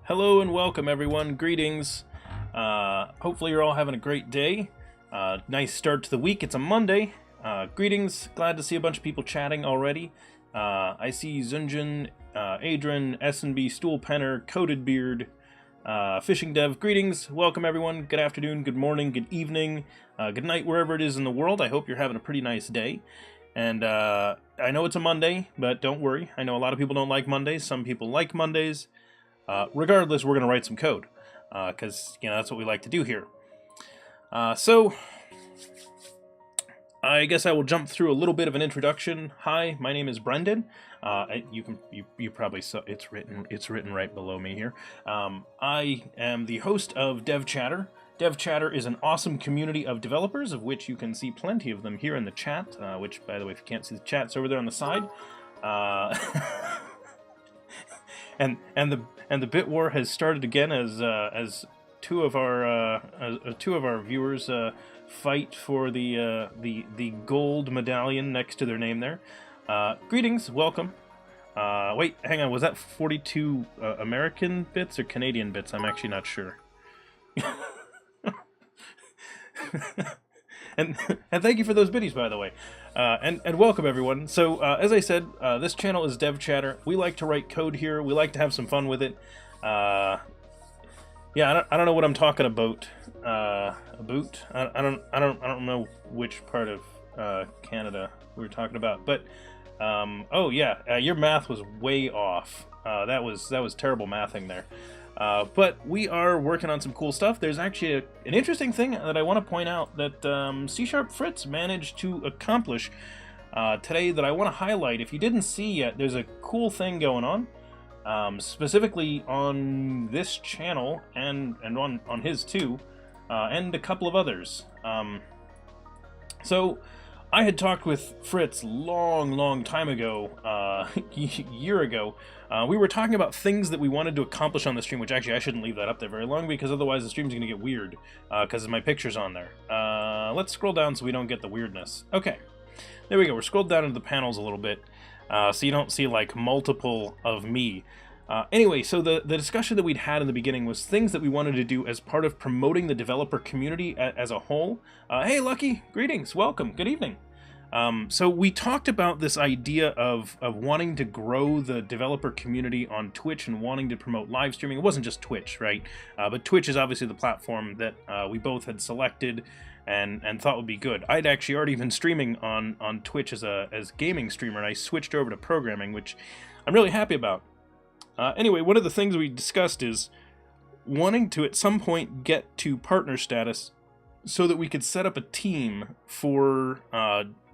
Hello and welcome everyone, greetings. Hopefully you're all having a great day. Nice start to the week, it's a Monday. Greetings, glad to see a bunch of people chatting already. I see Zunjin, Adrian, S&B, Stool Penner, Coated Beard, Fishing Dev. Greetings, welcome everyone, good afternoon, good morning, good evening, good night wherever it is in the world. I hope you're having a pretty nice day. And I know it's a Monday, but don't worry. I know a lot of people don't like Mondays, some people like Mondays. Regardless, we're going to write some code, because, that's what we like to do here. So, I guess I will jump through a little bit of an introduction. Hi, my name is Brendan. You probably saw, it's written right below me here. I am the host of DevChatter. DevChatter is an awesome community of developers, of which you can see plenty of them here in the chat, which, by the way, if you can't see the chat's over there on the side. And the bit war has started again as two of our viewers fight for the gold medallion next to their name there. Greetings, welcome. Wait, hang on, was that 42 American bits or Canadian bits? I'm actually not sure. And thank you for those biddies, by the way. And welcome, everyone. So, as I said, this channel is DevChatter. We like to write code here. We like to have some fun with it. Yeah, I don't know what I'm talking about. I don't know which part of Canada we were talking about. But oh yeah, your math was way off. That was terrible mathing there. But we are working on some cool stuff. There's actually an interesting thing that I want to point out that C# Fritz managed to accomplish today that I want to highlight. If you didn't see yet, there's a cool thing going on, specifically on this channel and on his too, and a couple of others. So I had talked with Fritz long time ago, a year ago. We were talking about things that we wanted to accomplish on the stream, which actually I shouldn't leave that up there very long because otherwise the stream's going to get weird because of my pictures on there. Let's scroll down so we don't get the weirdness. Okay, there we go. We're scrolled down into the panels a little bit so you don't see like multiple of me. Anyway, so the discussion that we'd had in the beginning was things that we wanted to do as part of promoting the developer community as a whole. Hey, Lucky, greetings, welcome, good evening. So we talked about this idea of wanting to grow the developer community on Twitch and wanting to promote live streaming. It wasn't just Twitch, right? But Twitch is obviously the platform that we both had selected and thought would be good. I'd actually already been streaming on Twitch as gaming streamer, and I switched over to programming, which I'm really happy about. Anyway, one of the things we discussed is wanting to, at some point, get to partner status so that we could set up a team for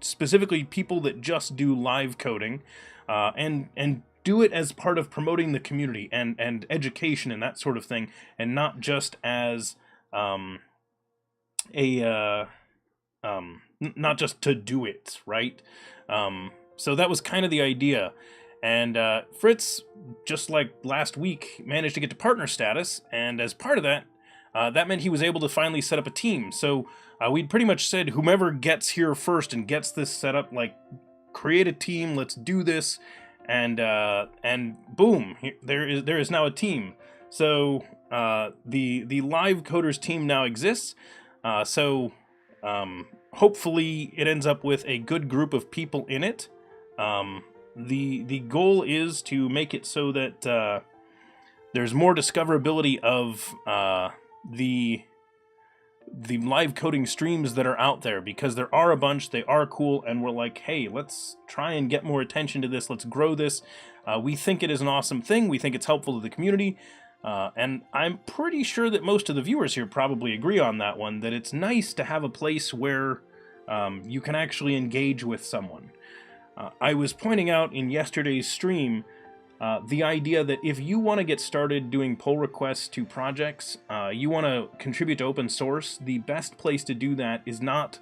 specifically people that just do live coding and do it as part of promoting the community and education and that sort of thing, and not just as not just to do it, right? So that was kind of the idea. And Fritz, just like last week, managed to get to partner status, and as part of that, that meant he was able to finally set up a team. So we'd pretty much said, whomever gets here first and gets this set up, like, create a team, let's do this, and boom, there is now a team. So the live coders team now exists. So hopefully it ends up with a good group of people in it. The goal is to make it so that there's more discoverability of the live coding streams that are out there, because there are a bunch, they are cool, and we're like, hey, let's try and get more attention to this, let's grow this. We think it is an awesome thing, we think it's helpful to the community, and I'm pretty sure that most of the viewers here probably agree on that one, that it's nice to have a place where you can actually engage with someone. I was pointing out in yesterday's stream the idea that if you want to get started doing pull requests to projects, you want to contribute to open source, the best place to do that is not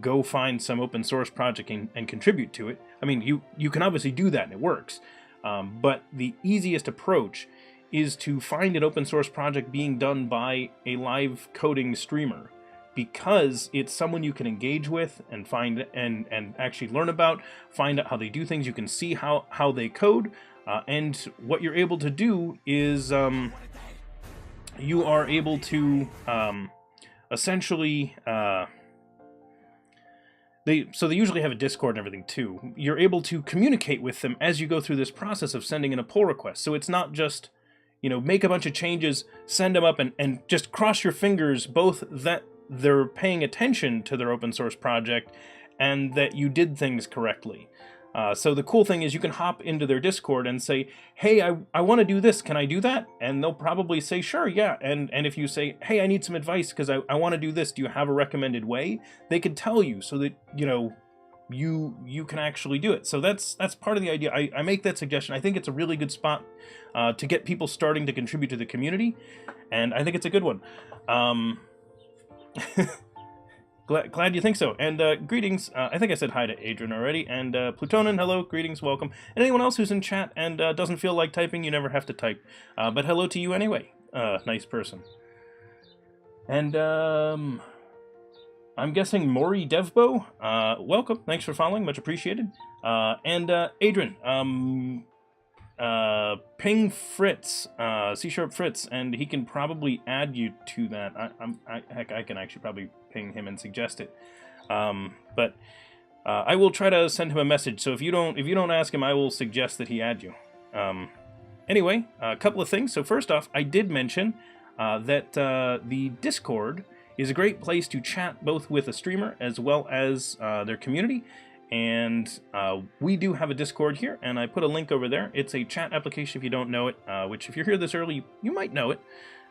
go find some open source project and contribute to it. I mean, you can obviously do that and it works, but the easiest approach is to find an open source project being done by a live coding streamer, because it's someone you can engage with and find and actually learn about, find out how they do things. You can see how they code, and what you're able to do is you are able to essentially... They usually have a Discord and everything too. You're able to communicate with them as you go through this process of sending in a pull request. So it's not just, make a bunch of changes, send them up, and just cross your fingers both that they're paying attention to their open source project and that you did things correctly. So the cool thing is you can hop into their Discord and say, hey, I want to do this. Can I do that? And they'll probably say, sure, yeah. And if you say, hey, I need some advice because I want to do this. Do you have a recommended way? They could tell you so that, you can actually do it. So that's part of the idea. I make that suggestion. I think it's a really good spot to get people starting to contribute to the community. And I think it's a good one. Glad you think so. And greetings. I think I said hi to Adrian already. And Plutonin, hello, greetings, welcome. And anyone else who's in chat and doesn't feel like typing, you never have to type. But hello to you anyway. Nice person. And I'm guessing Maury Devbo. Welcome. Thanks for following. Much appreciated. And Adrian, ping Fritz, C# Fritz, and he can probably add you to that. Heck, I can actually probably ping him and suggest it. But I will try to send him a message. So if you don't ask him, I will suggest that he add you. Anyway, a couple of things. So first off, I did mention that the Discord is a great place to chat both with a streamer as well as their community. And we do have a Discord here, and I put a link over there. It's a chat application if you don't know it, which if you're here this early, you might know it.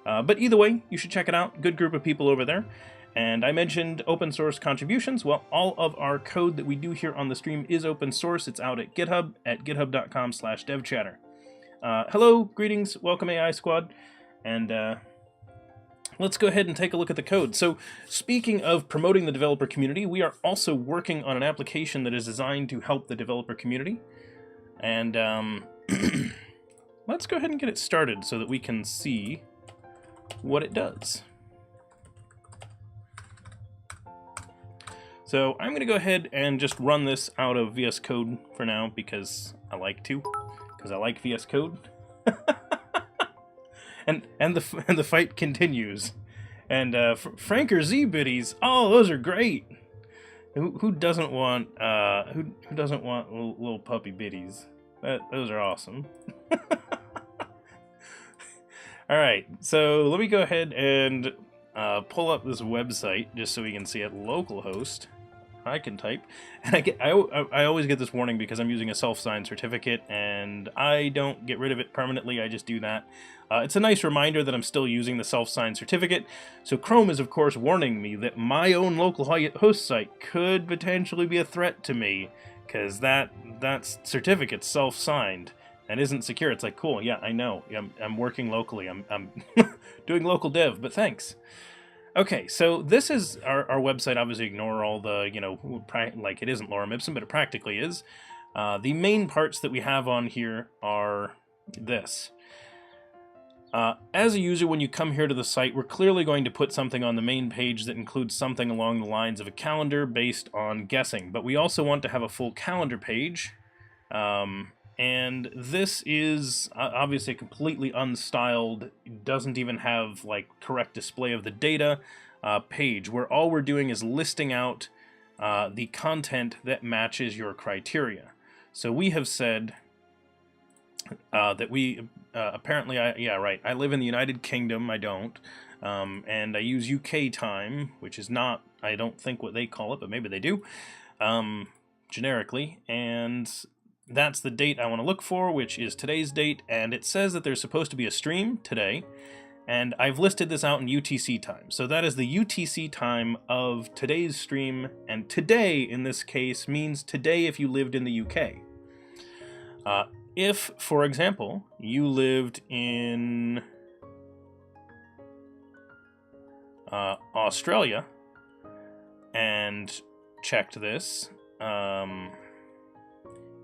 But either way, you should check it out. Good group of people over there. And I mentioned open source contributions. Well, all of our code that we do here on the stream is open source. It's out at GitHub at github.com/devchatter. Hello, greetings, welcome AI Squad. And let's go ahead and take a look at the code. So speaking of promoting the developer community, we are also working on an application that is designed to help the developer community. And let's go ahead and get it started so that we can see what it does. So I'm going to go ahead and just run this out of VS Code for now because I like to, because I like VS Code. and the fight continues. And Franker Z biddies, oh, those are great. Who doesn't want who doesn't want little puppy biddies? Those are awesome. All right, so let me go ahead and pull up this website just so we can see it. Localhost. I can type, and I always get this warning because I'm using a self-signed certificate, and I don't get rid of it permanently. I just do that. It's a nice reminder that I'm still using the self-signed certificate. So Chrome is, of course, warning me that my own local host site could potentially be a threat to me because that certificate's self-signed and isn't secure. It's like, cool, yeah, I know. I'm working locally. I'm doing local dev, but thanks. Okay, so this is our website. Obviously, ignore all the, like it isn't lorem ipsum, but it practically is. The main parts that we have on here are this. As a user, when you come here to the site, we're clearly going to put something on the main page that includes something along the lines of a calendar based on guessing. But we also want to have a full calendar page. And this is obviously completely unstyled, doesn't even have like correct display of the data page, where all we're doing is listing out the content that matches your criteria. So we have said that we apparently, I live in the United Kingdom, I don't, and I use UK time, which is not, I don't think what they call it, but maybe they do, generically, and that's the date I want to look for, which is today's date, and it says that there's supposed to be a stream today, and I've listed this out in UTC time. So that is the UTC time of today's stream, and today, in this case, means today if you lived in the UK. If, for example, you lived in Australia and checked this,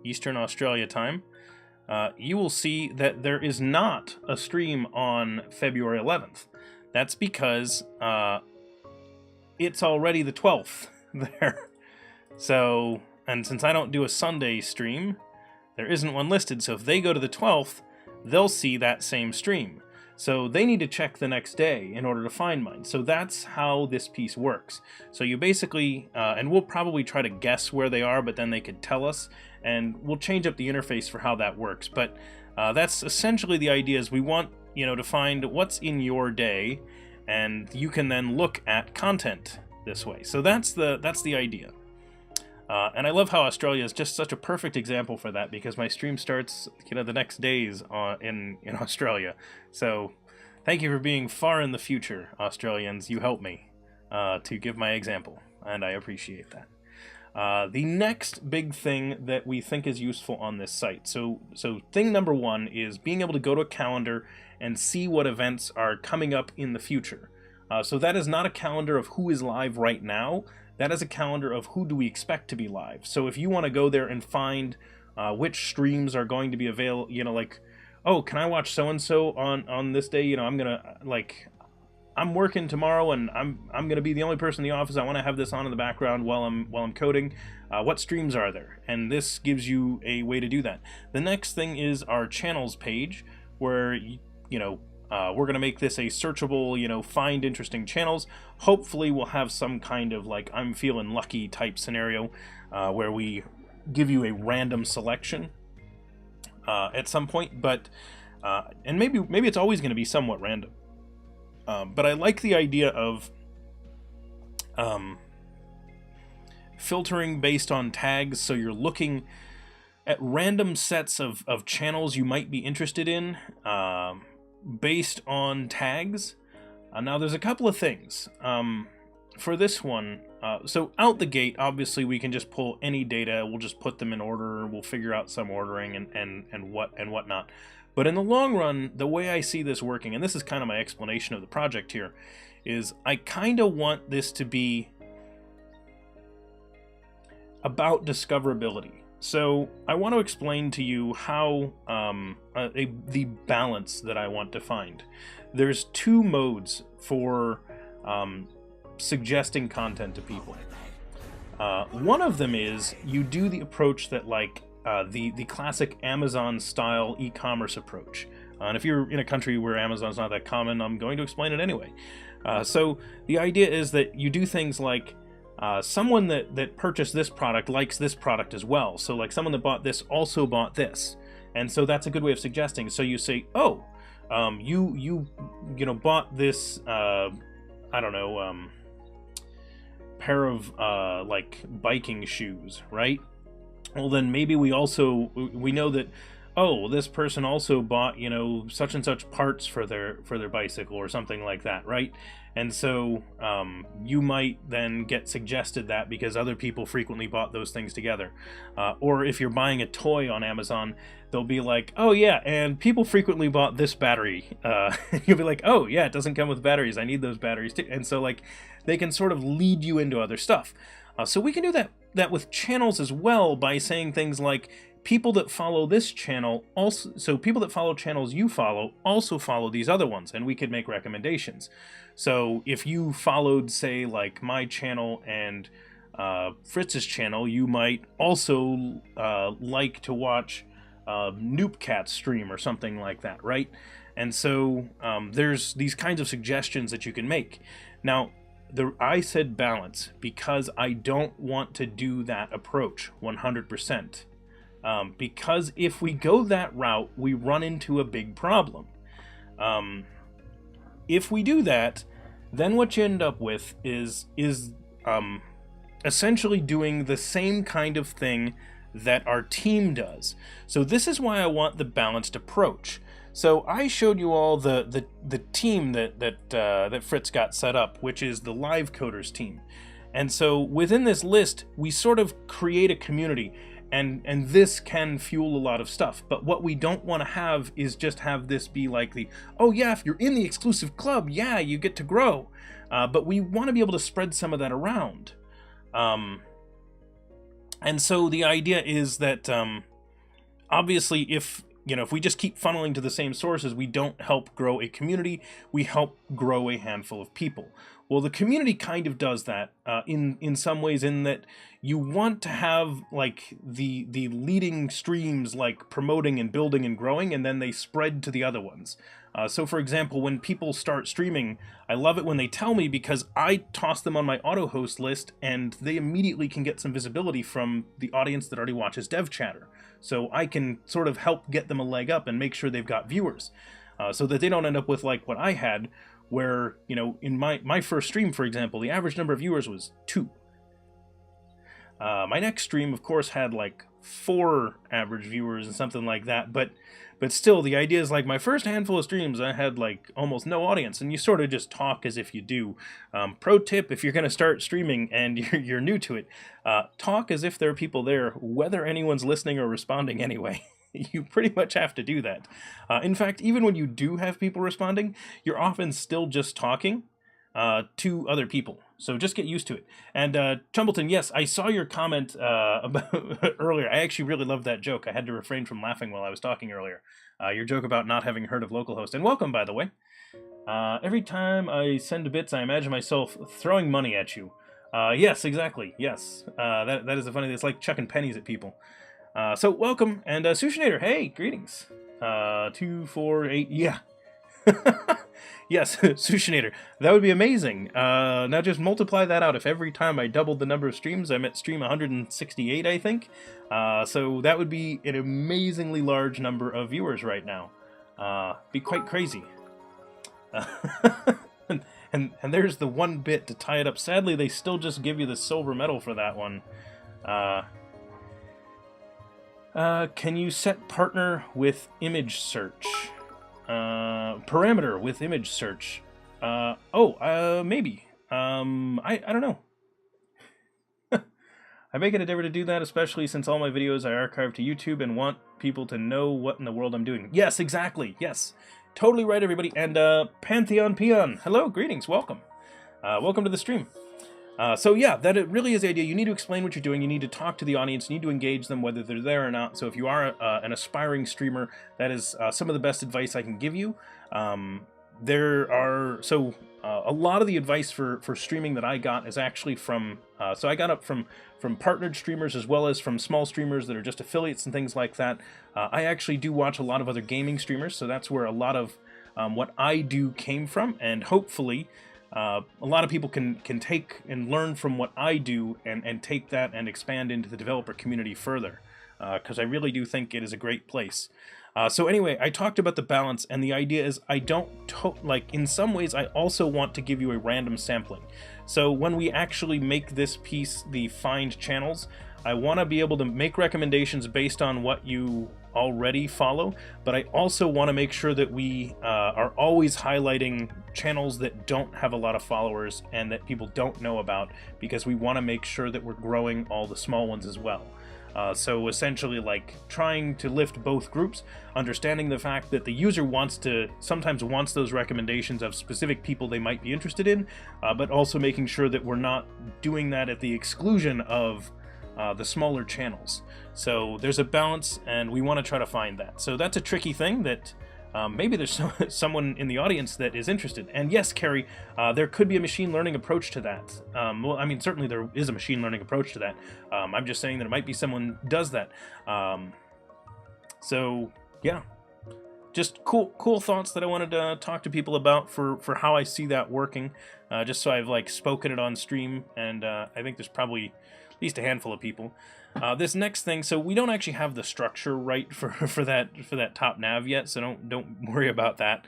Eastern Australia time, you will see that there is not a stream on February 11th. That's because it's already the 12th there. So, and since I don't do a Sunday stream, there isn't one listed. So if they go to the 12th, they'll see that same stream. So they need to check the next day in order to find mine. So that's how this piece works. So you basically, and we'll probably try to guess where they are, but then they could tell us, and we'll change up the interface for how that works. But that's essentially the idea, is we want, to find what's in your day, and you can then look at content this way. So that's the idea. And I love how Australia is just such a perfect example for that, because my stream starts, the next days in Australia. So thank you for being far in the future, Australians. You helped me to give my example, and I appreciate that. The next big thing that we think is useful on this site. So thing number one is being able to go to a calendar and see what events are coming up in the future. So that is not a calendar of who is live right now. That is a calendar of who do we expect to be live. So if you want to go there and find which streams are going to be available, like, oh, can I watch so-and-so on this day? I'm working tomorrow and I'm going to be the only person in the office. I want to have this on in the background while I'm coding. What streams are there? And this gives you a way to do that. The next thing is our channels page, where we're going to make this a searchable, find interesting channels. Hopefully we'll have some kind of like I'm feeling lucky type scenario where we give you a random selection at some point, but and maybe it's always going to be somewhat random. But I like the idea of filtering based on tags, so you're looking at random sets of channels you might be interested in, based on tags. Now there's a couple of things for this one. So out the gate, obviously we can just pull any data, we'll just put them in order, we'll figure out some ordering and whatnot. But in the long run, the way I see this working, and this is kind of my explanation of the project here, is I kind of want this to be about discoverability. So I want to explain to you how the balance that I want to find. There's two modes for suggesting content to people. One of them is you do the approach that the classic Amazon style e-commerce approach. And if you're in a country where Amazon's not that common, I'm going to explain it anyway. So the idea is that you do things like someone that purchased this product likes this product as well. So like someone that bought this also bought this. And so that's a good way of suggesting. So you say, oh, you bought this, pair of like biking shoes, right? Well, then maybe we know that, oh, this person also bought, such and such parts for their bicycle or something like that, right? And so you might then get suggested that because other people frequently bought those things together. Or if you're buying a toy on Amazon, they'll be like, oh yeah, and people frequently bought this battery. You'll be like, oh yeah, it doesn't come with batteries. I need those batteries too. And so like they can sort of lead you into other stuff. So we can do that with channels as well by saying things like, people that follow this channel also, so people that follow channels you follow also follow these other ones, and we could make recommendations. So if you followed, say, like my channel and Fritz's channel, you might also like to watch Noopcat's stream or something like that, right? And so there's these kinds of suggestions that you can make. Now, I said balance because I don't want to do that approach 100%. Because if we go that route, we run into a big problem. If we do that, then what you end up with is essentially doing the same kind of thing that our team does. So this is why I want the balanced approach. So I showed you all the team that Fritz got set up, which is the live coders team. And so within this list, we sort of create a community. And this can fuel a lot of stuff. But what we don't want to have is just have this be like oh yeah, if you're in the exclusive club, yeah, you get to grow. But we want to be able to spread some of that around. And so the idea is that obviously if we just keep funneling to the same sources, we don't help grow a community, we help grow a handful of people. Well, the community kind of does that in some ways, in that you want to have like the leading streams like promoting and building and growing, and then they spread to the other ones. So for example, when people start streaming, I love it when they tell me, because I toss them on my auto host list and they immediately can get some visibility from the audience that already watches DevChatter. So I can sort of help get them a leg up and make sure they've got viewers, so that they don't end up with like what I had, where, you know, in my first stream, for example, the average number of viewers was 2. My next stream, of course, had like 4 average viewers and something like that, but still, the idea is like my first handful of streams, I had like almost no audience, and you sort of just talk as if you do. Pro tip, if you're going to start streaming and you're new to it, talk as if there are people there, whether anyone's listening or responding anyway. You pretty much have to do that. In fact, even when you do have people responding, you're often still just talking to other people. So just get used to it. And Chumbleton, yes, I saw your comment about earlier. I actually really loved that joke. I had to refrain from laughing while I was talking earlier. Your joke about not having heard of localhost. And welcome, by the way. Every time I send bits, I imagine myself throwing money at you. Yes, exactly. Yes. That is a funny thing. It's like chucking pennies at people. So welcome. And Sushinator, hey, greetings. 248, yeah. Yes, Sushinator, that would be amazing. Now just multiply that out. If every time I doubled the number of streams, I'm at stream 168, I think. So that would be an amazingly large number of viewers right now. Be quite crazy. And there's the 1 bit to tie it up. Sadly, they still just give you the silver medal for that one. Can you set partner with image search? Parameter with image search. Maybe. I don't know. I make it an endeavor to do that, especially since all my videos I archive to YouTube and want people to know what in the world I'm doing. Yes, exactly. Yes. Totally right, everybody. And Pantheon Peon, hello, greetings, welcome. Welcome to the stream. So yeah, that it really is the idea. You need to explain what you're doing. You need to talk to the audience. You need to engage them, whether they're there or not. So if you are an aspiring streamer, that is some of the best advice I can give you. There are a lot of the advice for streaming that I got is actually from. So I got up from partnered streamers as well as from small streamers that are just affiliates and things like that. I actually do watch a lot of other gaming streamers, so that's where a lot of what I do came from, and hopefully. A lot of people can take and learn from what I do and take that and expand into the developer community further, because I really do think it is a great place. So anyway, I talked about the balance, and the idea is I don't, in some ways I also want to give you a random sampling. So when we actually make this piece the find channels, I want to be able to make recommendations based on what you already follow, but I also want to make sure that we are always highlighting channels that don't have a lot of followers and that people don't know about, because we want to make sure that we're growing all the small ones as well. So essentially, like, trying to lift both groups, understanding the fact that the user sometimes wants those recommendations of specific people they might be interested in, but also making sure that we're not doing that at the exclusion of the smaller channels. So there's a balance, and we want to try to find that. So that's a tricky thing that maybe there's someone in the audience that is interested. And yes, Carrie, there could be a machine learning approach to that. Well, I mean, certainly there is a machine learning approach to that. I'm just saying that it might be someone does that. So yeah, just cool thoughts that I wanted to talk to people about for how I see that working. Just so I've like spoken it on stream, and I think there's probably at least a handful of people. This next thing, so we don't actually have the structure right for that top nav yet, so don't worry about that.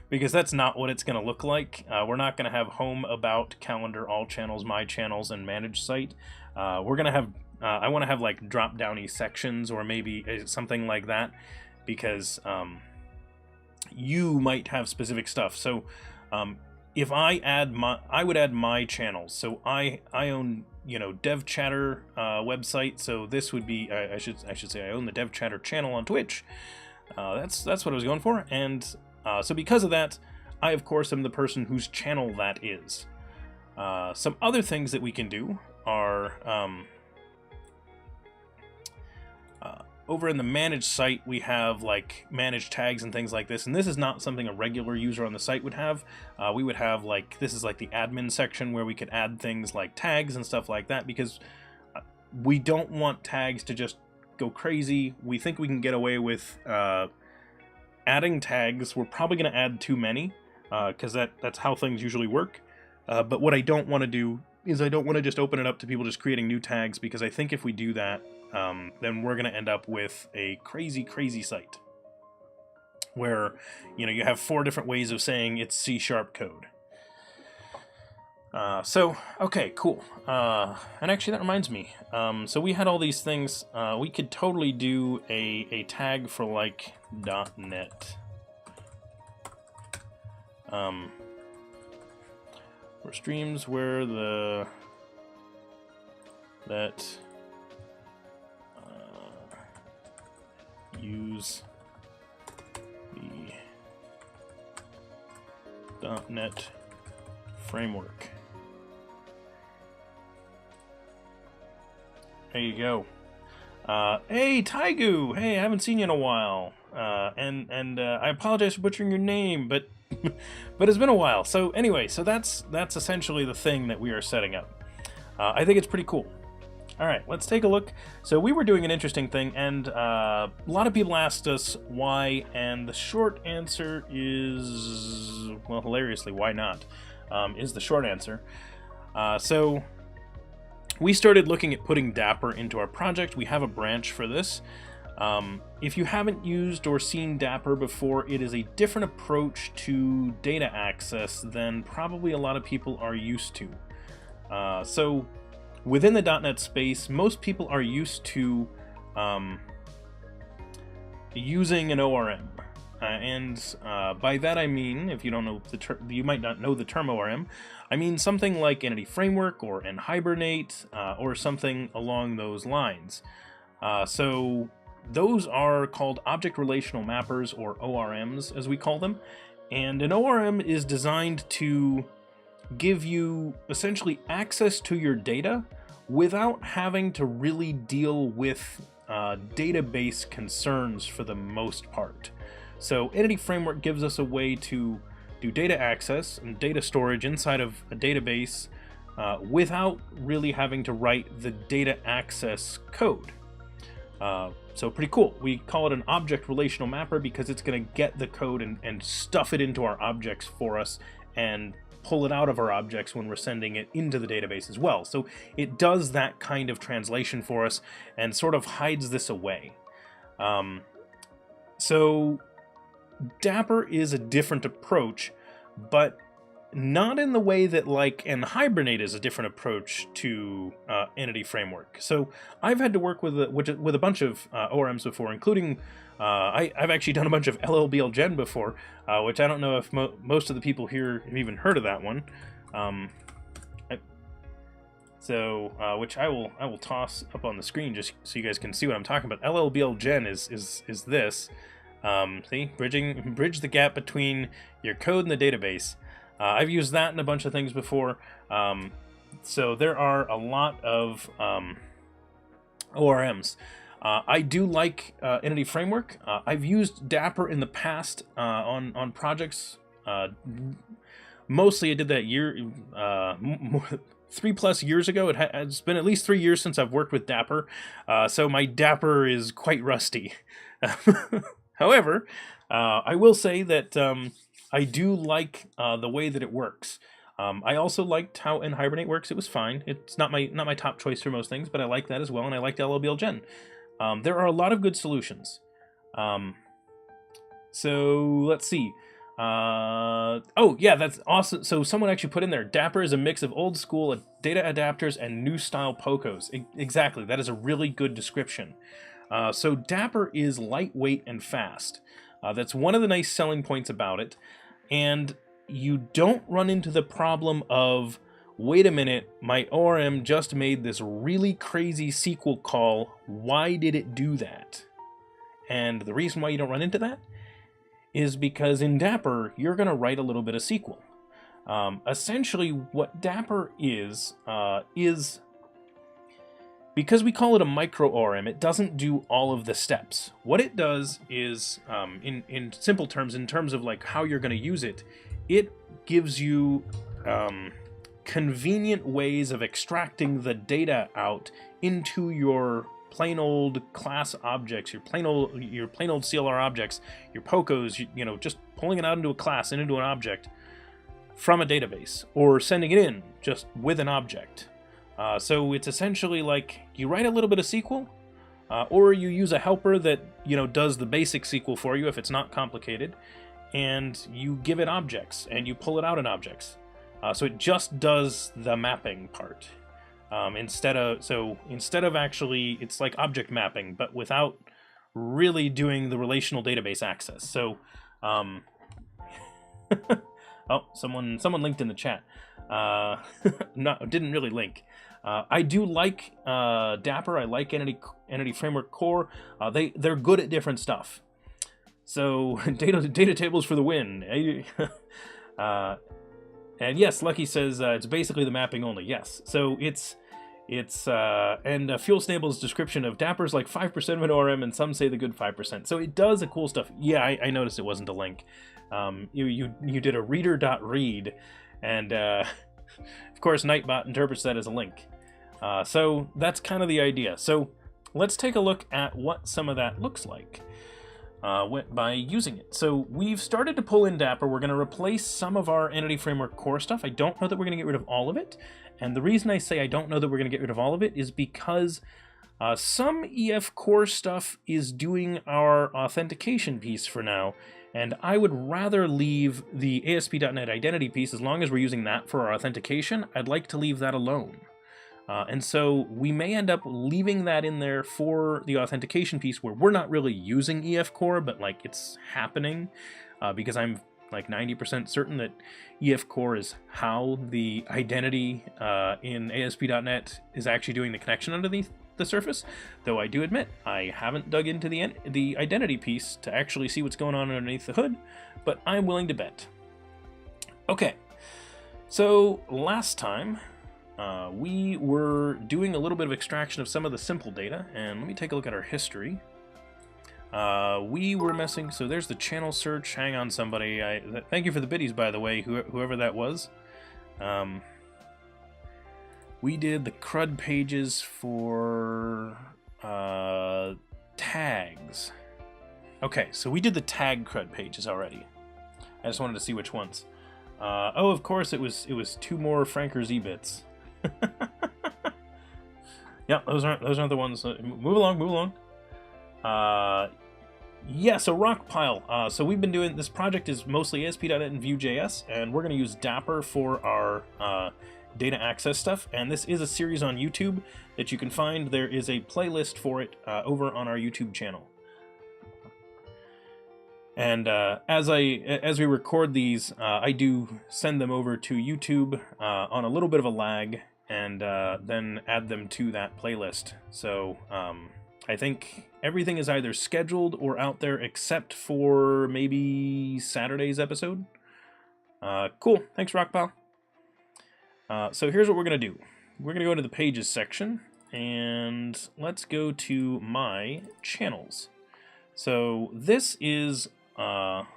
Because that's not what it's going to look like. We're not going to have home, about, calendar, all channels, my channels, and manage site. We're going to have I want to have like drop downy sections, or maybe something like that, because you might have specific stuff. So if I would add my channels. So I own, DevChatter website. So this would be, I should say I own the DevChatter channel on Twitch. That's what I was going for. And so because of that, I of course am the person whose channel that is. Some other things that we can do are over in the manage site, we have like manage tags and things like this, and this is not something a regular user on the site would have. We would have this is like the admin section where we could add things like tags and stuff like that, because we don't want tags to just go crazy. We think we can get away with adding tags, we're probably going to add too many, because that's how things usually work. But what I don't want to do is I don't want to just open it up to people just creating new tags, because I think if we do that, then we're going to end up with a crazy, crazy site where, you know, you have 4 different ways of saying it's C# code. So, okay, cool. And actually that reminds me. So we had all these things. We could totally do a tag for like .NET. For streams where that use the .NET framework. There you go. Hey, Taigu! Hey, I haven't seen you in a while. And I apologize for butchering your name, but but it's been a while. So anyway, so that's essentially the thing that we are setting up. I think it's pretty cool. All right, let's take a look. So we were doing an interesting thing, and a lot of people asked us why, and the short answer is, well, hilariously, why not, is the short answer. So we started looking at putting Dapper into our project. We have a branch for this. If you haven't used or seen Dapper before, it is a different approach to data access than probably a lot of people are used to. So within the .NET space, most people are used to using an ORM. And by that I mean, if you don't know the term, you might not know the term ORM, I mean something like Entity Framework or Hibernate or something along those lines. So those are called Object Relational Mappers, or ORMs as we call them. And an ORM is designed to give you essentially access to your data without having to really deal with database concerns for the most part. So Entity Framework gives us a way to do data access and data storage inside of a database without really having to write the data access code. So pretty cool. We call it an object relational mapper because it's going to get the code and stuff it into our objects for us and pull it out of our objects when we're sending it into the database as well. So it does that kind of translation for us and sort of hides this away. So Dapper is a different approach, but not in the way that like Hibernate is a different approach to Entity Framework. So I've had to work with a bunch of ORMs before, including I've actually done a bunch of LLBLGen before, which I don't know if most of the people here have even heard of that one. Which I will toss up on the screen just so you guys can see what I'm talking about. LLBLGen is this. See, bridge the gap between your code and the database. I've used that in a bunch of things before. So there are a lot of ORMs. I do like Entity Framework. I've used Dapper in the past on projects. Mostly I did that 3+ years ago. It's been at least 3 years since I've worked with Dapper. So my Dapper is quite rusty. However, I will say that I do like the way that it works. I also liked how Hibernate works. It was fine. It's not my top choice for most things, but I like that as well, and I liked LLBLGen. There are a lot of good solutions. So let's see. Oh yeah, that's awesome. So someone actually put in there, Dapper is a mix of old school data adapters and new style POCOs. Exactly, that is a really good description. So Dapper is lightweight and fast. That's one of the nice selling points about it. And you don't run into the problem of, wait a minute, my ORM just made this really crazy SQL call. Why did it do that? And the reason why you don't run into that is because in Dapper, you're going to write a little bit of SQL. Essentially, what Dapper is because we call it a micro ORM, it doesn't do all of the steps. What it does is, in simple terms, in terms of like how you're going to use it, it gives you convenient ways of extracting the data out into your plain old class objects, your plain old CLR objects, your POCOs, you know, just pulling it out into a class and into an object from a database, or sending it in just with an object. So it's essentially like you write a little bit of SQL, or you use a helper that, you know, does the basic SQL for you if it's not complicated, and you give it objects and you pull it out in objects. So it just does the mapping part. Instead of actually, it's like object mapping, but without really doing the relational database access. So, oh, someone linked in the chat. No, didn't really link. I do like Dapper. I like Entity Framework Core. They're good at different stuff. So data tables for the win. And yes, Lucky says it's basically the mapping only. Yes. So it's and Fuel Stable's description of Dapper's like 5% of an ORM, and some say the good 5%. So it does the cool stuff. Yeah, I noticed it wasn't a link. You did a reader.read, and of course Nightbot interprets that as a link. So that's kind of the idea. So let's take a look at what some of that looks like by using it. So we've started to pull in Dapper. We're going to replace some of our Entity Framework Core stuff. I don't know that we're going to get rid of all of it. And the reason I say I don't know that we're going to get rid of all of it is because some EF Core stuff is doing our authentication piece for now. And I would rather leave the ASP.NET identity piece, as long as we're using that for our authentication, I'd like to leave that alone. And so we may end up leaving that in there for the authentication piece, where we're not really using EF Core, but like it's happening, because I'm like 90% certain that EF Core is how the identity in ASP.NET is actually doing the connection underneath the surface. Though I do admit I haven't dug into the identity piece to actually see what's going on underneath the hood, but I'm willing to bet. Okay, so last time we were doing a little bit of extraction of some of the simple data, and let me take a look at our history. We were messing, so there's the channel search. Hang on, somebody. Thank you for the biddies, by the way, whoever that was. We did the CRUD pages for tags. Okay, so we did the tag CRUD pages already. I just wanted to see which ones. Oh, of course, it was 2 more Franker Z bits. Yeah, those aren't the ones. Move along. Yeah, so Rockpile. So we've been doing this project is mostly ASP.NET and Vue.js, and we're going to use Dapper for our data access stuff. And this is a series on YouTube that you can find. There is a playlist for it over on our YouTube channel. And as we record these, I do send them over to YouTube on a little bit of a lag, and then add them to that playlist. So I think everything is either scheduled or out there except for maybe Saturday's episode. Cool, thanks Rockpile. So here's what we're going to do. We're going to go to the Pages section, and let's go to My Channels. So this is what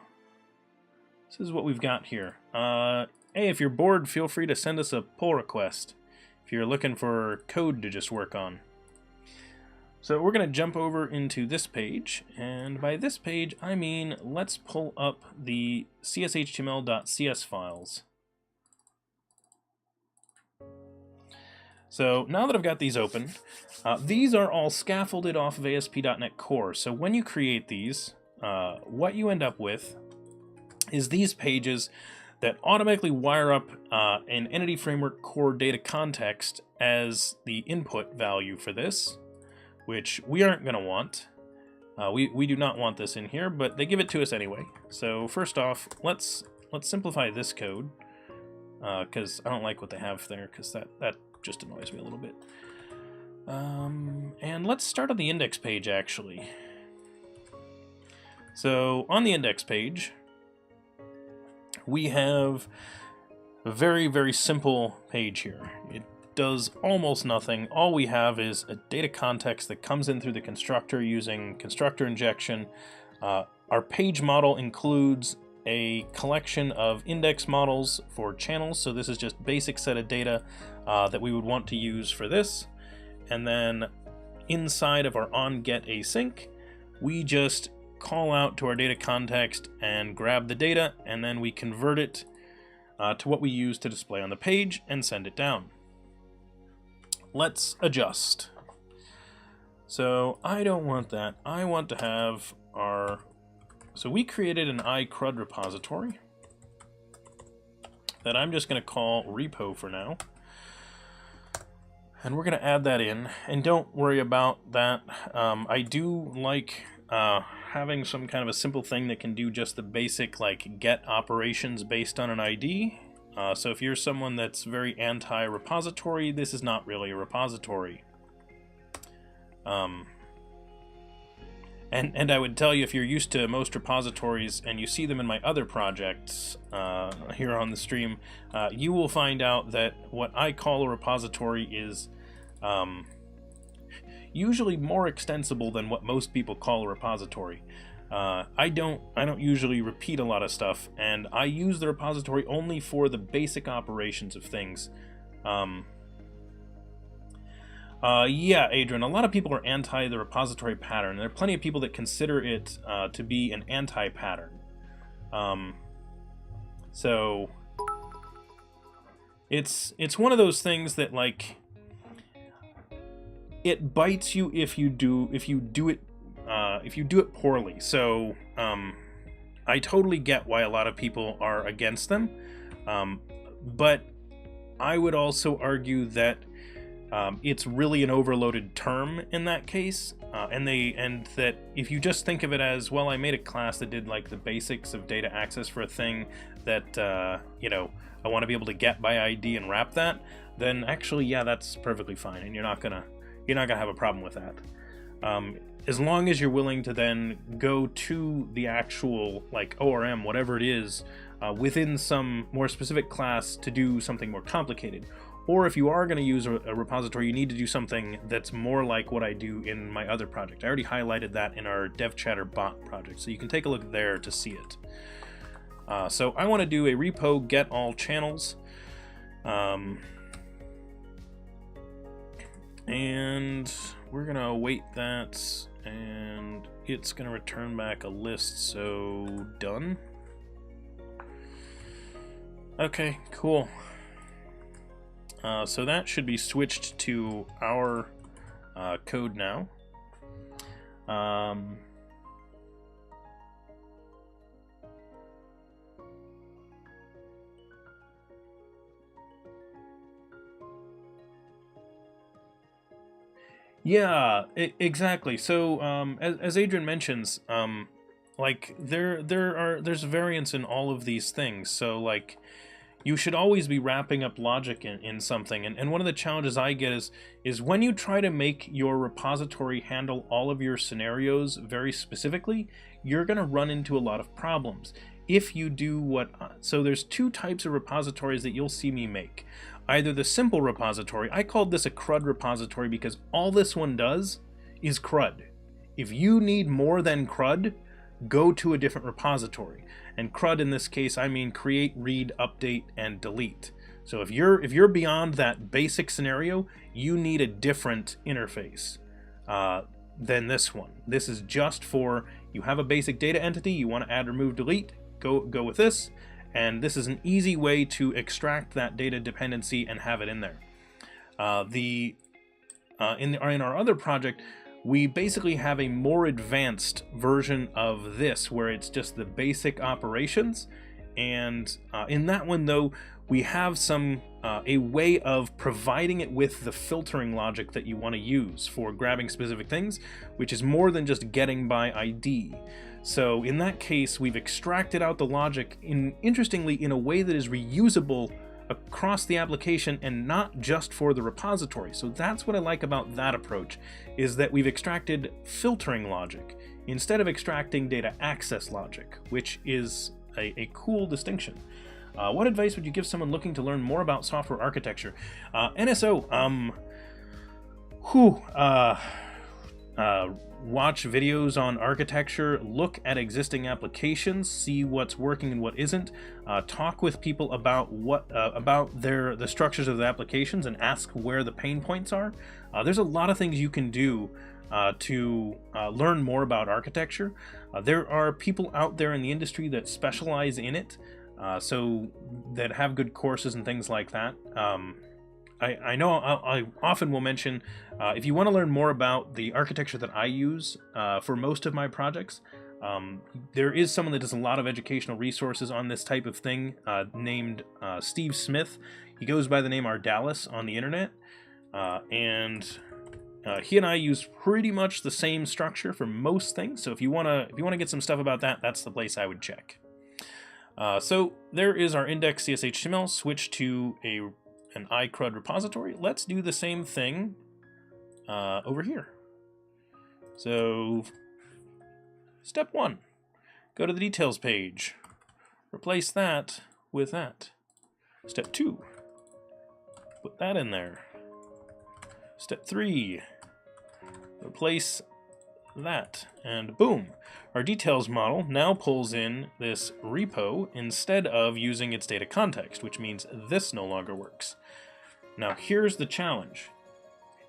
we've got here. Hey, if you're bored, feel free to send us a pull request if you're looking for code to just work on. So we're going to jump over into this page, and by this page I mean let's pull up the cshtml.cs files. So now that I've got these open, these are all scaffolded off of ASP.NET Core. So when you create these, what you end up with is these pages that automatically wire up an Entity Framework Core data context as the input value for this, which we aren't going to want. We do not want this in here, but they give it to us anyway. So first off, let's simplify this code, because I don't like what they have there, because that just annoys me a little bit. And let's start on the index page, actually. So on the index page, we have a very, very simple page here. It does almost nothing. All we have is a data context that comes in through the constructor using constructor injection. Our page model includes a collection of index models for channels, so this is just basic set of data that we would want to use for this. And then inside of our onGetAsync, we just call out to our data context and grab the data, and then we convert it to what we use to display on the page and send it down. Let's adjust. So I don't want that. I want to have our... So we created an iCrud repository that I'm just going to call repo for now. And we're going to add that in. And don't worry about that. I do like having some kind of a simple thing that can do just the basic like get operations based on an ID. So if you're someone that's very anti-repository, this is not really a repository. And I would tell you, if you're used to most repositories and you see them in my other projects here on the stream, you will find out that what I call a repository is usually more extensible than what most people call a repository. I don't usually repeat a lot of stuff, and I use the repository only for the basic operations of things. Yeah, Adrian, a lot of people are anti the repository pattern. There are plenty of people that consider it to be an anti-pattern. So it's one of those things that, like, it bites you if you do it poorly. So I totally get why a lot of people are against them, but I would also argue that it's really an overloaded term in that case, and that if you just think of it as, well, I made a class that did like the basics of data access for a thing that you know, I want to be able to get by ID and wrap that, then actually, yeah, that's perfectly fine, and you're not gonna have a problem with that. As long as you're willing to then go to the actual like ORM, whatever it is, within some more specific class to do something more complicated. Or if you are going to use a repository, you need to do something that's more like what I do in my other project. I already highlighted that in our DevChatter bot project, so you can take a look there to see it. So I want to do a repo get all channels. And we're going to await that, and it's going to return back a list, so done. Okay, cool. So that should be switched to our code now. Yeah, exactly. So as Adrian mentions, like there's variance in all of these things. So like, you should always be wrapping up logic in something. And one of the challenges I get is when you try to make your repository handle all of your scenarios very specifically, you're going to run into a lot of problems. If you do so there's two types of repositories that you'll see me make. Either the simple repository, I called this a crud repository because all this one does is crud. If you need more than crud, go to a different repository. And crud in this case, I mean create, read, update, and delete. So if you're beyond that basic scenario, you need a different interface than this one. This is just for, you have a basic data entity, you want to add, remove, delete, go with this. And this is an easy way to extract that data dependency and have it in there. In our other project, we basically have a more advanced version of this, where it's just the basic operations. And in that one, though, we have a way of providing it with the filtering logic that you want to use for grabbing specific things, which is more than just getting by ID. So in that case, we've extracted out the logic, interestingly, in a way that is reusable across the application and not just for the repository. So that's what I like about that approach, is that we've extracted filtering logic instead of extracting data access logic, which is a cool distinction. What advice would you give someone looking to learn more about software architecture? NSO, watch videos on architecture, look at existing applications, see what's working and what isn't, talk with people about the structures of the applications and ask where the pain points are. There's a lot of things you can do to learn more about architecture. There are people out there in the industry that specialize in it, so that have good courses and things like that. I know I often will mention, if you want to learn more about the architecture that I use for most of my projects, there is someone that does a lot of educational resources on this type of thing, named Steve Smith. He goes by the name Ardalis on the internet, and he and I use pretty much the same structure for most things. So if you wanna get some stuff about that, that's the place I would check. So there is our index.cs.html. Switch to an iCrud repository. Let's do the same thing over here. So step 1, go to the details page, replace that with that. Step 2, put that in there. Step 3, replace that, and boom, our details model now pulls in this repo instead of using its data context, which means this no longer works. Now here's the challenge.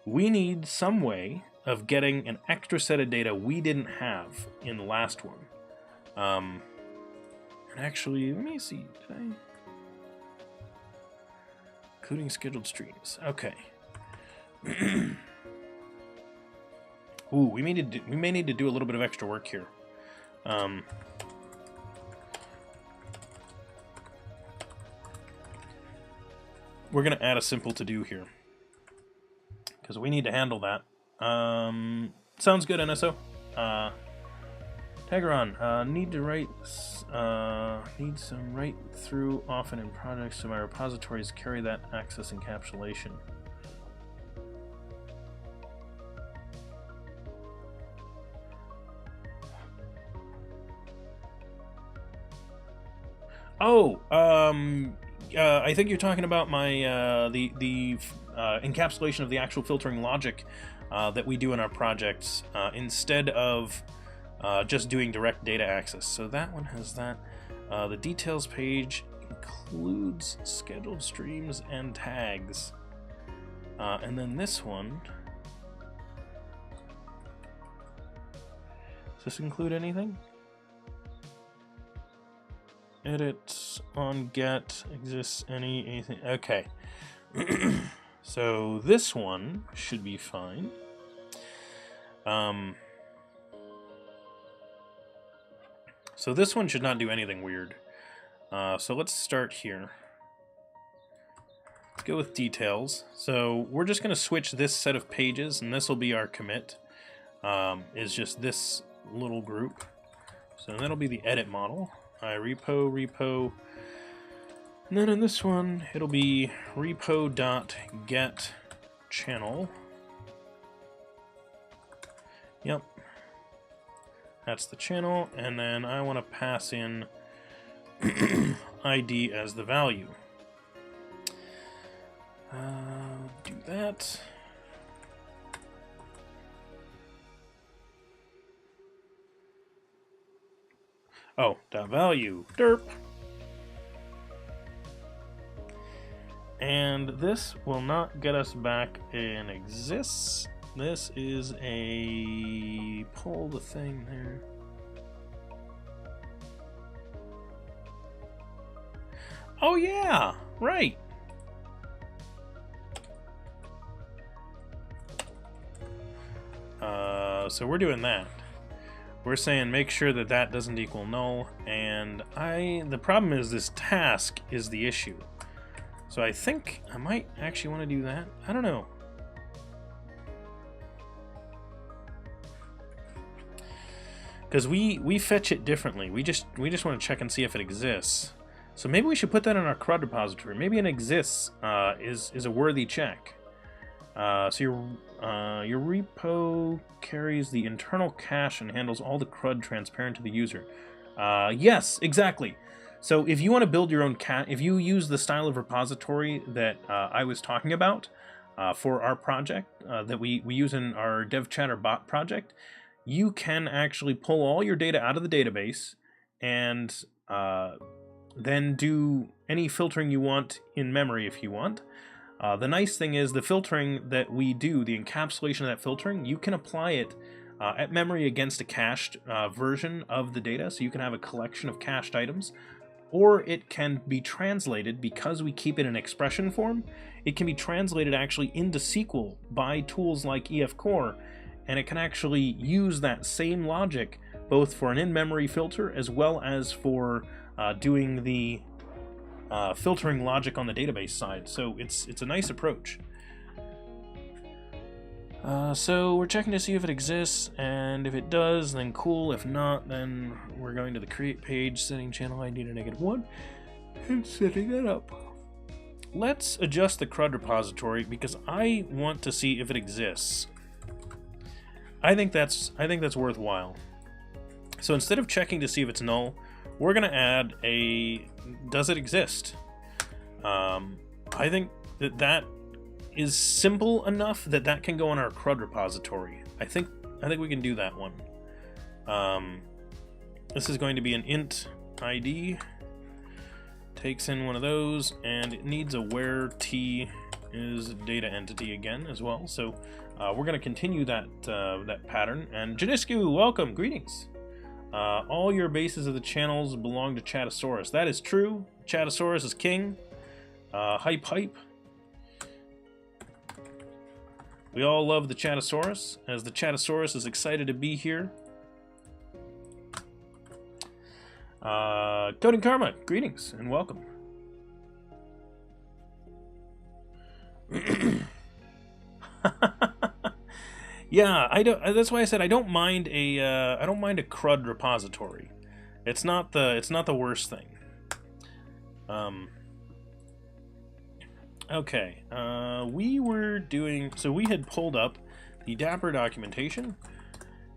We need some way of getting an extra set of data we didn't have in the last one. And actually, let me see, did I? Including scheduled streams, okay. Ooh, we may need to do a little bit of extra work here. We're going to add a simple to-do here, because we need to handle that. Sounds good, NSO. Tagaron, need some write-through often in projects so my repositories carry that access encapsulation. Oh, I think you're talking about my the encapsulation of the actual filtering logic that we do in our projects instead of just doing direct data access. So that one has that. The details page includes scheduled streams and tags, and then this one. Does this include anything? Edit on get exists anything. Okay. So this one should be fine. So this one should not do anything weird. So let's start here. Let's go with details. So we're just going to switch this set of pages, and this will be our commit. Is just this little group. So that'll be the edit model. repo, and then in this one it'll be repo.get channel. Yep, that's the channel, and then I want to pass in ID as the value. Do that. Oh, dot value, derp. And this will not get us back in exists. This is a pull the thing there. Oh yeah, right. So we're doing that. We're saying make sure that that doesn't equal null, and the problem is this task is the issue. So I think I might actually want to do that. I don't know. Because we fetch it differently. We just want to check and see if it exists. So maybe we should put that in our CRUD repository. Maybe it exists is a worthy check. So your repo carries the internal cache and handles all the CRUD transparent to the user. Yes, exactly. So if you want to build your own if you use the style of repository that I was talking about, for our project that we use in our DevChatter bot project, you can actually pull all your data out of the database and then do any filtering you want in memory if you want. The nice thing is the filtering that we do, the encapsulation of that filtering, you can apply it at memory against a cached version of the data, so you can have a collection of cached items, or it can be translated, because we keep it in expression form, it can be translated actually into SQL by tools like EF-Core, and it can actually use that same logic both for an in-memory filter as well as for doing the filtering logic on the database side. So it's a nice approach. So we're checking to see if it exists, and if it does, then cool. If not, then we're going to the create page, setting channel ID to -1, and setting that up. Let's adjust the CRUD repository because I want to see if it exists. I think that's worthwhile. So instead of checking to see if it's null, we're going to add a does it exist. I think that is simple enough that can go on our CRUD repository. I think we can do that one. This is going to be an int ID. Takes in one of those, and it needs a where t is data entity again as well. So we're going to continue that pattern. And Janisku, welcome, greetings. All your bases of the channels belong to ChatAsaurus. That is true. ChatAsaurus is king. Hype. We all love the ChatAsaurus, as the ChatAsaurus is excited to be here. Coding Karma, greetings and welcome. Yeah, I don't. That's why I said I don't mind a CRUD repository. It's not the worst thing. Okay, we had pulled up the Dapper documentation,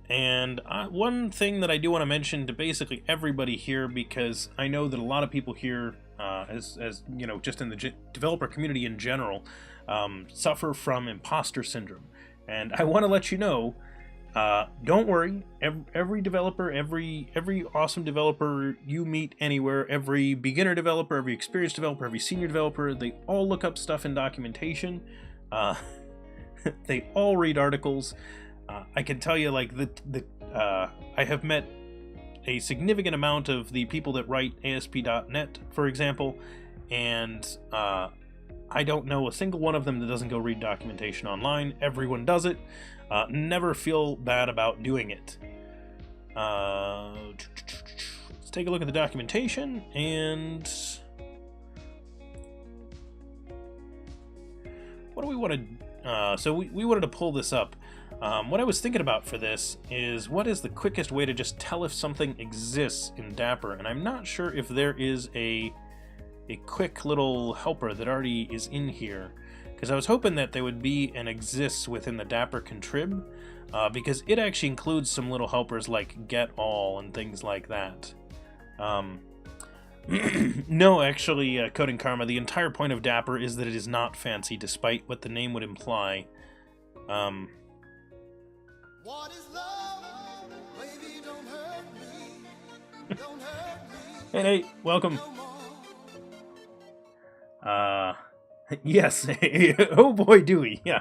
and one thing that I do want to mention to basically everybody here, because I know that a lot of people here, as you know, just in the developer community in general, suffer from imposter syndrome, and I want to let you know, don't worry. Every developer, every awesome developer you meet anywhere, every beginner developer, every experienced developer, every senior developer, they all look up stuff in documentation. They all read articles. I can tell you, like, I have met a significant amount of the people that write ASP.NET, for example, and I don't know a single one of them that doesn't go read documentation online. Everyone does it. Never feel bad about doing it. Let's take a look at the documentation, and what do we want to... so we wanted to pull this up. What I was thinking about for this is, what is the quickest way to just tell if something exists in Dapper? And I'm not sure if there is a quick little helper that already is in here, because I was hoping that there would be an exists within the Dapper contrib, because it actually includes some little helpers like get all and things like that. No, actually, Coding Karma, the entire point of Dapper is that it is not fancy, despite what the name would imply. What is love? Baby, don't hurt me. Don't hurt me. Hey, Nate, welcome. Yes. Oh boy, do we. Yeah.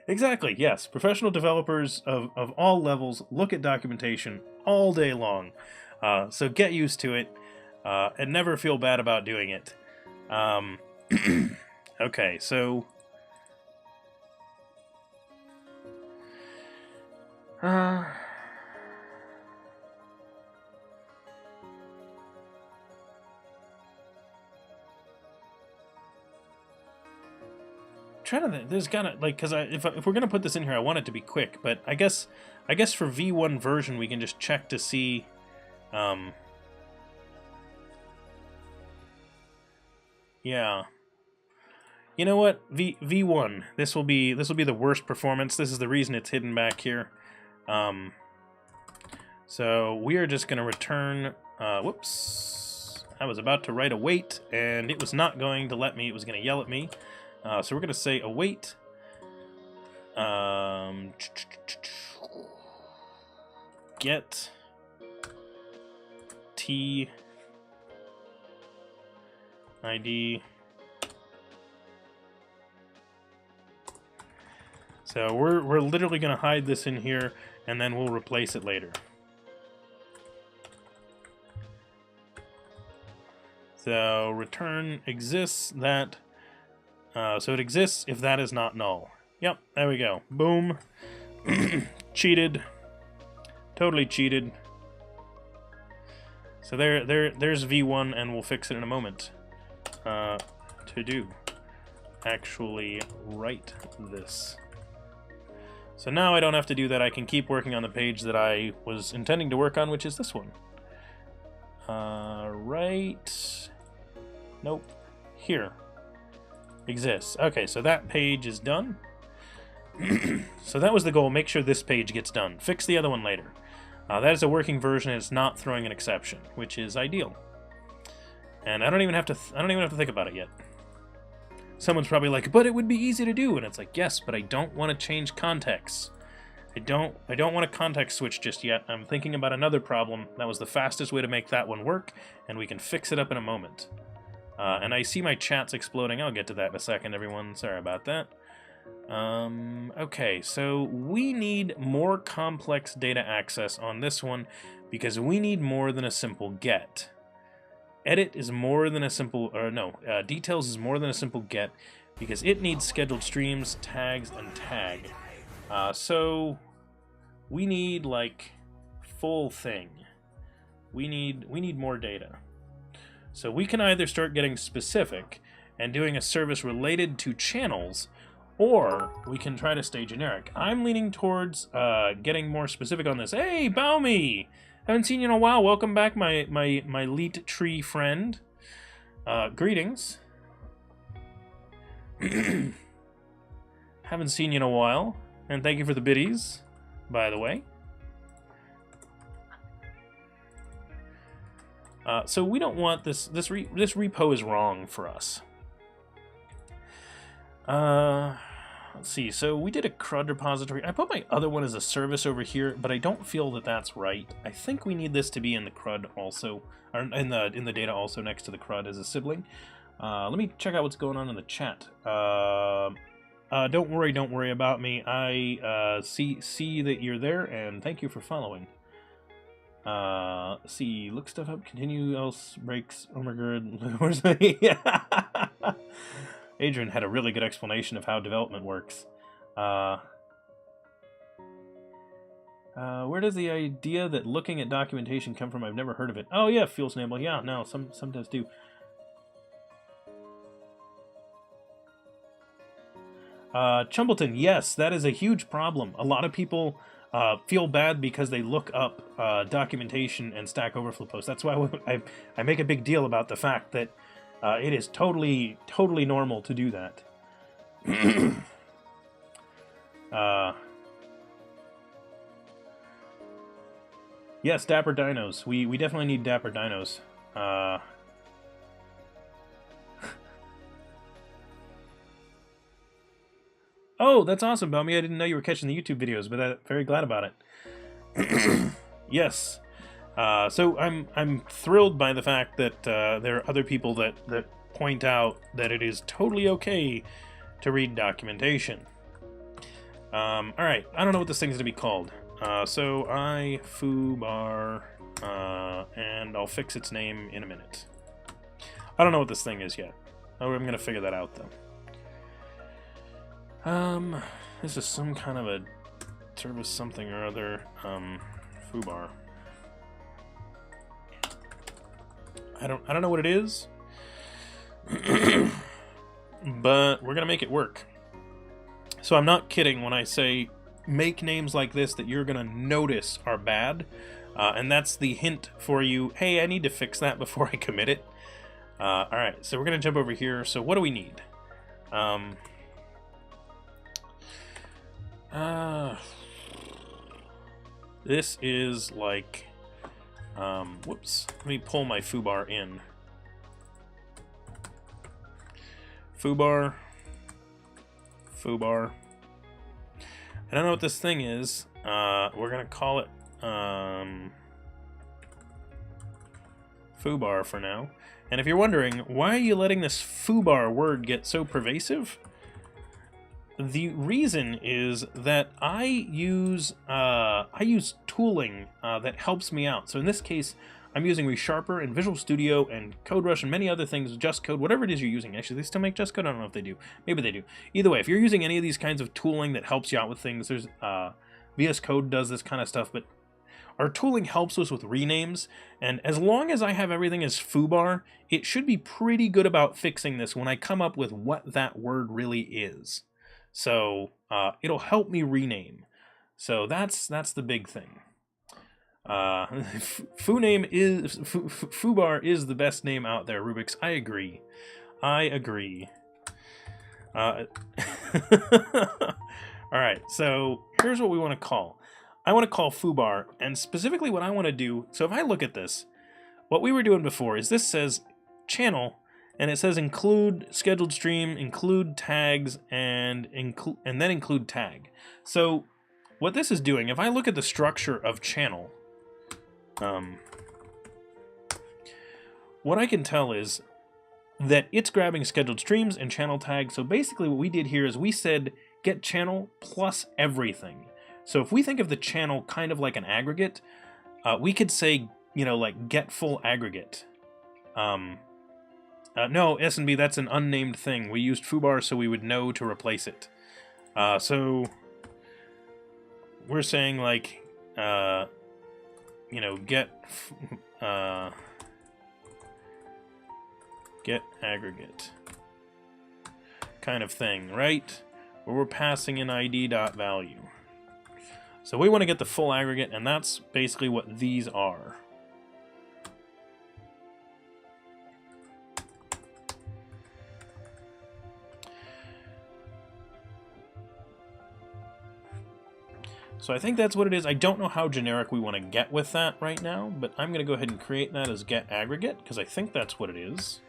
Exactly, yes. Professional developers of all levels look at documentation all day long. So get used to it, and never feel bad about doing it. Okay, so... trying to, there's gotta, like, because if we're gonna put this in here, I want it to be quick. But I guess for V1 version, we can just check to see. Yeah. You know what? V1. This will be the worst performance. This is the reason it's hidden back here. So we are just gonna return. Whoops. I was about to write a wait, and it was not going to let me. It was gonna yell at me. So we're going to say await. Get T ID. So we're literally going to hide this in here, and then we'll replace it later. So return exists that. So it exists if that is not null. Yep, there we go. Boom. Cheated. Totally cheated. So there's V1, and we'll fix it in a moment. To do. Actually write this. So now I don't have to do that. I can keep working on the page that I was intending to work on, which is this one. Right. Nope. Here. Exists. Okay, so that page is done. So that was the goal. Make sure this page gets done. Fix the other one later. That is a working version. It's not throwing an exception, which is ideal. And I don't even have to think about it yet. Someone's probably like, but it would be easy to do, and it's like, yes, but I don't want to change context. I don't want to context switch just yet. I'm thinking about another problem. That was the fastest way to make that one work, and we can fix it up in a moment. And I see my chats exploding. I'll get to that in a second, everyone. Sorry about that. Okay, so we need more complex data access on this one because we need more than a simple get. Edit is more than a simple, details is more than a simple get because it needs scheduled streams, tags, and tag. So we need like full thing. We need more data. So we can either start getting specific and doing a service related to channels, or we can try to stay generic. I'm leaning towards getting more specific on this. Hey, Baumi! Haven't seen you in a while. Welcome back, my leet tree friend. Greetings. Haven't seen you in a while, and thank you for the biddies, by the way. So we don't want this. This repo is wrong for us. Let's see. So we did a CRUD repository. I put my other one as a service over here, but I don't feel that that's right. I think we need this to be in the CRUD also, or in the data also next to the CRUD as a sibling. Let me check out what's going on in the chat. Don't worry about me. I see that you're there, and thank you for following. Let's see, look stuff up, continue, else breaks, oh my god, where's the... Adrian had a really good explanation of how development works. Where does the idea that looking at documentation come from? I've never heard of it. Oh yeah, Fuel Snable, yeah, no, some devs do. Chumbleton, yes, that is a huge problem. A lot of people feel bad because they look up documentation and Stack Overflow posts. That's why I make a big deal about the fact that it is totally normal to do that. Yes, Dapper Dinos. We definitely need Dapper Dinos. Oh, that's awesome, Bummy. I didn't know you were catching the YouTube videos, but I'm very glad about it. Yes. So I'm thrilled by the fact that there are other people that point out that it is totally okay to read documentation. All right, I don't know what this thing's going to be called. So Fubar, and I'll fix its name in a minute. I don't know what this thing is yet. Oh, I'm going to figure that out, though. This is some kind of a service something or other, Fubar. I don't know what it is, but we're gonna make it work. So I'm not kidding when I say make names like this that you're gonna notice are bad, and that's the hint for you. Hey, I need to fix that before I commit it. All right, so we're gonna jump over here. So what do we need? This is like, whoops, let me pull my Fubar in. Fubar, Fubar. I don't know what this thing is. We're gonna call it Fubar for now. And if you're wondering, why are you letting this Fubar word get so pervasive? The reason is that I use tooling that helps me out. So in this case, I'm using ReSharper and Visual Studio and CodeRush and many other things, Just Code, whatever it is you're using. Actually, they still make Just Code? I don't know if they do. Maybe they do. Either way, if you're using any of these kinds of tooling that helps you out with things, there's VS Code does this kind of stuff, but our tooling helps us with renames, and as long as I have everything as Fubar, it should be pretty good about fixing this when I come up with what that word really is. So it'll help me rename. So that's the big thing. Fubar is the best name out there, Rubix. I agree. All right, so here's what we want to call. I want to call Fubar, and specifically what I want to do, so if I look at this, what we were doing before is this says channel, and it says include scheduled stream, include tags, and then include tag. So what this is doing, if I look at the structure of channel, what I can tell is that it's grabbing scheduled streams and channel tags. So basically what we did here is we said get channel plus everything. So if we think of the channel kind of like an aggregate, we could say, you know, like get full aggregate. No, S&B, that's an unnamed thing. We used Fubar so we would know to replace it. So we're saying like, you know, get aggregate kind of thing, right? Where we're passing in id.value. So we want to get the full aggregate, and that's basically what these are. So I think that's what it is. I don't know how generic we want to get with that right now, but I'm going to go ahead and create that as get aggregate, because I think that's what it is.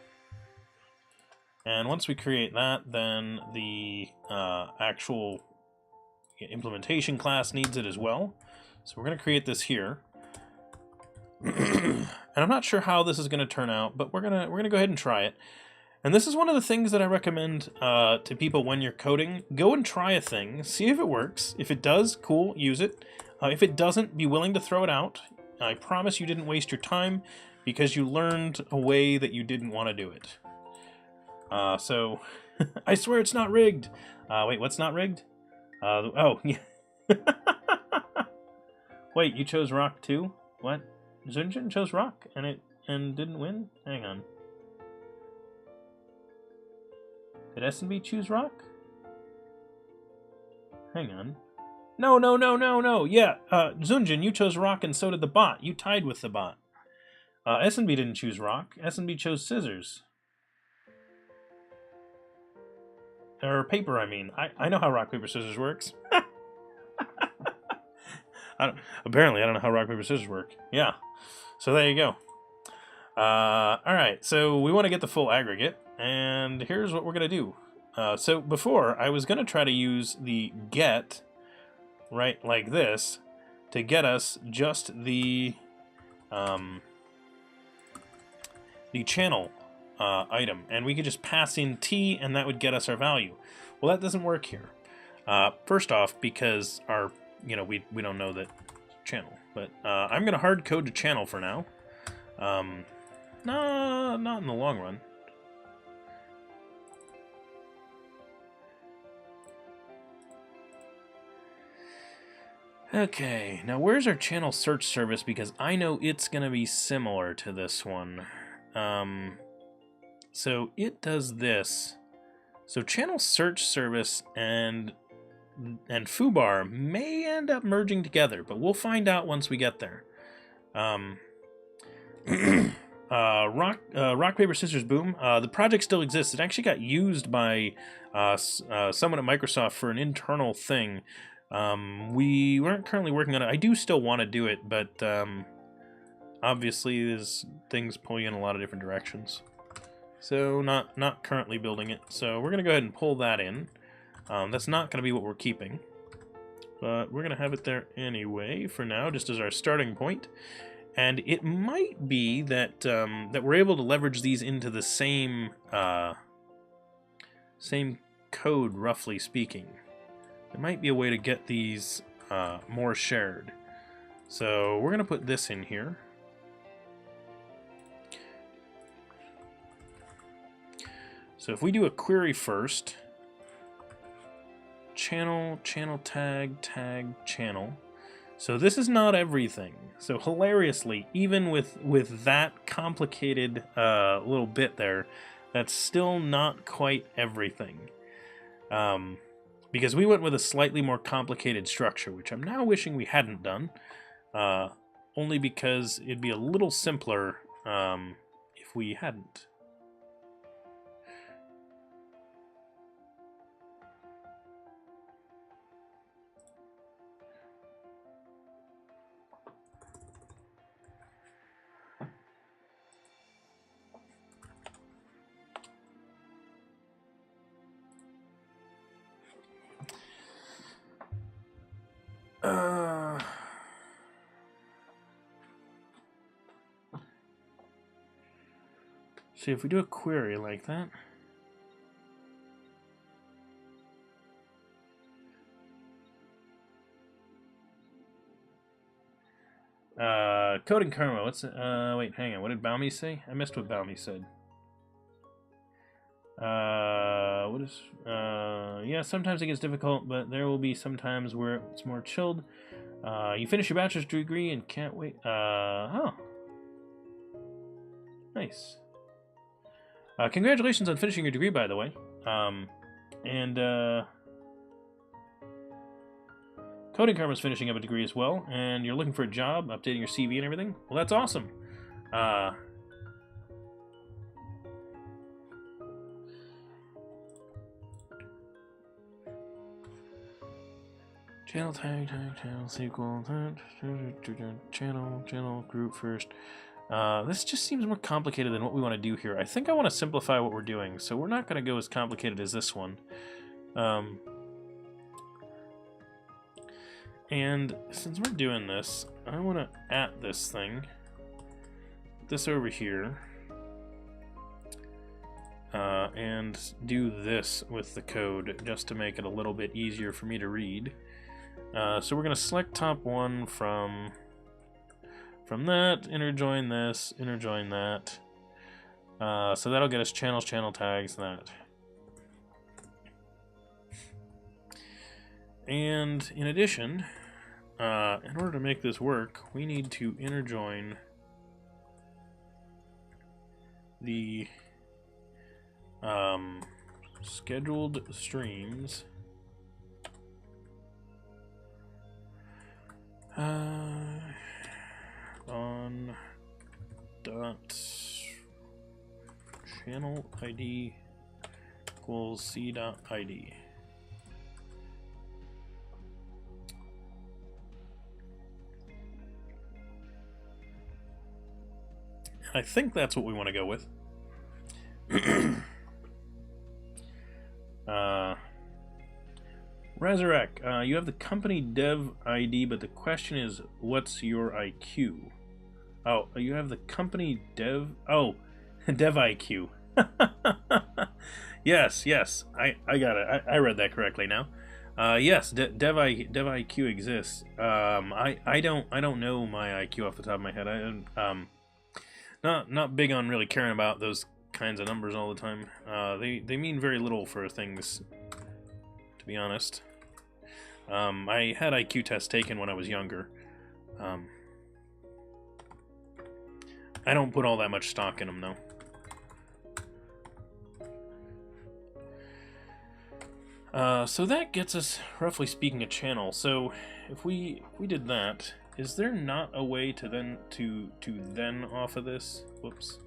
And once we create that, then the actual implementation class needs it as well. So we're going to create this here. And I'm not sure how this is going to turn out, but we're gonna go ahead and try it. And this is one of the things that I recommend to people when you're coding. Go and try a thing, see if it works. If it does, cool, use it. If it doesn't, be willing to throw it out. I promise you didn't waste your time because you learned a way that you didn't want to do it. So, I swear it's not rigged. Wait, what's not rigged? Oh, yeah. Wait, you chose rock too? What? Zunjin chose rock and didn't win? Hang on. Did S&B choose rock? Hang on. No. Yeah, Zunjin, you chose rock and so did the bot. You tied with the bot. S&B didn't choose rock. S&B chose scissors. Or paper, I mean. I know how rock, paper, scissors works. Apparently, I don't know how rock, paper, scissors work. Yeah. So there you go. Alright, so we want to get the full aggregate, and here's what we're going to do. So before, I was going to try to use the get, right, like this, to get us just the channel item, and we could just pass in T, and that would get us our value. Well, that doesn't work here. First off, because our, we don't know that channel, but I'm going to hard code to channel for now. No, not in the long run. Okay, now where's our channel search service? Because I know it's going to be similar to this one. So it does this. So channel search service and Fubar may end up merging together, but we'll find out once we get there. Rock, paper, scissors, boom. The project still exists. It actually got used by someone at Microsoft for an internal thing. We weren't currently working on it. I do still want to do it, but obviously there's things pulling in a lot of different directions. So not currently building it. So we're going to go ahead and pull that in. That's not going to be what we're keeping, but we're going to have it there anyway for now, just as our starting point. And it might be that that we're able to leverage these into the same code, roughly speaking. There might be a way to get these more shared. So we're going to put this in here. So if we do a query first, channel tag channel. So this is not everything. So hilariously, even with that complicated little bit there, that's still not quite everything. Because we went with a slightly more complicated structure, which I'm now wishing we hadn't done. Only because it'd be a little simpler if we hadn't. See, if we do a query like that, coding karma. What's wait, hang on. What did Balmy say? I missed what Balmy said. What is yeah, sometimes it gets difficult, but there will be some times where it's more chilled. You finish your bachelor's degree and can't wait. Oh, nice. Congratulations on finishing your degree, by the way. Coding Karma's finishing up a degree as well, and you're looking for a job, updating your CV and everything. Well, that's awesome. Channel tag, channel sequel, channel group first. This just seems more complicated than what we want to do here. I think I want to simplify what we're doing, so we're not going to go as complicated as this one. And since we're doing this, I want to at this thing, this over here, and do this with the code just to make it a little bit easier for me to read. So we're going to select top one from that, interjoin this, interjoin that. So that'll get us channels, channel tags, that. And in addition, in order to make this work, we need to interjoin the scheduled streams on dot channel ID equals c dot ID. I think that's what we want to go with. Resurrect, you have the company dev ID, but the question is, what's your IQ? Oh, you have the company dev... Oh, dev IQ. Yes, I got it. I read that correctly now. Yes, dev IQ exists. I don't know my IQ off the top of my head. Not big on really caring about those kinds of numbers all the time. They mean very little for things, to be honest. I had IQ tests taken when I was younger. I don't put all that much stock in them, though. So that gets us, roughly speaking, a channel. So if we did that, is there not a way to then then off of this? Whoops.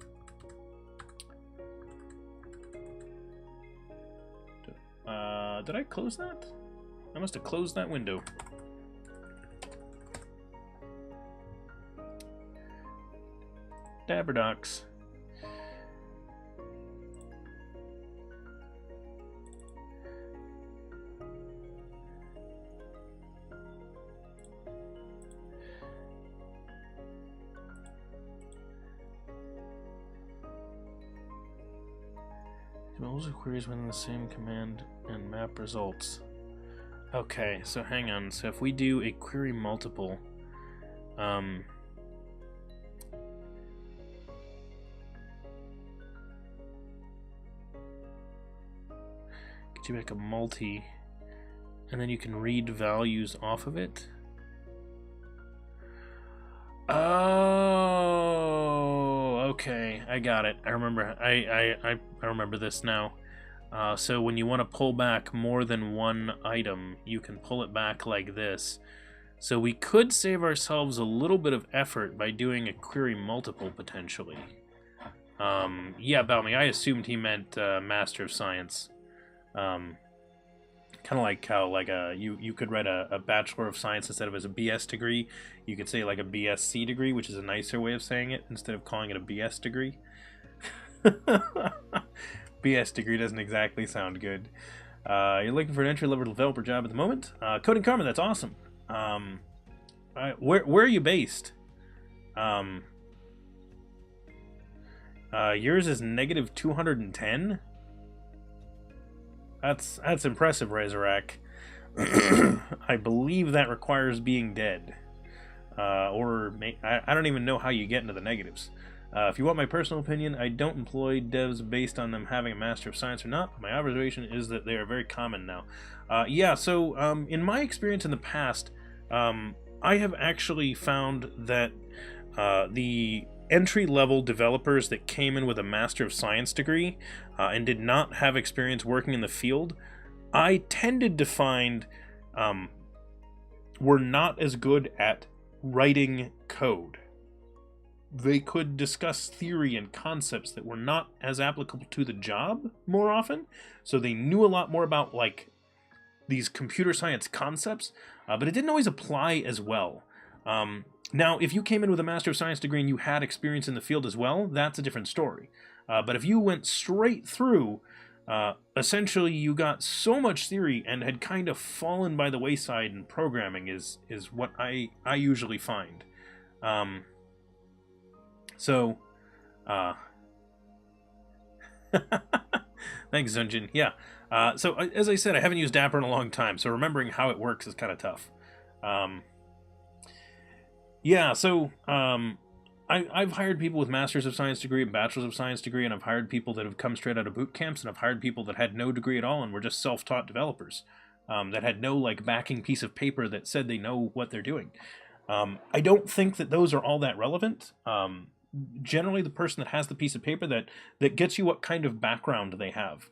Did I close that? I must have closed that window. Dapper docs. Multiple queries within the same command and map results. Okay, so hang on. So if we do a query multiple, get you back a multi, and then you can read values off of it. Oh, okay, I got it. I remember. I remember this now. So when you want to pull back more than one item, you can pull it back like this. So we could save ourselves a little bit of effort by doing a query multiple potentially. Yeah, Balmy, I assumed he meant Master of Science. Kind of like how you could write a Bachelor of Science instead of as a BS degree. You could say like a BSc degree, which is a nicer way of saying it, instead of calling it a BS degree. BS degree doesn't exactly sound good. You're looking for an entry-level developer job at the moment? Coding Karma, that's awesome. Where are you based? Yours is negative 210? That's impressive, Razorak. I believe that requires being dead. I don't even know how you get into the negatives. If you want my personal opinion, I don't employ devs based on them having a Master of Science or not. My observation is that they are very common now. Yeah, so in my experience in the past, I have actually found that the entry-level developers that came in with a Master of Science degree and did not have experience working in the field, I tended to find were not as good at writing code. They could discuss theory and concepts that were not as applicable to the job more often, so they knew a lot more about like these computer science concepts, but it didn't always apply as well. Now, if you came in with a Master of Science degree and you had experience in the field as well, that's a different story. But if you went straight through, essentially you got so much theory and had kind of fallen by the wayside in programming is what I usually find. So, thanks, Zunjin. Yeah. So, as I said, I haven't used Dapper in a long time, so remembering how it works is kind of tough. Yeah, so I've hired people with Masters of Science degree and Bachelors of Science degree, and I've hired people that have come straight out of boot camps, and I've hired people that had no degree at all and were just self-taught developers that had no like backing piece of paper that said they know what they're doing. I don't think that those are all that relevant. Generally, the person that has the piece of paper that gets you what kind of background they have.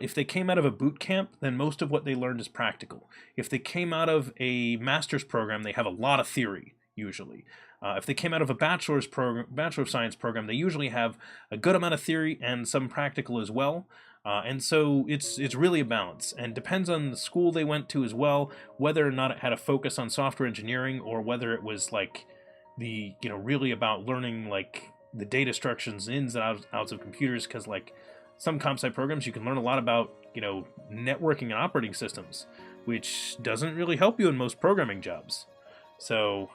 If they came out of a boot camp, then most of what they learned is practical. If they came out of a master's program, they have a lot of theory, usually. If they came out of a Bachelor of Science program, they usually have a good amount of theory and some practical as well. And so it's really a balance, and depends on the school they went to as well, whether or not it had a focus on software engineering or whether it was like really about learning like the data structures, ins and outs of computers, because like some comp sci programs you can learn a lot about networking and operating systems, which doesn't really help you in most programming jobs. So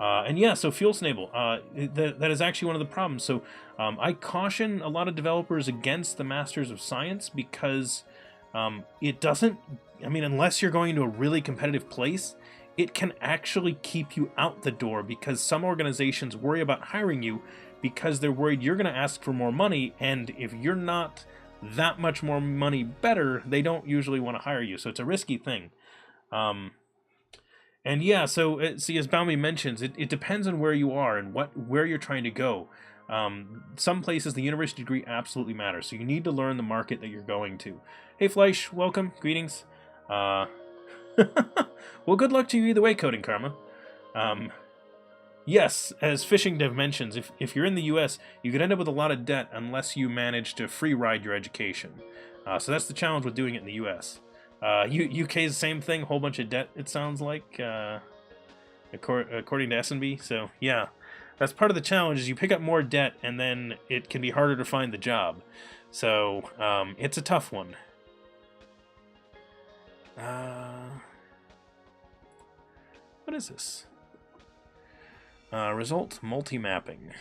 and yeah, so Fuel Snable, that is actually one of the problems. So I caution a lot of developers against the Masters of Science because it doesn't, unless you're going to a really competitive place, it can actually keep you out the door, because some organizations worry about hiring you because they're worried you're going to ask for more money, and if you're not that much more money better, they don't usually want to hire you. So it's a risky thing. And yeah, so see, as Balmy mentions, it depends on where you are and where you're trying to go. Some places the university degree absolutely matters, so you need to learn the market that you're going to. Hey Fleisch, welcome, greetings. Well, good luck to you either way, Coding Karma. Yes, as Fishing Dev mentions, if you're in the US, you could end up with a lot of debt unless you manage to free ride your education. So that's the challenge with doing it in the US. UK's the same thing, whole bunch of debt, it sounds like, according to S&B. So yeah, that's part of the challenge, is you pick up more debt and then it can be harder to find the job. So it's a tough one. What is this? Result multi-mapping.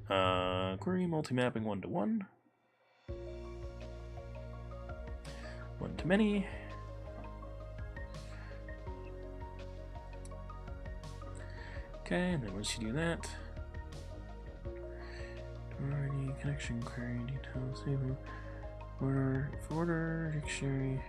Query multi-mapping 1-to-1. one-to-many. Okay, and then once you do that, any connection query details, order dictionary.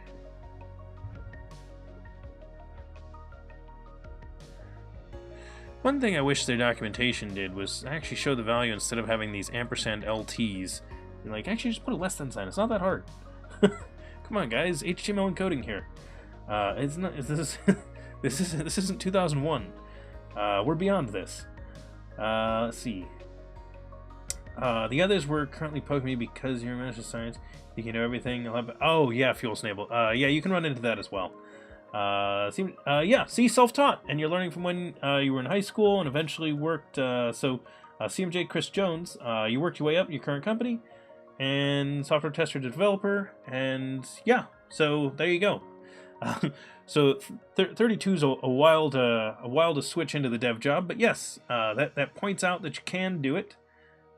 One thing I wish their documentation did was actually show the value instead of having these ampersand LTs. You're like, actually, just put a less than sign. It's not that hard. Come on, guys. HTML encoding here. It's not. This isn't 2001. We're beyond this. Let's see. The others were currently poking me because you're a Minister of Science. You can know everything. Oh yeah, Fuel Snable. Yeah, you can run into that as well. Yeah, see, self-taught, and you're learning from when you were in high school and eventually worked. CMJ Chris Jones, you worked your way up in your current company, and software tester to developer, and yeah, so there you go. So 32 is a while to switch into the dev job, but yes, that points out that you can do it.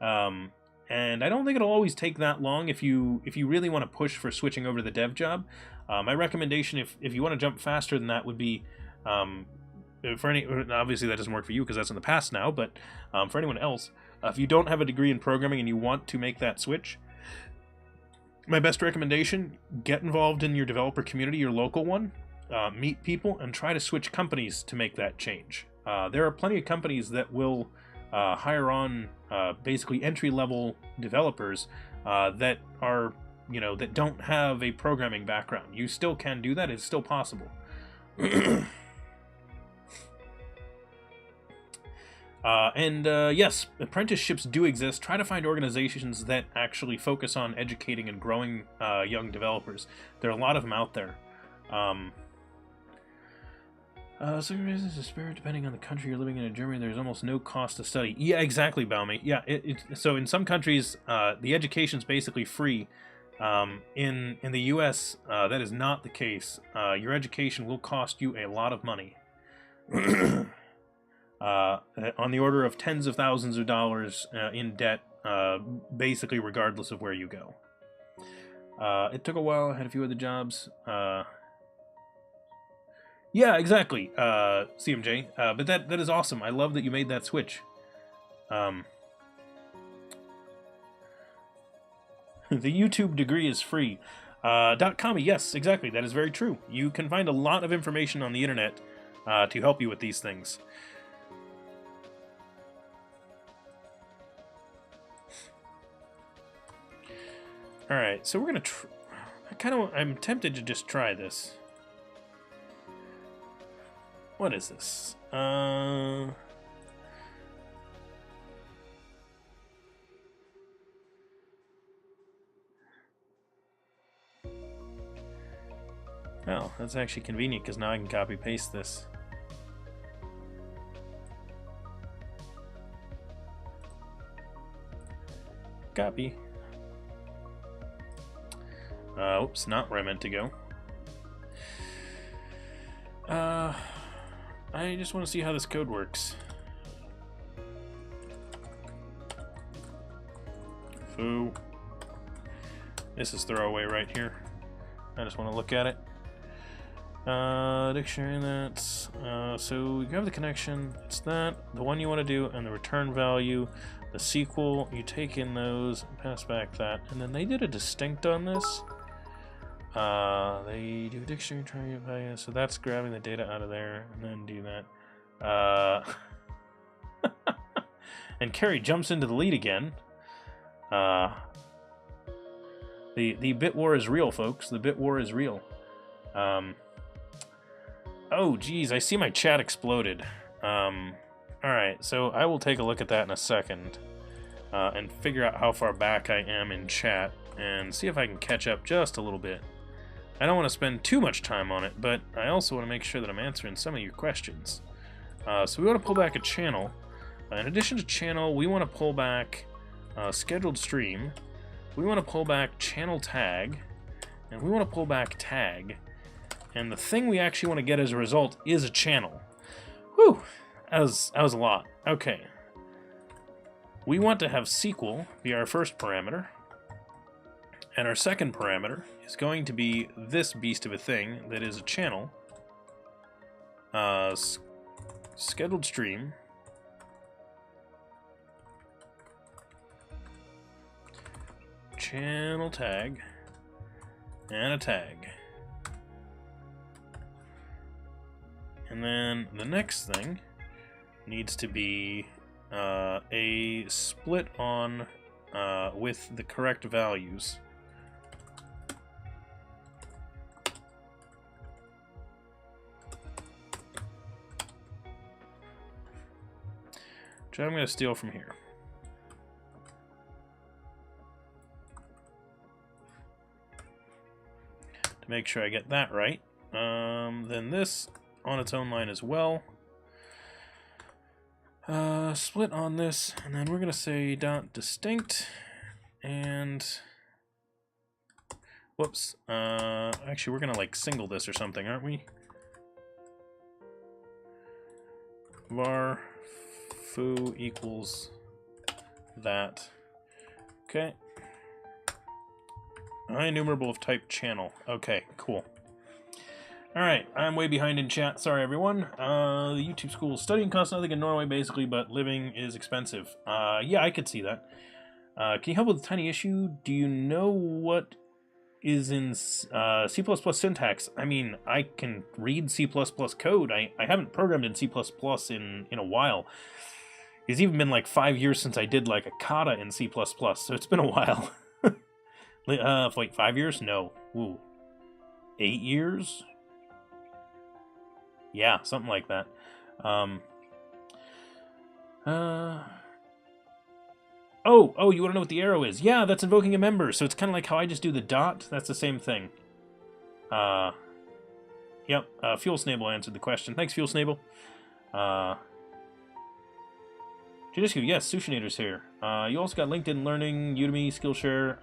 And I don't think it'll always take that long if you really want to push for switching over to the dev job. My recommendation, if you want to jump faster than that, would be obviously that doesn't work for you because that's in the past now, but for anyone else, if you don't have a degree in programming and you want to make that switch, my best recommendation, get involved in your developer community, your local one, meet people, and try to switch companies to make that change. There are plenty of companies that will hire on basically entry-level developers that are, that don't have a programming background. You still can do that. It's still possible. Yes, apprenticeships do exist. Try to find organizations that actually focus on educating and growing young developers. There are a lot of them out there. So reasons to spare, depending on the country you're living in Germany, there's almost no cost to study. Yeah, exactly, Balmy. Yeah, so in some countries, the education's basically free. In the U.S., that is not the case. Your education will cost you a lot of money. On the order of tens of thousands of dollars in debt, basically regardless of where you go. It took a while. I had a few other jobs. Yeah, exactly, CMJ. But that is awesome. I love that you made that switch. The YouTube degree is free. .com, yes, exactly. That is very true. You can find a lot of information on the internet to help you with these things. All right, so we're gonna. I'm tempted to just try this. What is this? Well, that's actually convenient because now I can copy paste this. Copy. Oops, not where I meant to go. I just want to see how this code works. Foo. This is throwaway right here. I just want to look at it. Dictionary, that's... so you have the connection, it's that, the one you want to do, and the return value, the SQL, you take in those, pass back that, and then they did a distinct on this. They do dictionary target value, so that's grabbing the data out of there, and then do that. And Carrie jumps into the lead again. The bit war is real, folks. The bit war is real. Oh, geez, I see my chat exploded. Alright, so I will take a look at that in a second. And figure out how far back I am in chat, and see if I can catch up just a little bit. I don't want to spend too much time on it, but I also want to make sure that I'm answering some of your questions. So we want to pull back a channel. In addition to channel, we want to pull back scheduled stream. We want to pull back channel tag. And we want to pull back tag. And the thing we actually want to get as a result is a channel. Whew! That was a lot. Okay. We want to have SQL be our first parameter. And our second parameter is going to be this beast of a thing that is a channel. Scheduled stream. Channel tag. And a tag. And then the next thing needs to be a split on with the correct values. Which I'm going to steal from here. To make sure I get that right. Then this on its own line as well. Split on this, and then we're going to say dot distinct, and whoops, actually we're going to like single this or something, aren't we? Var foo equals that. Okay. IEnumerable of type channel. Okay, cool. Alright, I'm way behind in chat. Sorry, everyone. The YouTube school studying costs nothing in Norway, basically, but living is expensive. Yeah, I could see that. Can you help with a tiny issue? Do you know what is in C++ syntax? I mean, I can read C++ code. I haven't programmed in C++ in a while. It's even been like 5 years since I did like a kata in C++, so it's been a while. Wait, 5 years? No. Ooh. 8 years? Yeah, something like that. Oh, you want to know what the arrow is? Yeah, that's invoking a member, so it's kind of like how I just do the dot. That's the same thing. Yep, Fuel Snable answered the question. Thanks, Fuel Snable. Judisku, yes, Sushinator's here. You also got LinkedIn Learning, Udemy, Skillshare,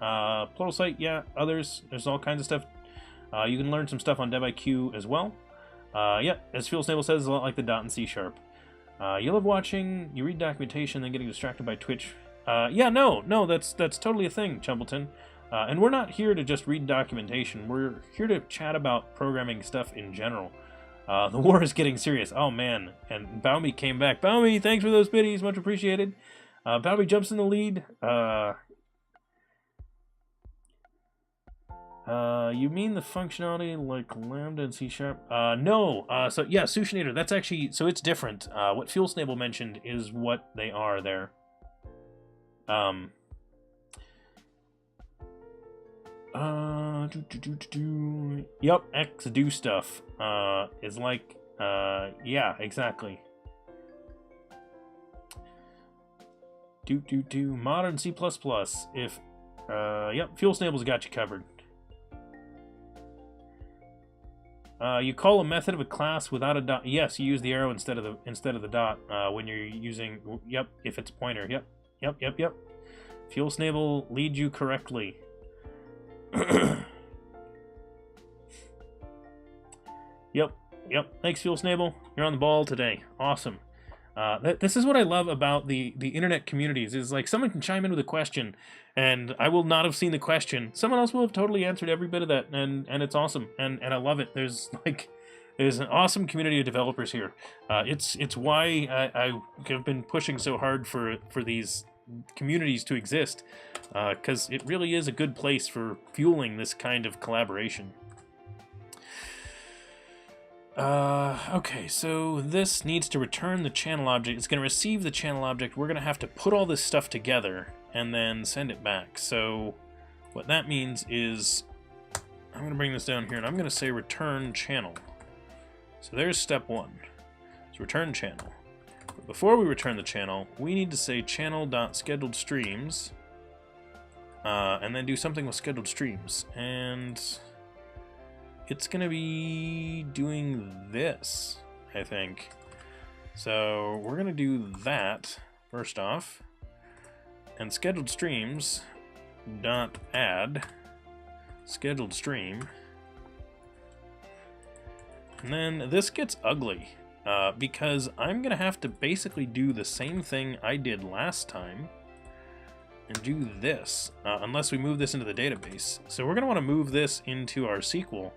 Pluralsight, yeah, others. There's all kinds of stuff. You can learn some stuff on DevIQ as well. Yeah, as Fuel Snable says, it's a lot like the dot in C#. You love watching, you read documentation, then getting distracted by Twitch. Yeah, no, that's totally a thing, Chumbleton. And we're not here to just read documentation. We're here to chat about programming stuff in general. The war is getting serious. Oh, man. And Baumi came back. Baumi, thanks for those biddies. Much appreciated. Baumi jumps in the lead. You mean the functionality like Lambda and C#? No. So, yeah, Sushinator, that's actually... So it's different. What Fuel Snable mentioned is what they are there. Yep, X do stuff. Is like, yeah, exactly. Modern C++. If, yep, Fuel Snable's got you covered. You call a method of a class without a dot. Yes, you use the arrow instead of the dot when you're using. Yep, if it's a pointer. Yep. Fuel Snable leads you correctly. Yep. Thanks, Fuel Snable. You're on the ball today. Awesome. This is what I love about the internet communities, is like someone can chime in with a question and I will not have seen the question. Someone else will have totally answered every bit of that, and it's awesome. And I love it. There's an awesome community of developers here. It's why I have been pushing so hard for these communities to exist, because it really is a good place for fueling this kind of collaboration. Okay, so this needs to return the channel object. It's going to receive the channel object. We're going to have to put all this stuff together and then send it back. So what that means is I'm going to bring this down here and I'm going to say return channel. So there's step one. It's return channel. But before we return the channel, we need to say channel.scheduledStreams and then do something with scheduled streams. And it's going to be doing this, I think. So we're going to do that first off. And scheduled streams dot add scheduled stream. And then this gets ugly because I'm going to have to basically do the same thing I did last time. and do this, unless we move this into the database. So we're going to want to move this into our SQL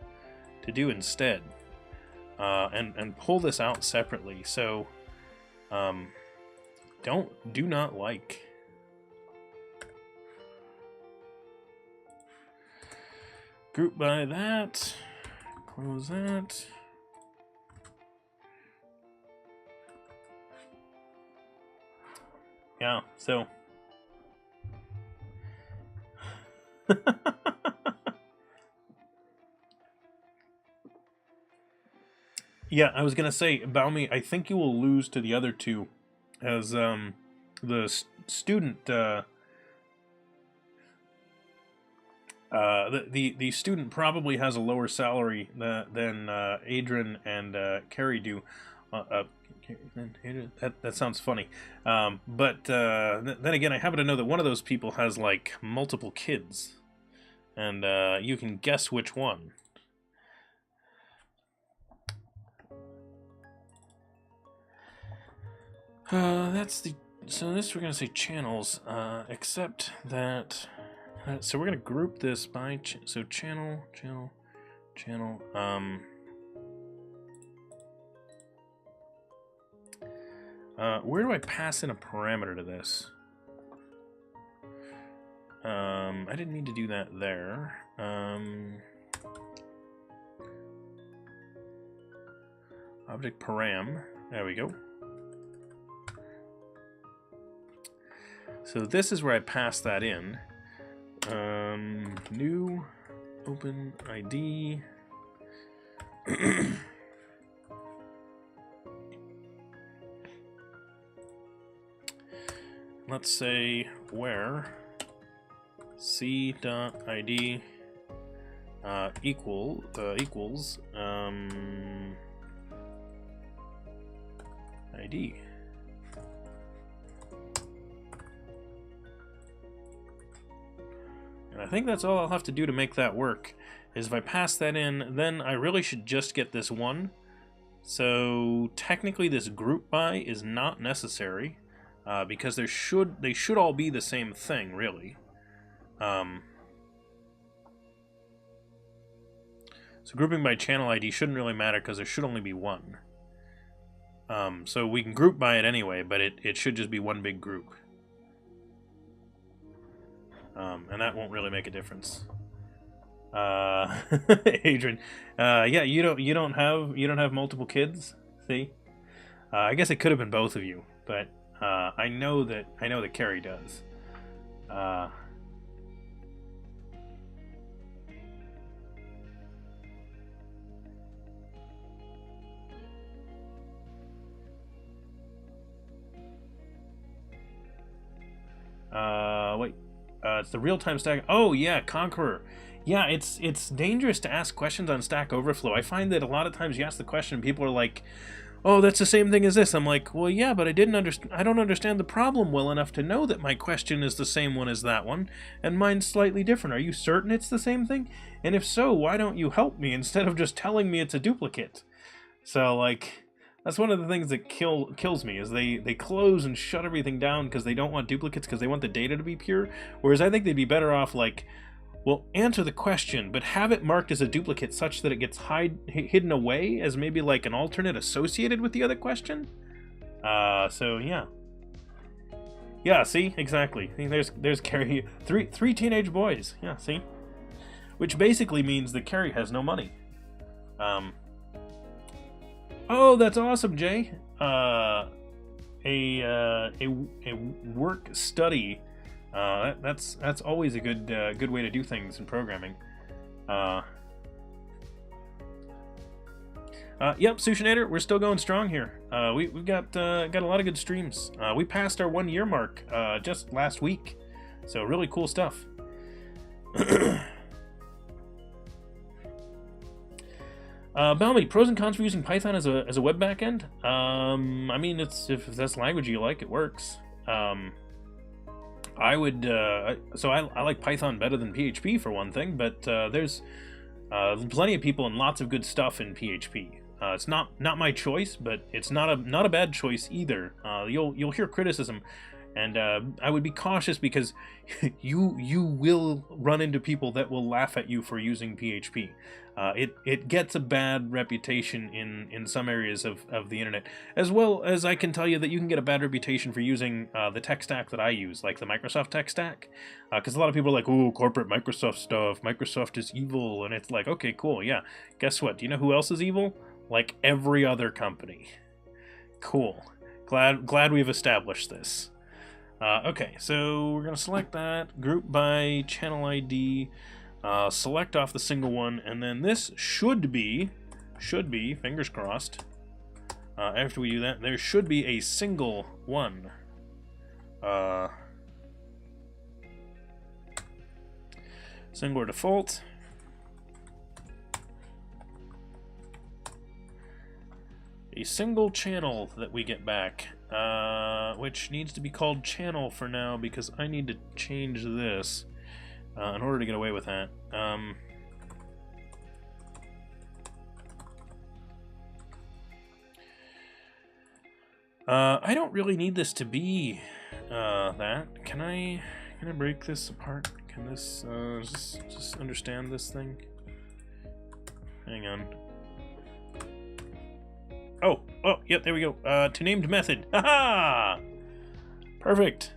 to do instead, and pull this out separately. So do not like. Group by that, close that. Yeah, so yeah, I was gonna say, Baumi, I think you will lose to the other two, as the student the student probably has a lower salary than Adrian and Carrie do. That sounds funny, but then again, I happen to know that one of those people has like multiple kids, and you can guess which one. So this we're gonna say channels, except that. So we're gonna group this by channel. Where do I pass in a parameter to this? I didn't need to do that there. Object param. There we go. So this is where I pass that in. New open ID. Let's say where c.id equals ID. And I think that's all I'll have to do to make that work, is if I pass that in, then I really should just get this one. So technically this group by is not necessary, because they should all be the same thing, really. So grouping by channel ID shouldn't really matter because there should only be one. So we can group by it anyway, but it should just be one big group. And that won't really make a difference. Adrian, yeah, you don't have multiple kids. See, I guess it could have been both of you, but I know that Carrie does. Wait. It's the real-time stack. Oh yeah, Conqueror. Yeah, it's dangerous to ask questions on Stack Overflow. I find that a lot of times you ask the question and people are like, "Oh, that's the same thing as this." I'm like, "Well, yeah, but I don't understand the problem well enough to know that my question is the same one as that one, and mine's slightly different. Are you certain it's the same thing? And if so, why don't you help me instead of just telling me it's a duplicate?" So like, that's one of the things that kills me, is they close and shut everything down because they don't want duplicates, because they want the data to be pure. Whereas I think they'd be better off like, well, answer the question, but have it marked as a duplicate such that it gets hidden away as maybe like an alternate associated with the other question. So yeah. Yeah, see? Exactly. See, there's Carrie. Three teenage boys. Yeah, see? Which basically means that Carrie has no money. Oh, that's awesome, Jay. A work study. That's always a good way to do things in programming. Yep, Sushinator, we're still going strong here. We've got a lot of good streams. We passed our 1 year mark just last week, so really cool stuff. Balmy, pros and cons for using Python as a web backend. I mean, if that's the language you like, it works. I would so I like Python better than PHP for one thing, but there's plenty of people and lots of good stuff in PHP. It's not my choice, but it's not a bad choice either. You'll hear criticism. And I would be cautious because you will run into people that will laugh at you for using PHP. It gets a bad reputation in some areas of the internet, as well as I can tell you that you can get a bad reputation for using the tech stack that I use, like the Microsoft tech stack, because a lot of people are like, "Ooh, corporate Microsoft stuff, Microsoft is evil," and it's like, okay, cool, yeah. Guess what? Do you know who else is evil? Like every other company. Cool. Glad we've established this. Okay, so we're going to select that, group by channel ID, select off the single one, and then this should be, fingers crossed, after we do that, there should be a single one. Single default. A single channel that we get back, which needs to be called channel for now because I need to change this in order to get away with that. I don't really need this to be that. Can I break this apart? Can this just understand this thing? Hang on. Oh, yep, there we go. To named method. Haha! Perfect.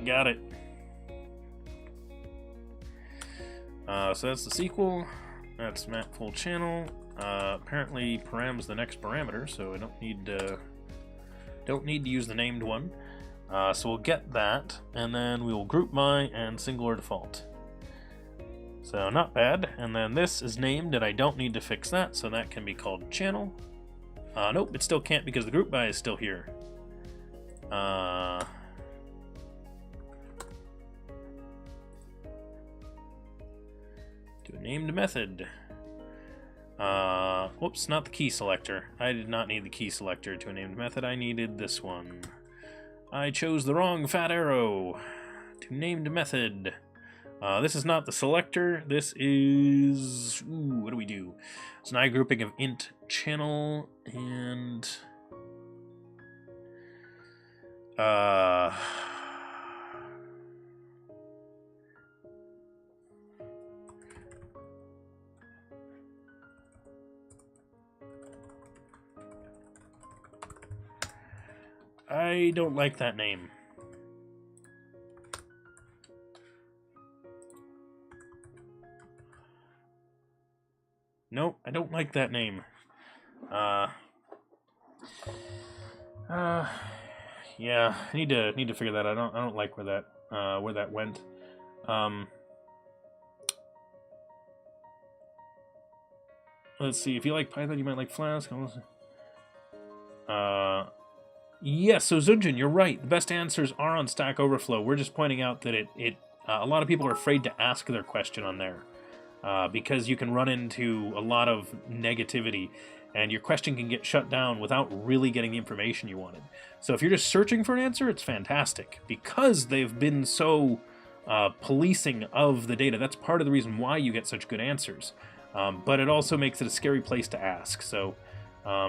Got it. So that's the sequel. That's map full channel. Apparently params the next parameter, so I don't need to use the named one. So we'll get that, and then we will group by and singular default. So not bad. And then this is named, and I don't need to fix that, so that can be called channel. Nope, it still can't because the group by is still here. Do a named method. Whoops, not the key selector. I did not need the key selector to a named method. I needed this one. I chose the wrong fat arrow. To named method. This is not the selector. This is... Ooh, what do we do? It's an I grouping of int channel and... I don't like that name. Nope, I don't like that name. Yeah, I need to figure that out. I don't like where that went. Let's see. If you like Python, you might like Flask. Yes, so Zunjin, you're right. The best answers are on Stack Overflow. We're just pointing out that a lot of people are afraid to ask their question on there because you can run into a lot of negativity, and your question can get shut down without really getting the information you wanted. So if you're just searching for an answer, it's fantastic because they've been so policing of the data. That's part of the reason why you get such good answers. But it also makes it a scary place to ask. So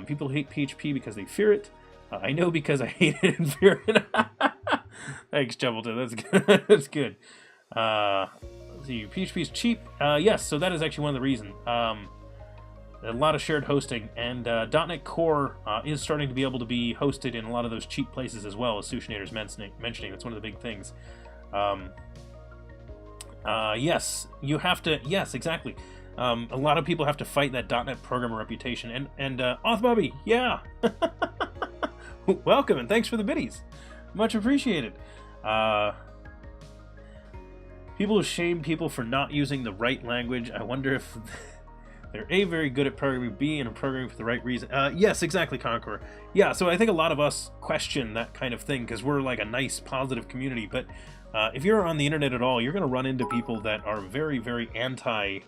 people hate PHP because they fear it. I know because I hate it and fear it. Thanks, Jumbleton. That's good. That's good. Let's see, PHP is cheap. Yes, so that is actually one of the reasons. A lot of shared hosting, and .NET Core is starting to be able to be hosted in a lot of those cheap places as well, as Sushinator's mentioning. That's one of the big things. Yes, you have to. Yes, exactly. A lot of people have to fight that .NET programmer reputation. And Othbobby, yeah. Welcome, and thanks for the biddies. Much appreciated. People shame people for not using the right language. I wonder if they're A, very good at programming, B, and programming for the right reason. Yes, exactly, Conqueror. Yeah, so I think a lot of us question that kind of thing because we're like a nice, positive community. But if you're on the internet at all, you're going to run into people that are very, very anti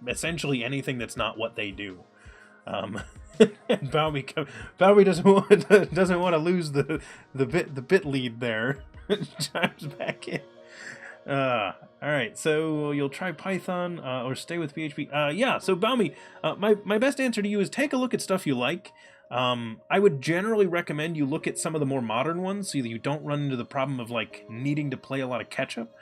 essentially anything that's not what they do. And Bowie doesn't want to lose the bit lead there. Chimes back in. All right, so you'll try Python or stay with PHP. Yeah, so Baumi, my best answer to you is take a look at stuff you like. I would generally recommend you look at some of the more modern ones so that you don't run into the problem of like needing to play a lot of catch up.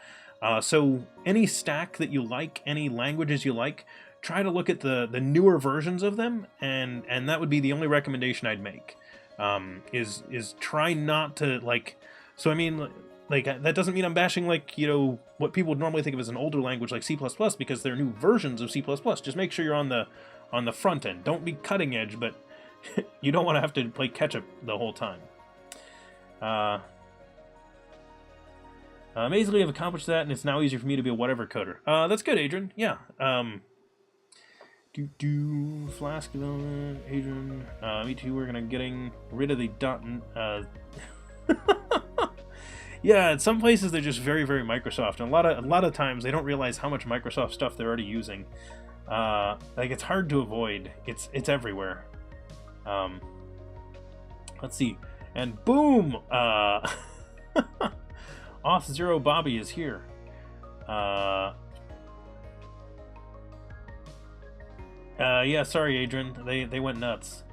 So any stack that you like, any languages you like, try to look at the newer versions of them, and that would be the only recommendation I'd make. Is try not to like. So I mean, like that doesn't mean I'm bashing like what people would normally think of as an older language like C++ because there are new versions of C++. Just make sure you're on the front end. Don't be cutting edge, but you don't want to have to play catch up the whole time. Amazingly, I've accomplished that, and it's now easier for me to be a whatever coder. That's good, Adrian. Yeah. Flask development, Adrian. Me too. We're getting rid of the dot. Yeah, in some places they're just very, very Microsoft, and a lot of times they don't realize how much Microsoft stuff they're already using. Like it's hard to avoid. It's everywhere. Let's see, and boom, Auth Zero Bobby is here. Yeah, sorry, Adrian. They went nuts.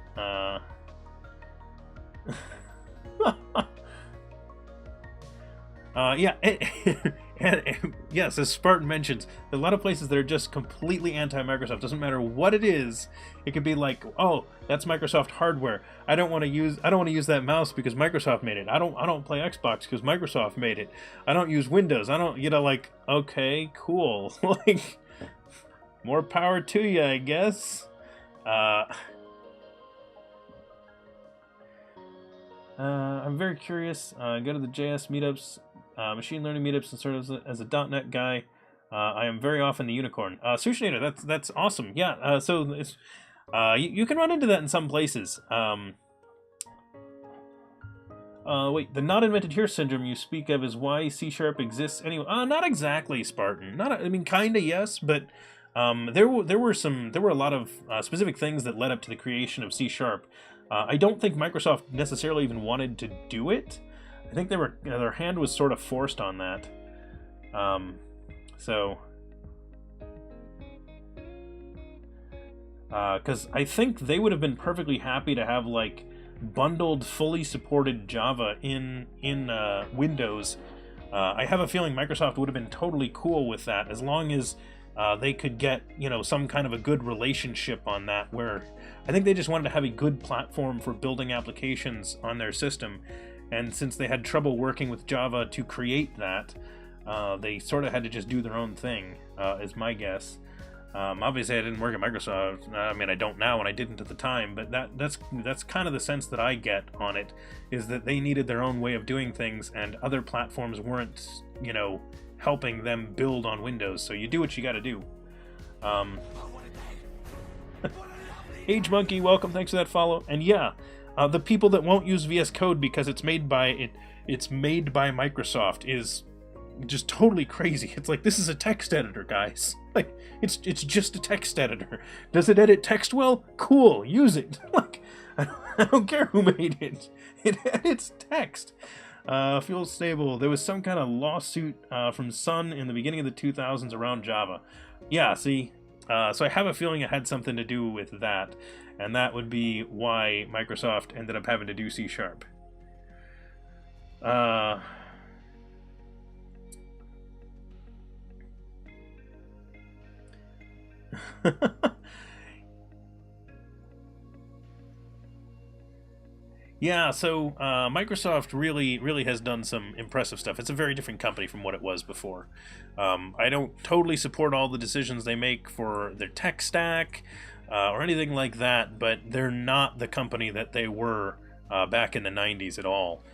Yeah, and yes, as Spartan mentions, a lot of places that are just completely anti-Microsoft. Doesn't matter what it is. It could be like, oh, that's Microsoft hardware. I don't want to use that mouse because Microsoft made it. I don't play Xbox because Microsoft made it. I don't use Windows. I don't, like, okay, cool. Like, more power to you, I guess. I'm very curious. Go to the JS meetups, machine learning meetups, and sort of as a .NET guy. I am very often the unicorn. Sushinator, that's awesome. Yeah. So it's, you can run into that in some places. Wait, the not invented here syndrome you speak of is why C# exists anyway. Not exactly, Spartan. I mean, kinda yes, but there were a lot of specific things that led up to the creation of C#. I don't think Microsoft necessarily even wanted to do it. I think their hand was sort of forced on that. Because I think they would have been perfectly happy to have like bundled, fully supported Java in Windows. I have a feeling Microsoft would have been totally cool with that as long as they could get some kind of a good relationship on that, where I think they just wanted to have a good platform for building applications on their system, and since they had trouble working with Java to create that, they sort of had to just do their own thing, is my guess. Obviously I didn't work at Microsoft. I mean, I don't now, and I didn't at the time, but that's kind of the sense that I get on it, is that they needed their own way of doing things, and other platforms weren't helping them build on Windows, so you do what you gotta do. Age Monkey, welcome, thanks for that follow. And yeah, the people that won't use VS Code because it's made by Microsoft is just totally crazy. It's like, this is a text editor, guys. Like, it's just a text editor. Does it edit text well? Cool, use it. Like, I don't care who made it. It edits text. Fuel stable. There was some kind of lawsuit from Sun in the beginning of the 2000s around Java. Yeah, see? So I have a feeling it had something to do with that, and that would be why Microsoft ended up having to do C#. Yeah, so Microsoft really has done some impressive stuff. It's a very different company from what it was before. I don't totally support all the decisions they make for their tech stack or anything like that, but they're not the company that they were back in the 90s at all.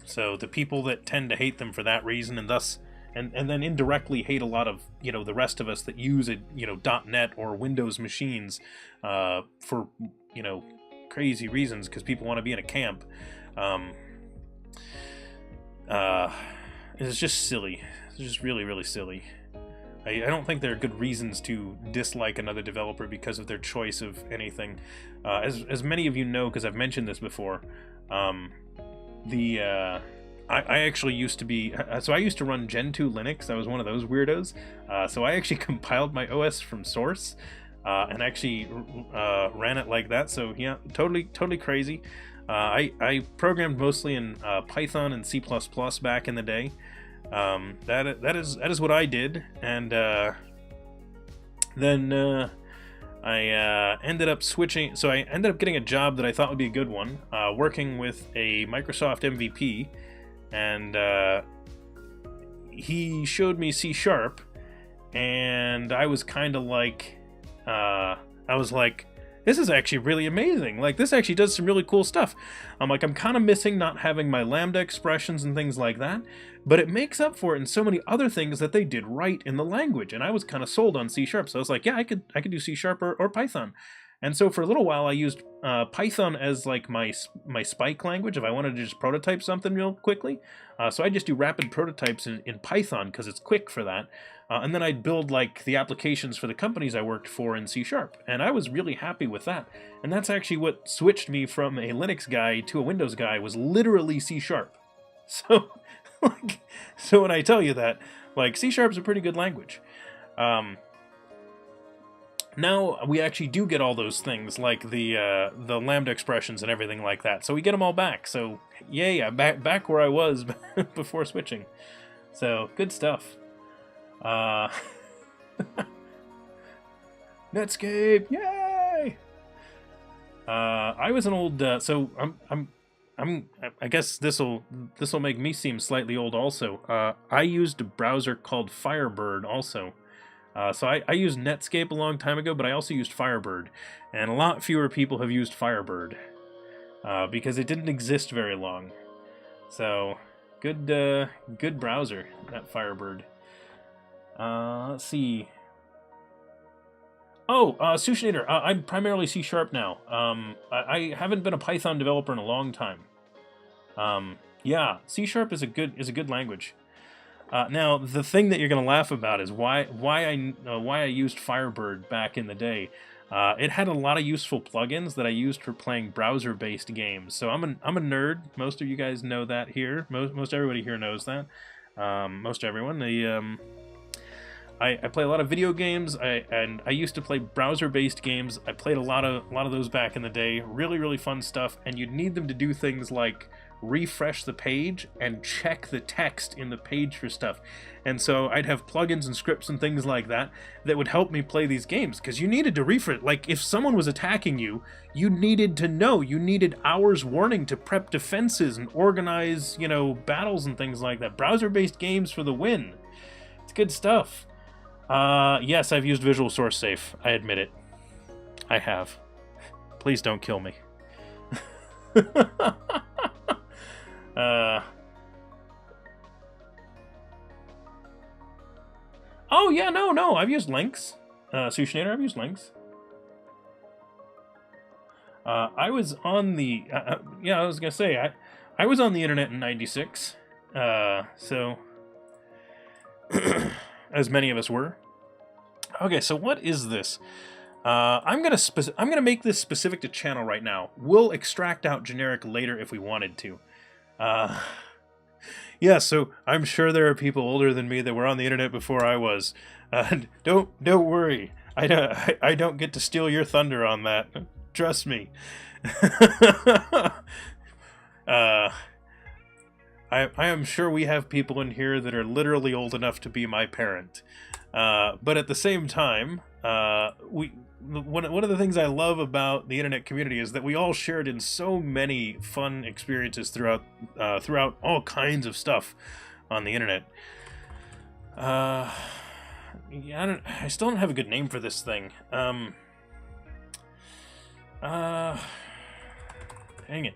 So the people that tend to hate them for that reason, and thus and then indirectly hate a lot of the rest of us that use it, .NET or Windows machines for crazy reasons, because people want to be in a camp. It's just silly. It's just really silly. I don't think there are good reasons to dislike another developer because of their choice of anything. As many of you know, because I've mentioned this before, the I actually used to be, so I used to run Gen 2 Linux. I was one of those weirdos. So I actually compiled my OS from source and actually ran it like that. So yeah, totally crazy. I programmed mostly in Python and C++ back in the day. That is what I did, and then I ended up switching. So I ended up getting a job that I thought would be a good one, working with a Microsoft MVP, and he showed me C#, and I was kind of like, this is actually really amazing. Like, this actually does some really cool stuff. I'm like, I'm kind of missing not having my Lambda expressions and things like that, but it makes up for it in so many other things that they did right in the language. And I was kind of sold on C#, so I was like, yeah, I could do C# or Python. And so for a little while, I used Python as like my spike language if I wanted to just prototype something real quickly. So I just do rapid prototypes in Python because it's quick for that. And then I'd build like the applications for the companies I worked for in C#. And I was really happy with that. And that's actually what switched me from a Linux guy to a Windows guy, was literally C#. So, so when I tell you that, like, C# is a pretty good language. Now we actually do get all those things, like the Lambda expressions and everything like that. So we get them all back. So yay, I'm back where I was before switching. So good stuff. Netscape, yay! I was an old, so I guess this'll make me seem slightly old also. I used a browser called Firebird also. So I used Netscape a long time ago, but I also used Firebird, and a lot fewer people have used Firebird because it didn't exist very long. So good browser, that Firebird. Let's see. Oh, Sushinator. I'm primarily C# now. I haven't been a Python developer in a long time. Yeah, C# is a good language. Now, the thing that you're going to laugh about is why I used Firebird back in the day. It had a lot of useful plugins that I used for playing browser-based games. So I'm a nerd. Most of you guys know that here. Most everybody here knows that. Most everyone. I play a lot of video games. I used to play browser-based games. I played a lot of those back in the day. Really fun stuff. And you'd need them to do things like refresh the page and check the text in the page for stuff. And so I'd have plugins and scripts and things like that that would help me play these games, because you needed to refresh. Like, if someone was attacking you, you needed to know. You needed hours warning to prep defenses and organize, battles and things like that. Browser-based games for the win. It's good stuff. Yes, I've used Visual Source Safe. I admit it. I have. Please don't kill me. Oh yeah, no, I've used links. Sushinator, I've used links. I was on the, yeah, I was gonna say, I was on the internet in '96, so, as many of us were. Okay, so what is this? I'm gonna make this specific to channel right now. We'll extract out generic later if we wanted to. Yeah, so I'm sure there are people older than me that were on the internet before I was. Don't worry. I don't get to steal your thunder on that. Trust me. I am sure we have people in here that are literally old enough to be my parent. But at the same time, one of the things I love about the internet community is that we all shared in so many fun experiences throughout all kinds of stuff on the internet. Yeah, I still don't have a good name for this thing. Dang it.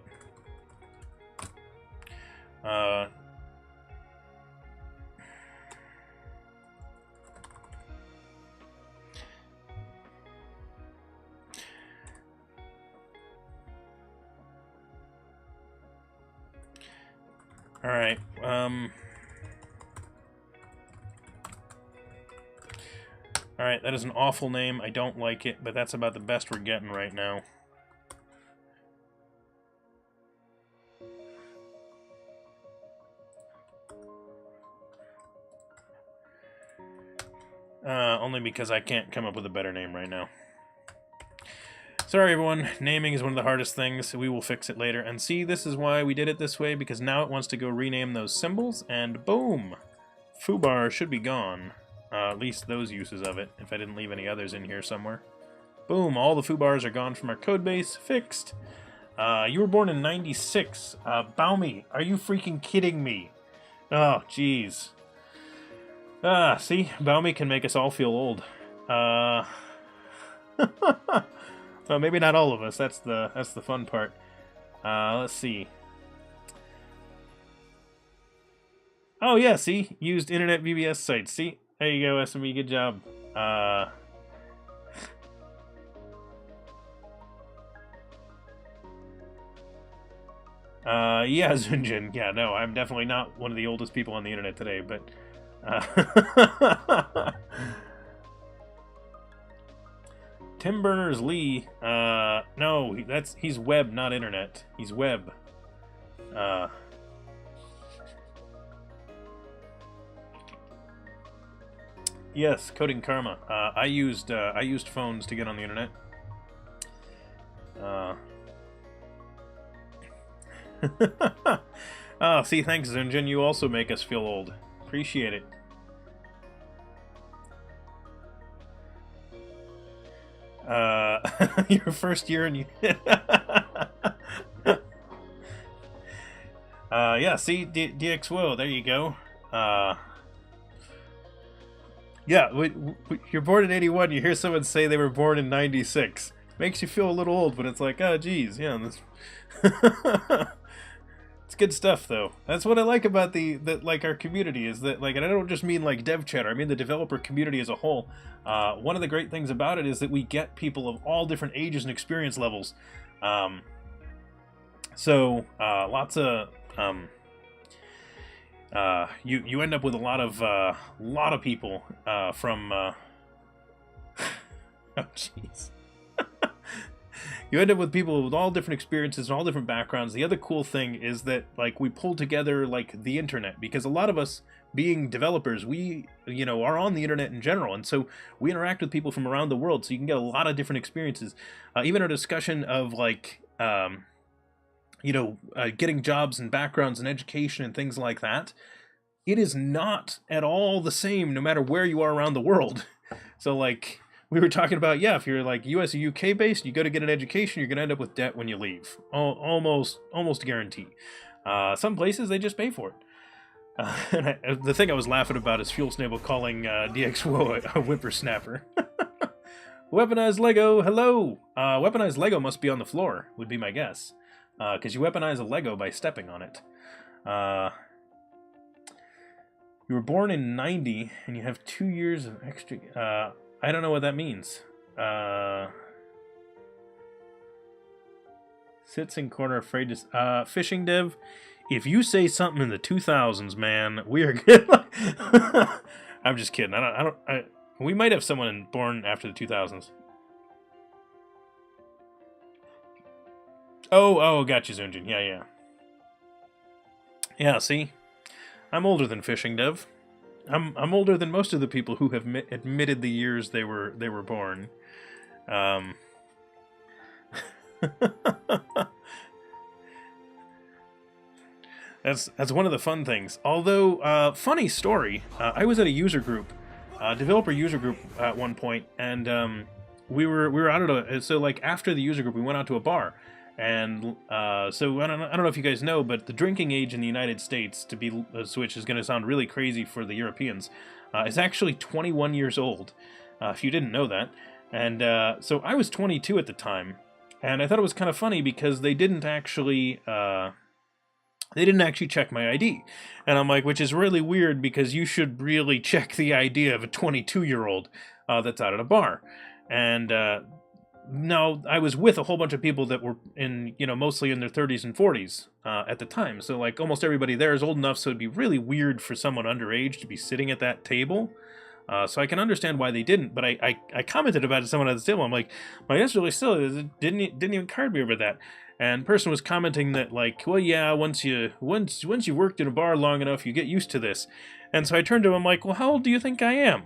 Alright, alright, that is an awful name. I don't like it, but that's about the best we're getting right now. Only because I can't come up with a better name right now. Sorry, everyone. Naming is one of the hardest things. We will fix it later. And see, this is why we did it this way, because now it wants to go rename those symbols, and boom! Fubar should be gone. At least those uses of it, if I didn't leave any others in here somewhere. Boom, all the Fubars are gone from our codebase. Fixed. You were born in 96. Baumi, are you freaking kidding me? Oh, jeez. See? Baumi can make us all feel old. Well, maybe not all of us. That's the fun part. Let's see. Oh yeah, see? Used internet VBS sites. See? There you go, SME, good job. Yeah, Zunjin. Yeah, no, I'm definitely not one of the oldest people on the internet today, but Tim Berners-Lee, no, he's web, not internet. He's web. Yes, coding karma. I used phones to get on the internet. Oh, see, thanks, Zunjin. You also make us feel old. Appreciate it. Your first year and you... yeah, see, DXWO, there you go. Yeah, you're born in 81, you hear someone say they were born in 96. Makes you feel a little old, but it's like, oh, geez, yeah, this... It's good stuff, though. That's what I like about like our community is that, like, and I don't just mean like DevChatter. I mean the developer community as a whole. One of the great things about it is that we get people of all different ages and experience levels. So lots of you end up with a lot of people from. Oh, jeez. You end up with people with all different experiences and all different backgrounds. The other cool thing is that, like, we pull together, like, the internet, because a lot of us, being developers, we, are on the internet in general, and so we interact with people from around the world, so you can get a lot of different experiences. Even our discussion of, like, getting jobs and backgrounds and education and things like that, it is not at all the same no matter where you are around the world. So, like... We were talking about, yeah, if you're like US or UK based, you go to get an education, you're going to end up with debt when you leave. Almost guarantee. Some places, they just pay for it. And the thing I was laughing about is Fuel Snable calling DXWO a whippersnapper. Weaponized Lego, hello! Weaponized Lego must be on the floor, would be my guess. Because you weaponize a Lego by stepping on it. You were born in 90, and you have 2 years of extra... I don't know what that means. Sits in corner afraid to... fishing dev, if you say something in the 2000s, man, we are good. I'm just kidding. We might have someone born after the 2000s. Oh, gotcha, Zunjin. Yeah. Yeah, see? I'm older than fishing dev. I'm older than most of the people who have admitted the years they were born. That's one of the fun things. Although, funny story, I was at a user group, developer user group at one point, and we were out at so like after the user group, we went out to a bar. And so I don't know if you guys know, but the drinking age in the United States, to be which is going to sound really crazy for the Europeans, is actually 21 years old, if you didn't know that. And so I was 22 at the time, and I thought it was kind of funny because they didn't actually check my ID. And I'm like, which is really weird because you should really check the ID of a 22-year-old that's out at a bar. And no, I was with a whole bunch of people that were mostly in their 30s and 40s at the time. So, like, almost everybody there is old enough, so it'd be really weird for someone underage to be sitting at that table. So I can understand why they didn't, but I commented about it to someone at the table. I'm like, that's really silly. It didn't even card me over that. And the person was commenting that, like, well, yeah, once you worked in a bar long enough, you get used to this. And so I turned to him, like, well, how old do you think I am?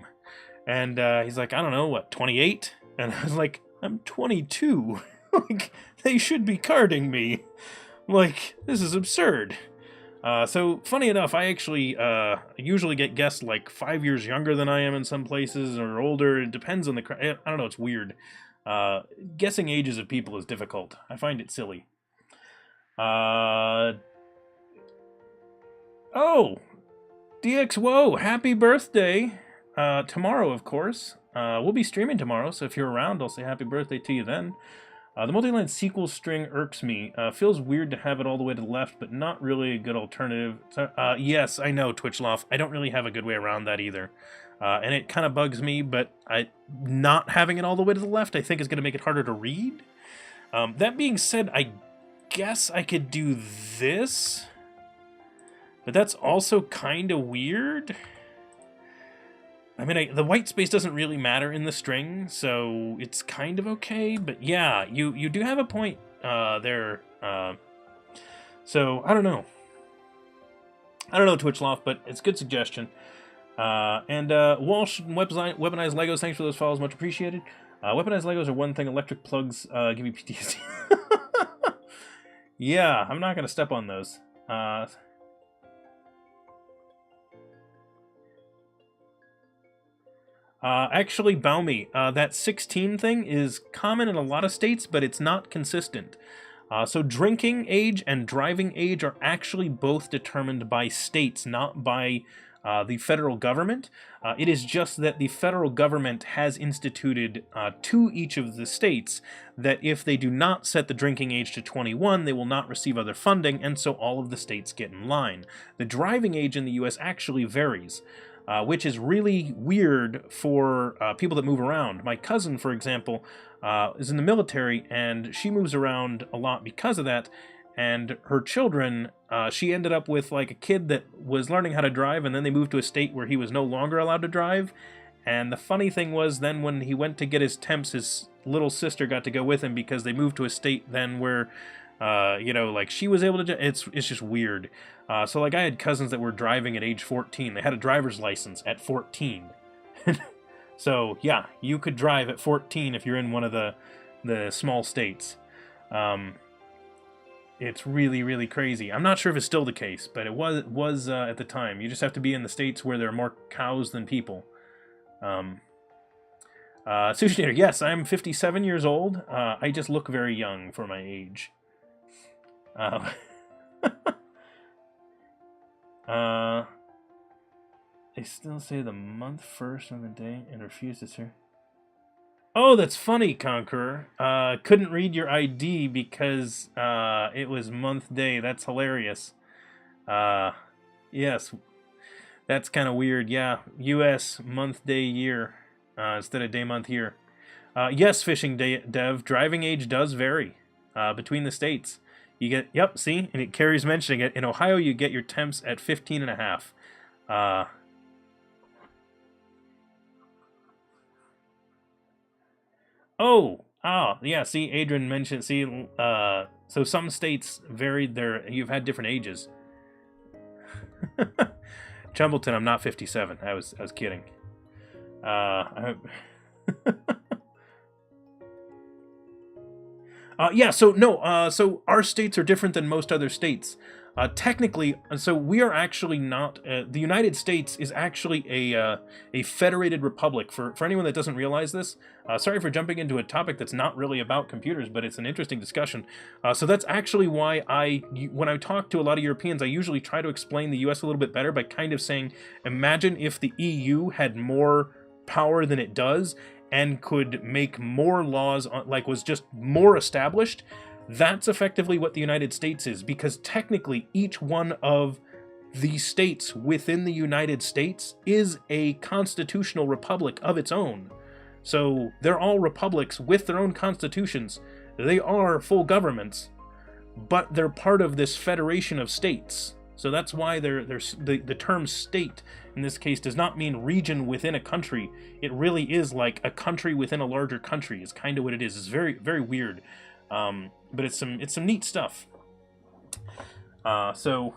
And he's like, I don't know, what, 28? And I was like, I'm 22. Like, they should be carding me. Like, this is absurd. So, funny enough, I actually usually get guests like 5 years younger than I am in some places, or older. It depends on the... I don't know, it's weird. Guessing ages of people is difficult. I find it silly. Oh! DXWO, happy birthday! Tomorrow, of course. We'll be streaming tomorrow, so if you're around, I'll say happy birthday to you then. The multi-line sequel string irks me. Feels weird to have it all the way to the left, but not really a good alternative. So, yes, I know, Twitchloff. I don't really have a good way around that either. And it kind of bugs me, but not having it all the way to the left, I think, is going to make it harder to read. That being said, I guess I could do this. But that's also kind of weird. I mean, the white space doesn't really matter in the string, so it's kind of okay. But yeah, you do have a point there. So, I don't know. Twitchloft, but it's a good suggestion. And Walsh and Weaponized Legos, thanks for those follows, much appreciated. Weaponized Legos are one thing, electric plugs give you PTSD. Yeah, I'm not going to step on those. Actually, Baumi, that 16 thing is common in a lot of states, but it's not consistent. So drinking age and driving age are actually both determined by states, not by the federal government. It is just that the federal government has instituted to each of the states that if they do not set the drinking age to 21, they will not receive other funding, and so all of the states get in line. The driving age in the US actually varies. Which is really weird for people that move around. My cousin, for example, is in the military, and she moves around a lot because of that. And her children, she ended up with like a kid that was learning how to drive, and then they moved to a state where he was no longer allowed to drive. And the funny thing was, then when he went to get his temps, his little sister got to go with him because they moved to a state then where, like she was able to. It's just weird. So like I had cousins that were driving at age 14. They had a driver's license at 14. So yeah, you could drive at 14 if you're in one of the small states. It's really, really crazy. I'm not sure if it's still the case, but it was at the time. You just have to be in the states where there are more cows than people. Sushinator, yes, I'm 57 years old. I just look very young for my age. They still say the month first on the day and refuse to serve. Oh, that's funny, Conqueror. Couldn't read your ID because it was month day. That's hilarious. Yes, that's kind of weird. Yeah, U.S. month day year instead of day month year. Yes, fishing dev. Driving age does vary between the states. You get, yep, see, and it carries mentioning it. In Ohio, you get your temps at 15 and a half. Yeah, see, Adrian mentioned, see, so some states varied you've had different ages. Chumbleton, I'm not 57. I was kidding. So our states are different than most other states. Technically, so we are actually not. The United States is actually a federated republic. For anyone that doesn't realize this, sorry for jumping into a topic that's not really about computers, but it's an interesting discussion. So that's actually why when I talk to a lot of Europeans, I usually try to explain the U.S. a little bit better by kind of saying, imagine if the EU had more power than it does and could make more laws, like was just more established. That's effectively what the United States is, because technically each one of the states within the United States is a constitutional republic of its own. So they're all republics with their own constitutions. They are full governments, but they're part of this federation of states. So that's why the term state in this case does not mean region within a country. It really is like a country within a larger country is kind of what it is. It's very, very weird. But it's some neat stuff. So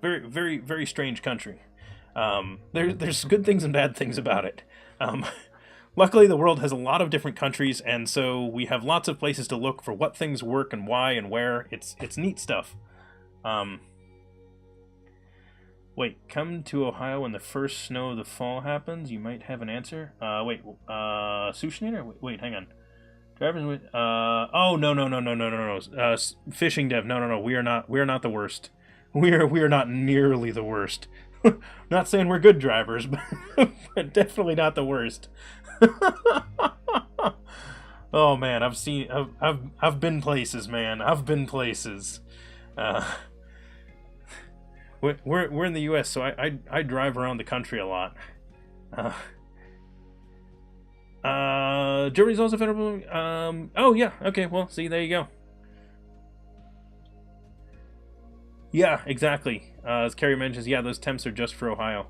very, very, very strange country. There's good things and bad things about it. Luckily, the world has a lot of different countries, and so we have lots of places to look for what things work and why and where. It's neat stuff. Wait, come to Ohio when the first snow of the fall happens. You might have an answer. Sushinator? Wait, hang on. Drivers. Oh no. Fishing dev. No. We are not the worst. We are not nearly the worst. Not saying we're good drivers, but definitely not the worst. Oh man, I've been places, man. I've been places. We're in the U.S., so I drive around the country a lot. Germany's also federal. Oh yeah, okay. Well, see, there you go. Yeah, exactly. As Carrie mentions, yeah, those temps are just for Ohio.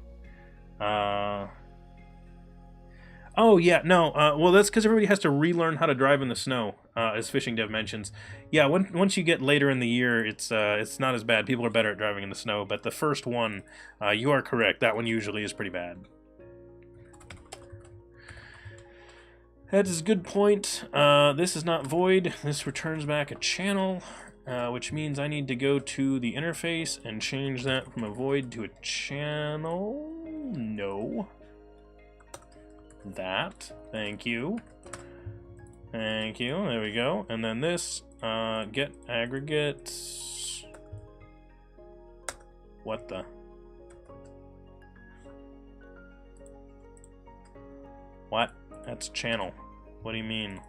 Oh yeah, no. Well, that's because everybody has to relearn how to drive in the snow, as Fishing Dev mentions. Yeah, once you get later in the year, it's not as bad. People are better at driving in the snow, but the first one, you are correct. That one usually is pretty bad. That is a good point. This is not void. This returns back a channel, which means I need to go to the interface and change that from a void to a channel. No. That. Thank you. Thank you. There we go. And then this, get aggregate. What the? What? That's channel. What do you mean?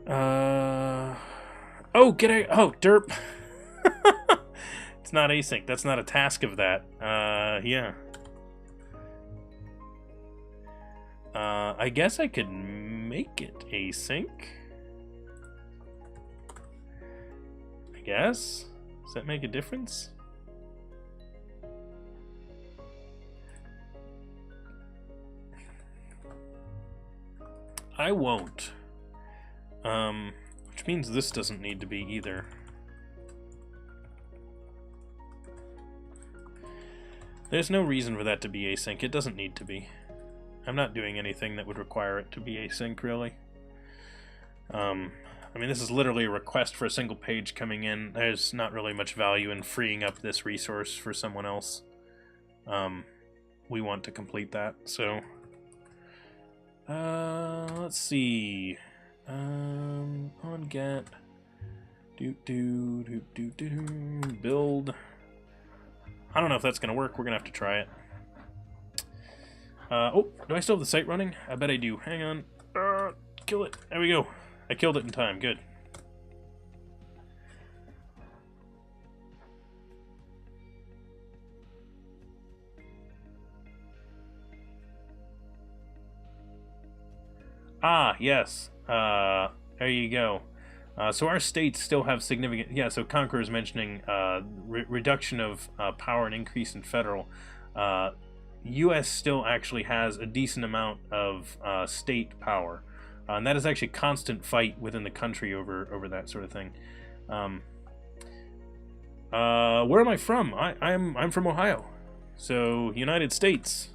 Oh, get a. Oh, derp. It's not async. That's not a task of that. Yeah. I guess I could make it async. I guess. Does that make a difference? I won't. Which means this doesn't need to be either. There's no reason for that to be async. It doesn't need to be. I'm not doing anything that would require it to be async, really. I mean, this is literally a request for a single page coming in. There's not really much value in freeing up this resource for someone else. We want to complete that, so... let's see. On get... Build... I don't know if that's going to work. We're going to have to try it. Oh, do I still have the site running? I bet I do. Hang on. Kill it. There we go. I killed it in time. Good. Ah, yes. There you go. So our states still have significant... Yeah, so Conqueror is mentioning reduction of power and increase in federal. U.S. still actually has a decent amount of state power. And that is actually a constant fight within the country over that sort of thing. Where am I from? I'm from Ohio. So, United States.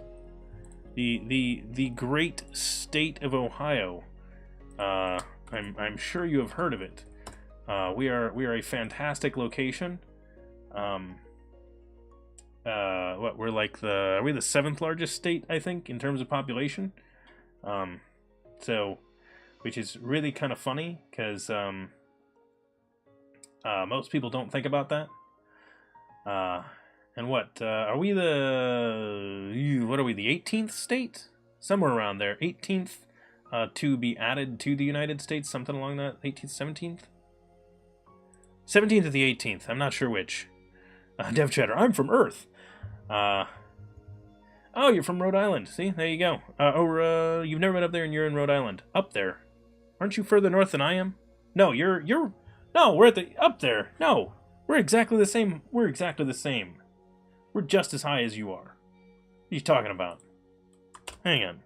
The great state of Ohio. I'm sure you have heard of it. We are a fantastic location. We're like are we the 7th largest state, I think, in terms of population? So, which is really kind of funny because most people don't think about that. And what are we the 18th state? Somewhere around there, 18th. To be added to the United States, something along that, 18th, 17th? 17th or the 18th, I'm not sure which. DevChatter, I'm from Earth. Oh, you're from Rhode Island, see, there you go. You've never been up there and you're in Rhode Island. Up there. Aren't you further north than I am? No, no, we're up there. No, we're exactly the same. We're exactly the same. We're just as high as you are. What are you talking about? Hang on.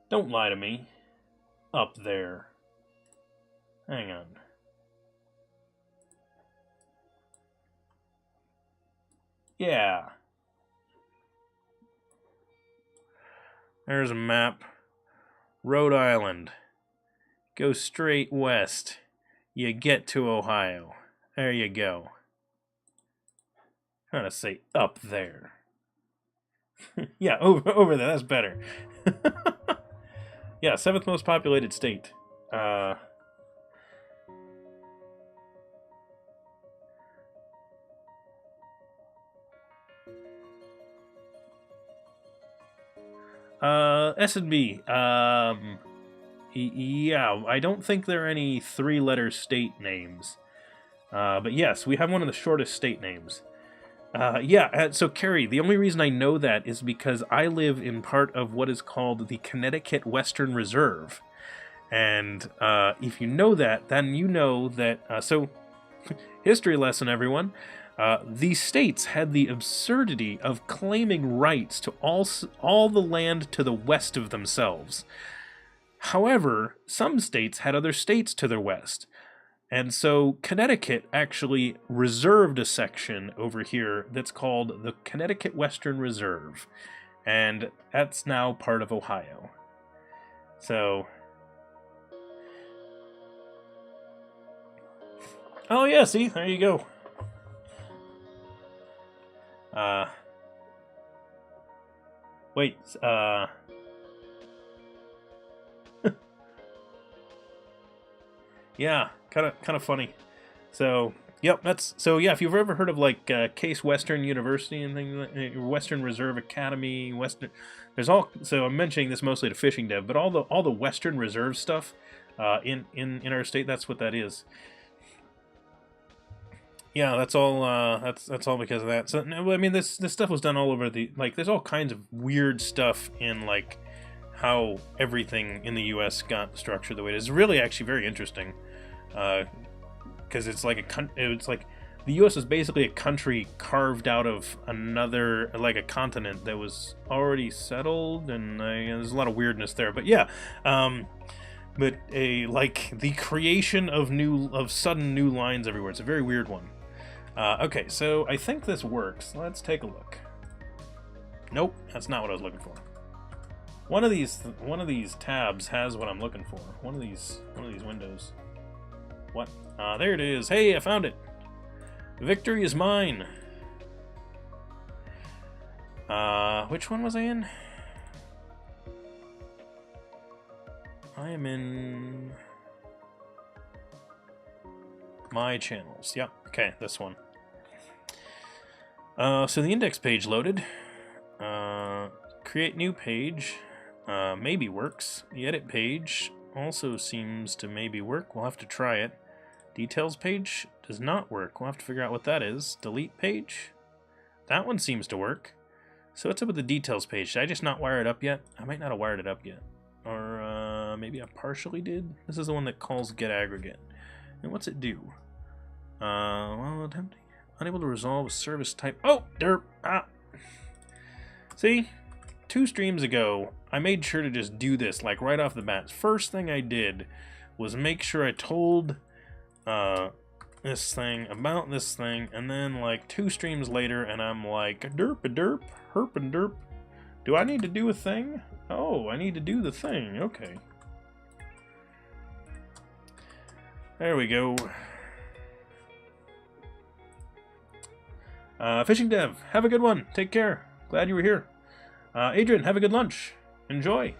Don't lie to me. Up there. Hang on. Yeah. There's a map. Rhode Island. Go straight west. You get to Ohio. There you go. I'm trying to say up there. Yeah, over there. That's better. Yeah, 7th most populated state. S&B. Yeah, I don't think there are any 3-letter state names. But yes, we have one of the shortest state names. So Carrie, the only reason I know that is because I live in part of what is called the Connecticut Western Reserve. And if you know that, then you know that... So, history lesson, everyone. These states had the absurdity of claiming rights to all the land to the west of themselves. However, some states had other states to their west. And so Connecticut actually reserved a section over here that's called the Connecticut Western Reserve. And that's now part of Ohio. So... Oh yeah, see? There you go. Wait, yeah, kind of funny. So, yep, if you've ever heard of like Case Western University and things like Western Reserve Academy, there's all. So I'm mentioning this mostly to fishing dev, but all the Western Reserve stuff in our state, that's what that is. Yeah, that's all. That's all because of that. So I mean, this stuff was done all over there's all kinds of weird stuff in like how everything in the U.S. got structured the way it is. It's really actually very interesting, because it's like the U.S. is basically a country carved out of another, like a continent that was already settled, and there's a lot of weirdness there. But yeah. But the creation of sudden new lines everywhere. It's a very weird one. Okay, so I think this works. Let's take a look. Nope, that's not what I was looking for. One of these tabs has what I'm looking for. One of these windows. What? There it is. Hey, I found it. Victory is mine. Which one was I in? I am in my channels. Yep. Okay, this one. So the index page loaded. Create new page. Maybe works. The edit page also seems to maybe work. We'll have to try it. Details page does not work. We'll have to figure out what that is. Delete page. That one seems to work. So what's up with the details page? Did I just not wire it up yet? I might not have wired it up yet. Or maybe I partially did. This is the one that calls get aggregate. And what's it do? Well, attempting. Unable to resolve a service type. Oh, derp. Ah. See? 2 streams ago, I made sure to just do this, like right off the bat. First thing I did was make sure I told this thing about this thing, and then like 2 streams later, and I'm like, derp a derp, herp and derp. Do I need to do a thing? Oh, I need to do the thing. Okay. There we go. Fishing Dev, have a good one. Take care. Glad you were here. Adrian, have a good lunch. Enjoy.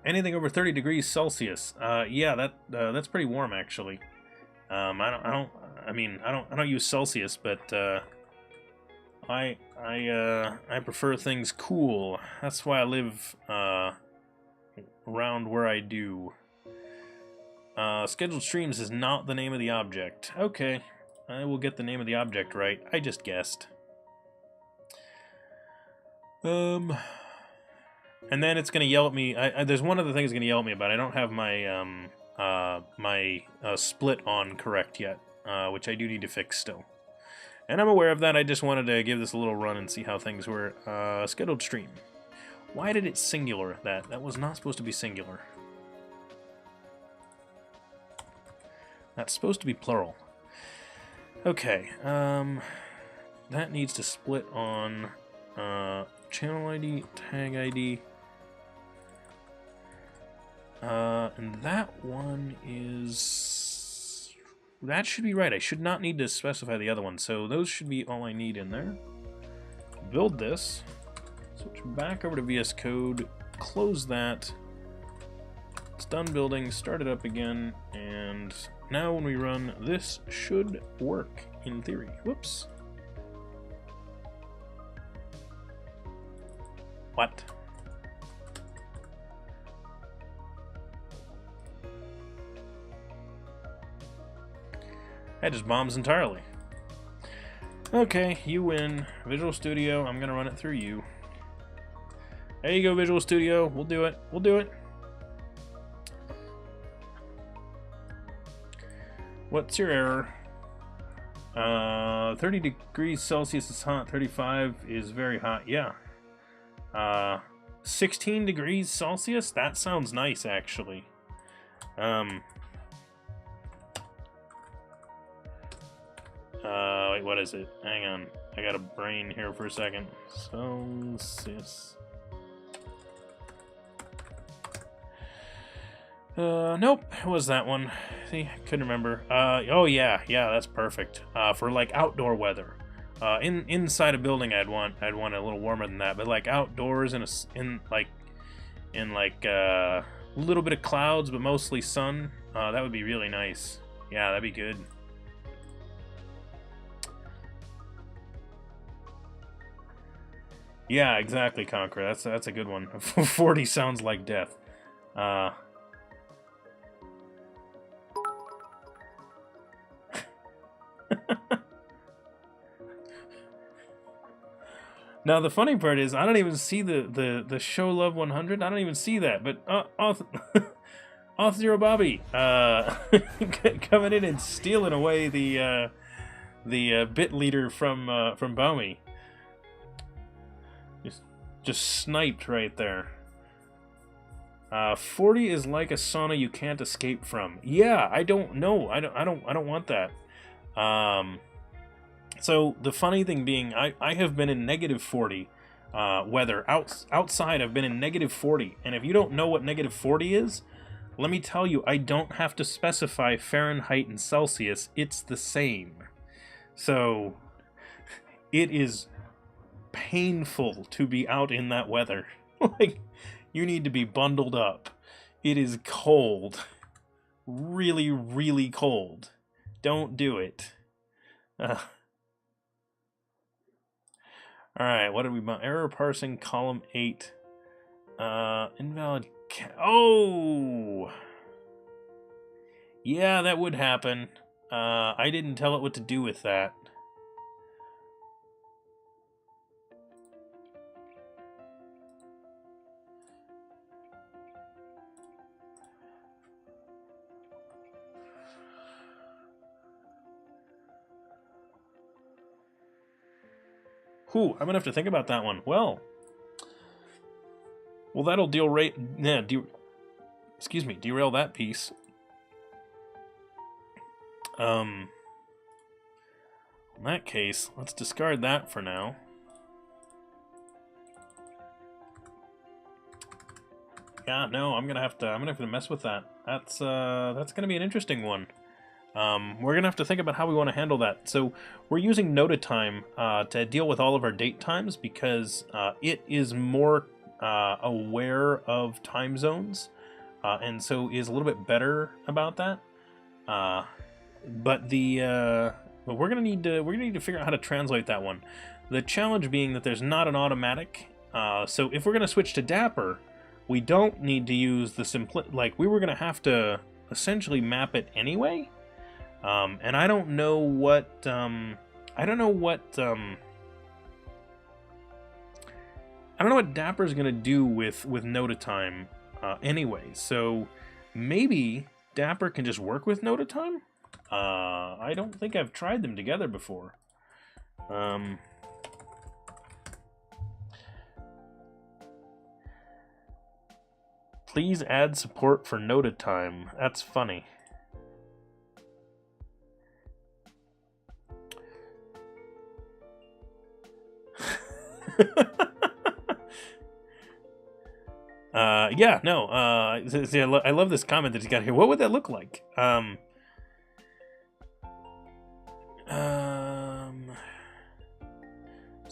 Anything over 30 degrees Celsius. Yeah, that's pretty warm actually. I don't use Celsius, but I prefer things cool. That's why I live around where I do. Scheduled streams is not the name of the object. Okay, I will get the name of the object right. I just guessed. And then it's gonna yell at me. There's one other thing it's gonna yell at me about. I don't have my split on correct yet, which I do need to fix still. And I'm aware of that. I just wanted to give this a little run and see how things were. Scheduled stream. Why did it singular that? That was not supposed to be singular. That's supposed to be plural. Okay, that needs to split on channel ID, tag ID. And that one is... That should be right. I should not need to specify the other one. So those should be all I need in there. Build this. Switch back over to VS Code. Close that. It's done building. Start it up again. And now when we run, this should work in theory. Whoops. What? That just bombs entirely. Okay, you win. Visual Studio, I'm gonna run it through you. There you go, Visual Studio. We'll do it. We'll do it. What's your error? 30 degrees Celsius is hot. 35 is very hot. Yeah. 16 degrees Celsius? That sounds nice, actually. Wait, what is it? Hang on. I got a brain here for a second. Celsius. Nope. It was that one. See, I couldn't remember. Oh yeah, that's perfect. For like outdoor weather. Inside a building, I'd want a little warmer than that. But like outdoors in a little bit of clouds, but mostly sun. That would be really nice. Yeah, that'd be good. Yeah, exactly, Conqueror. That's a good one. 40 sounds like death. Now the funny part is I don't even see the show love 100. I don't even see that. But Auth Zero Bobby coming in and stealing away the bit leader from Bomi. Just sniped right there. 40 is like a sauna you can't escape from. Yeah, I don't know. I don't want that. So the funny thing being, I have been in negative 40 weather. Outside, I've been in negative 40. And if you don't know what negative 40 is, let me tell you, I don't have to specify Fahrenheit and Celsius. It's the same. So it is painful to be out in that weather. Like, you need to be bundled up. It is cold. Really, really cold. Don't do it. Alright, what did we want? Error parsing, column 8. Invalid... Oh! Yeah, that would happen. I didn't tell it what to do with that. Whew, I'm gonna have to think about that one. Well, that'll derail that piece. In that case, let's discard that for now. Yeah, no, I'm gonna have to mess with that. That's gonna be an interesting one. We're gonna have to think about how we want to handle that. So we're using Notatime to deal with all of our date times because it is more aware of time zones, and so is a little bit better about that. But we're gonna need to figure out how to translate that one. The challenge being that there's not an automatic. So if we're gonna switch to Dapper, we don't need to use the we were gonna have to essentially map it anyway. And I don't know what Dapper's gonna do with Notatime anyway. So maybe Dapper can just work with Notatime. I don't think I've tried them together before. Please add support for Nota time. That's funny. Yeah, no. See, I love this comment that he's got here. What would that look like? So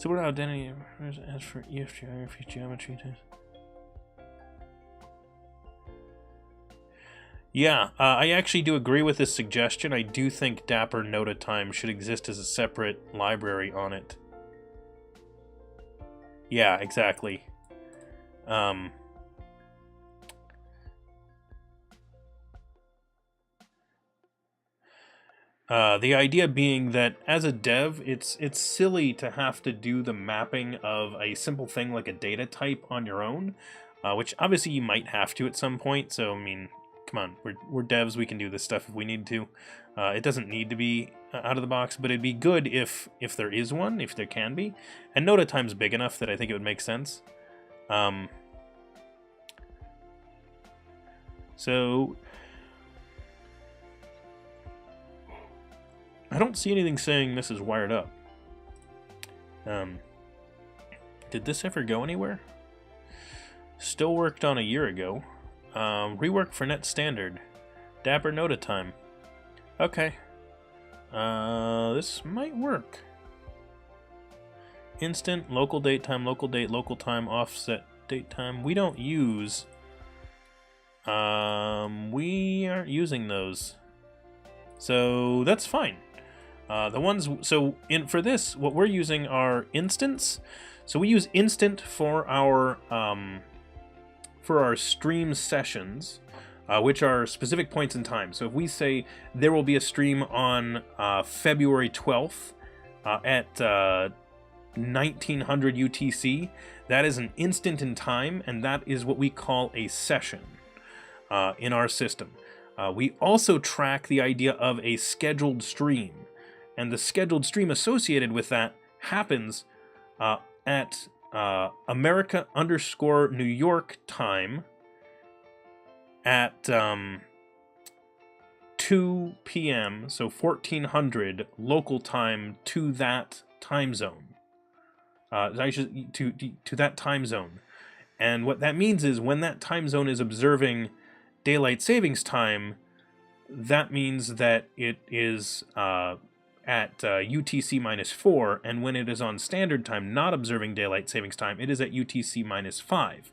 what identity as for EF geometry? Yeah, I actually do agree with this suggestion. I do think Dapper Nota time should exist as a separate library on it. Yeah, exactly. The idea being that as a dev, it's silly to have to do the mapping of a simple thing like a data type on your own, which obviously you might have to at some point. So I mean, come on, we're devs, we can do this stuff if we need to. It doesn't need to be out of the box, but it'd be good if there is one, if there can be. And Nota time's big enough that I think it would make sense. So I don't see anything saying this is wired up. Did this ever go anywhere? Still worked on a year ago. Rework for net standard. Dapper Nota time. Okay. This might work. Instant, local date time, local date, local time, offset date time. We don't use... we aren't using those. So that's fine. The ones for this, what we're using are instants. So we use instant for our stream sessions, which are specific points in time. So if we say there will be a stream on February 12th at 1900 UTC, that is an instant in time, and that is what we call a session in our system. We also track the idea of a scheduled stream. And the scheduled stream associated with that happens at America_New York time at 2 p.m., so 1400 local time to that time zone. To that time zone. And what that means is when that time zone is observing daylight savings time, that means that it is... at UTC -4, and when it is on standard time, not observing daylight savings time, it is at UTC -5.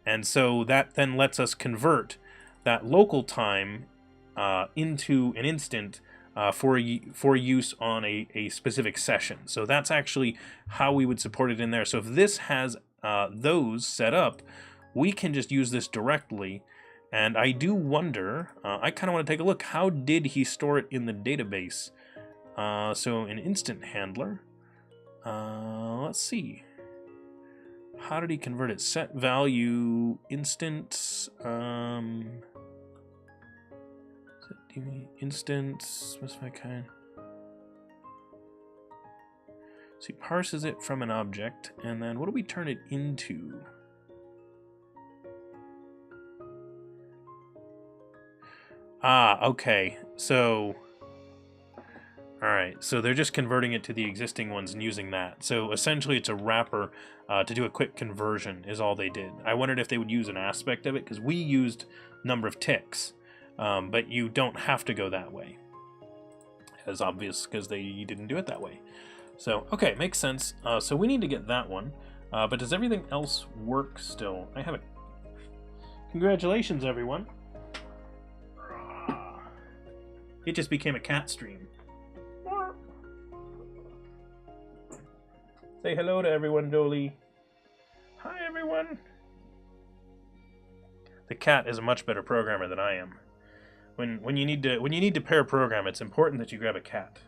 And so that then lets us convert that local time into an instant for use on a specific session. So that's actually how we would support it in there. So if this has those set up, we can just use this directly. And I do wonder, I kind of want to take a look, how did he store it in the database? So an instant handler, let's see, how did he convert it? Set value instant, instant, specify kind. So he parses it from an object, and then what do we turn it into? Okay, so... Alright, so they're just converting it to the existing ones and using that. So essentially it's a wrapper to do a quick conversion is all they did. I wondered if they would use an aspect of it, because we used number of ticks, but you don't have to go that way. As obvious, because they didn't do it that way. So, okay, makes sense. So we need to get that one. But does everything else work still? I have it. Congratulations, everyone. It just became a cat stream. Say hello to everyone, Dolly. Hi, everyone. The cat is a much better programmer than I am. When you need to pair program, it's important that you grab a cat.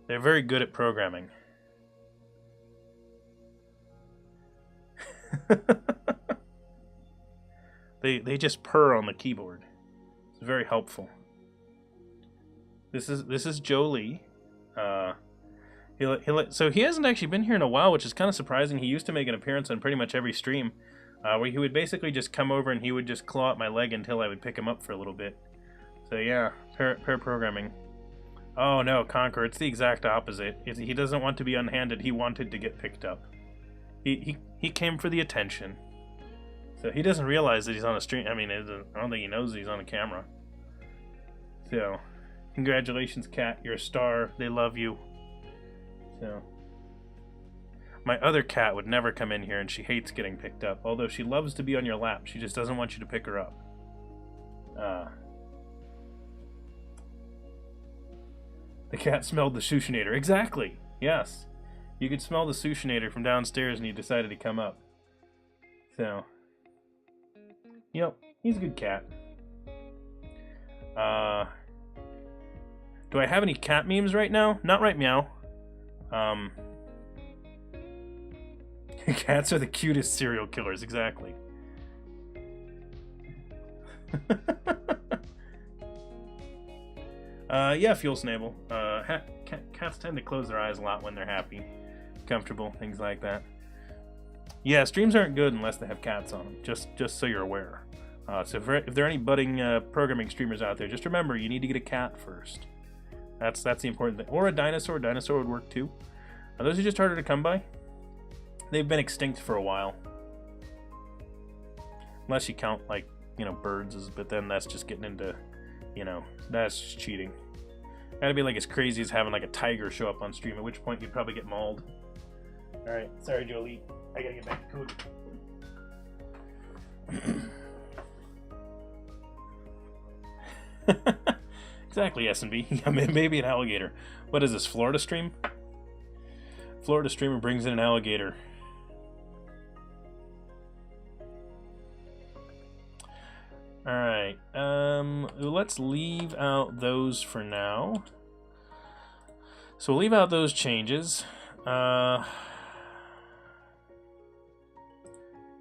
They're very good at programming. They just purr on the keyboard. It's very helpful. This is Jolie. So he hasn't actually been here in a while, which is kind of surprising. He used to make an appearance on pretty much every stream. where he would basically just come over and he would just claw at my leg until I would pick him up for a little bit. So yeah, pair programming. Oh no, Conquer, it's the exact opposite. He doesn't want to be unhanded, he wanted to get picked up. He came for the attention. So he doesn't realize that he's on a stream. I mean, I don't think he knows that he's on a camera. So, congratulations, Cat. You're a star. They love you. So, my other cat would never come in here, and she hates getting picked up. Although she loves to be on your lap. She just doesn't want you to pick her up. The cat smelled the sushinator. Exactly. Yes. You could smell the sushinator from downstairs, and he decided to come up. So, yep, he's a good cat. Do I have any cat memes right now? Not right meow. Cats are the cutest serial killers, exactly. Yeah, Fuel Snable. Cats tend to close their eyes a lot when they're happy, comfortable, things like that. Yeah, streams aren't good unless they have cats on them, just so you're aware. So if there are any budding programming streamers out there, just remember you need to get a cat first. That's the important thing. Or a dinosaur. Dinosaur would work too. Those are just harder to come by. They've been extinct for a while. Unless you count, like, you know, birds, but then that's just getting into, you know, that's just cheating. That'd be like as crazy as having like a tiger show up on stream, at which point you'd probably get mauled. Alright, sorry Jolie. I gotta get back to code. Exactly, S&B. Yeah, maybe an alligator. What is this, Florida stream? Florida streamer brings in an alligator. Alright, let's leave out those for now. So we'll leave out those changes.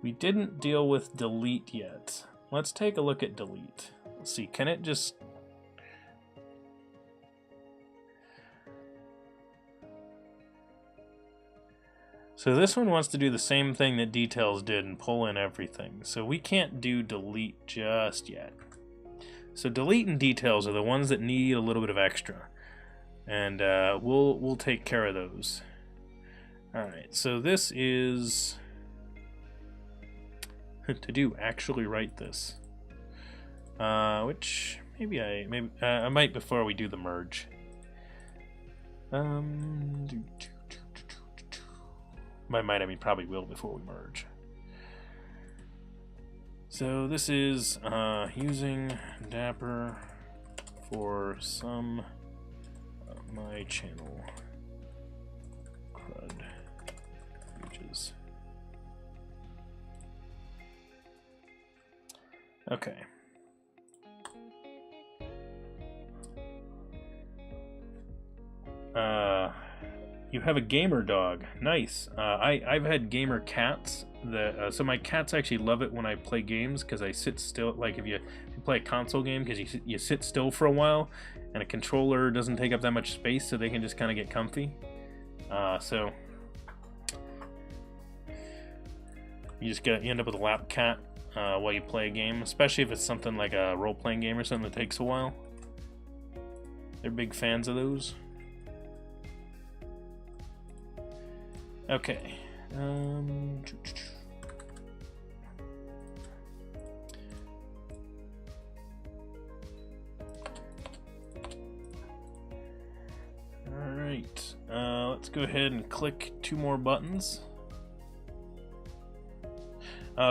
We didn't deal with delete yet. Let's take a look at delete. Let's see, can it just... So this one wants to do the same thing that details did and pull in everything. So we can't do delete just yet. So delete and details are the ones that need a little bit of extra. And we'll take care of those. Alright, so this is to do actually write this. Which maybe I might before we do the merge. By might, I mean probably will before we merge. So this is using Dapper for some my channel crud pages. Okay. You have a gamer dog. Nice. I've had gamer cats. That so my cats actually love it when I play games because I sit still. Like if you play a console game, because you sit still for a while, and a controller doesn't take up that much space, so they can just kind of get comfy. So you end up with a lap cat while you play a game, especially if it's something like a role-playing game or something that takes a while. They're big fans of those. Okay. Alright. Let's go ahead and click 2 more buttons.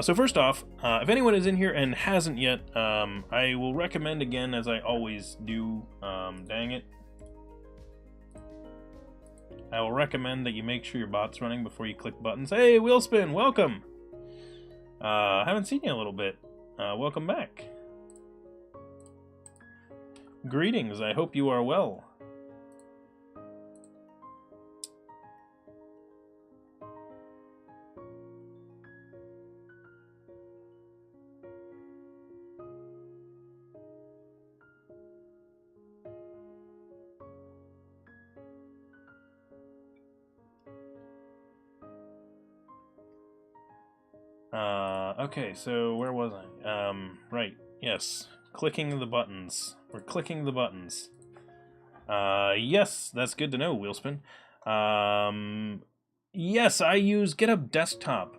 So first off, if anyone is in here and hasn't yet, I will recommend again, as I always do, dang it, I will recommend that you make sure your bot's running before you click buttons. Hey, Wheelspin, welcome! Haven't seen you in a little bit. Welcome back. Greetings, I hope you are well. Okay, so where was I? Right, yes. Clicking the buttons. We're clicking the buttons. Yes, that's good to know, Wheelspin. Yes, I use GitHub Desktop.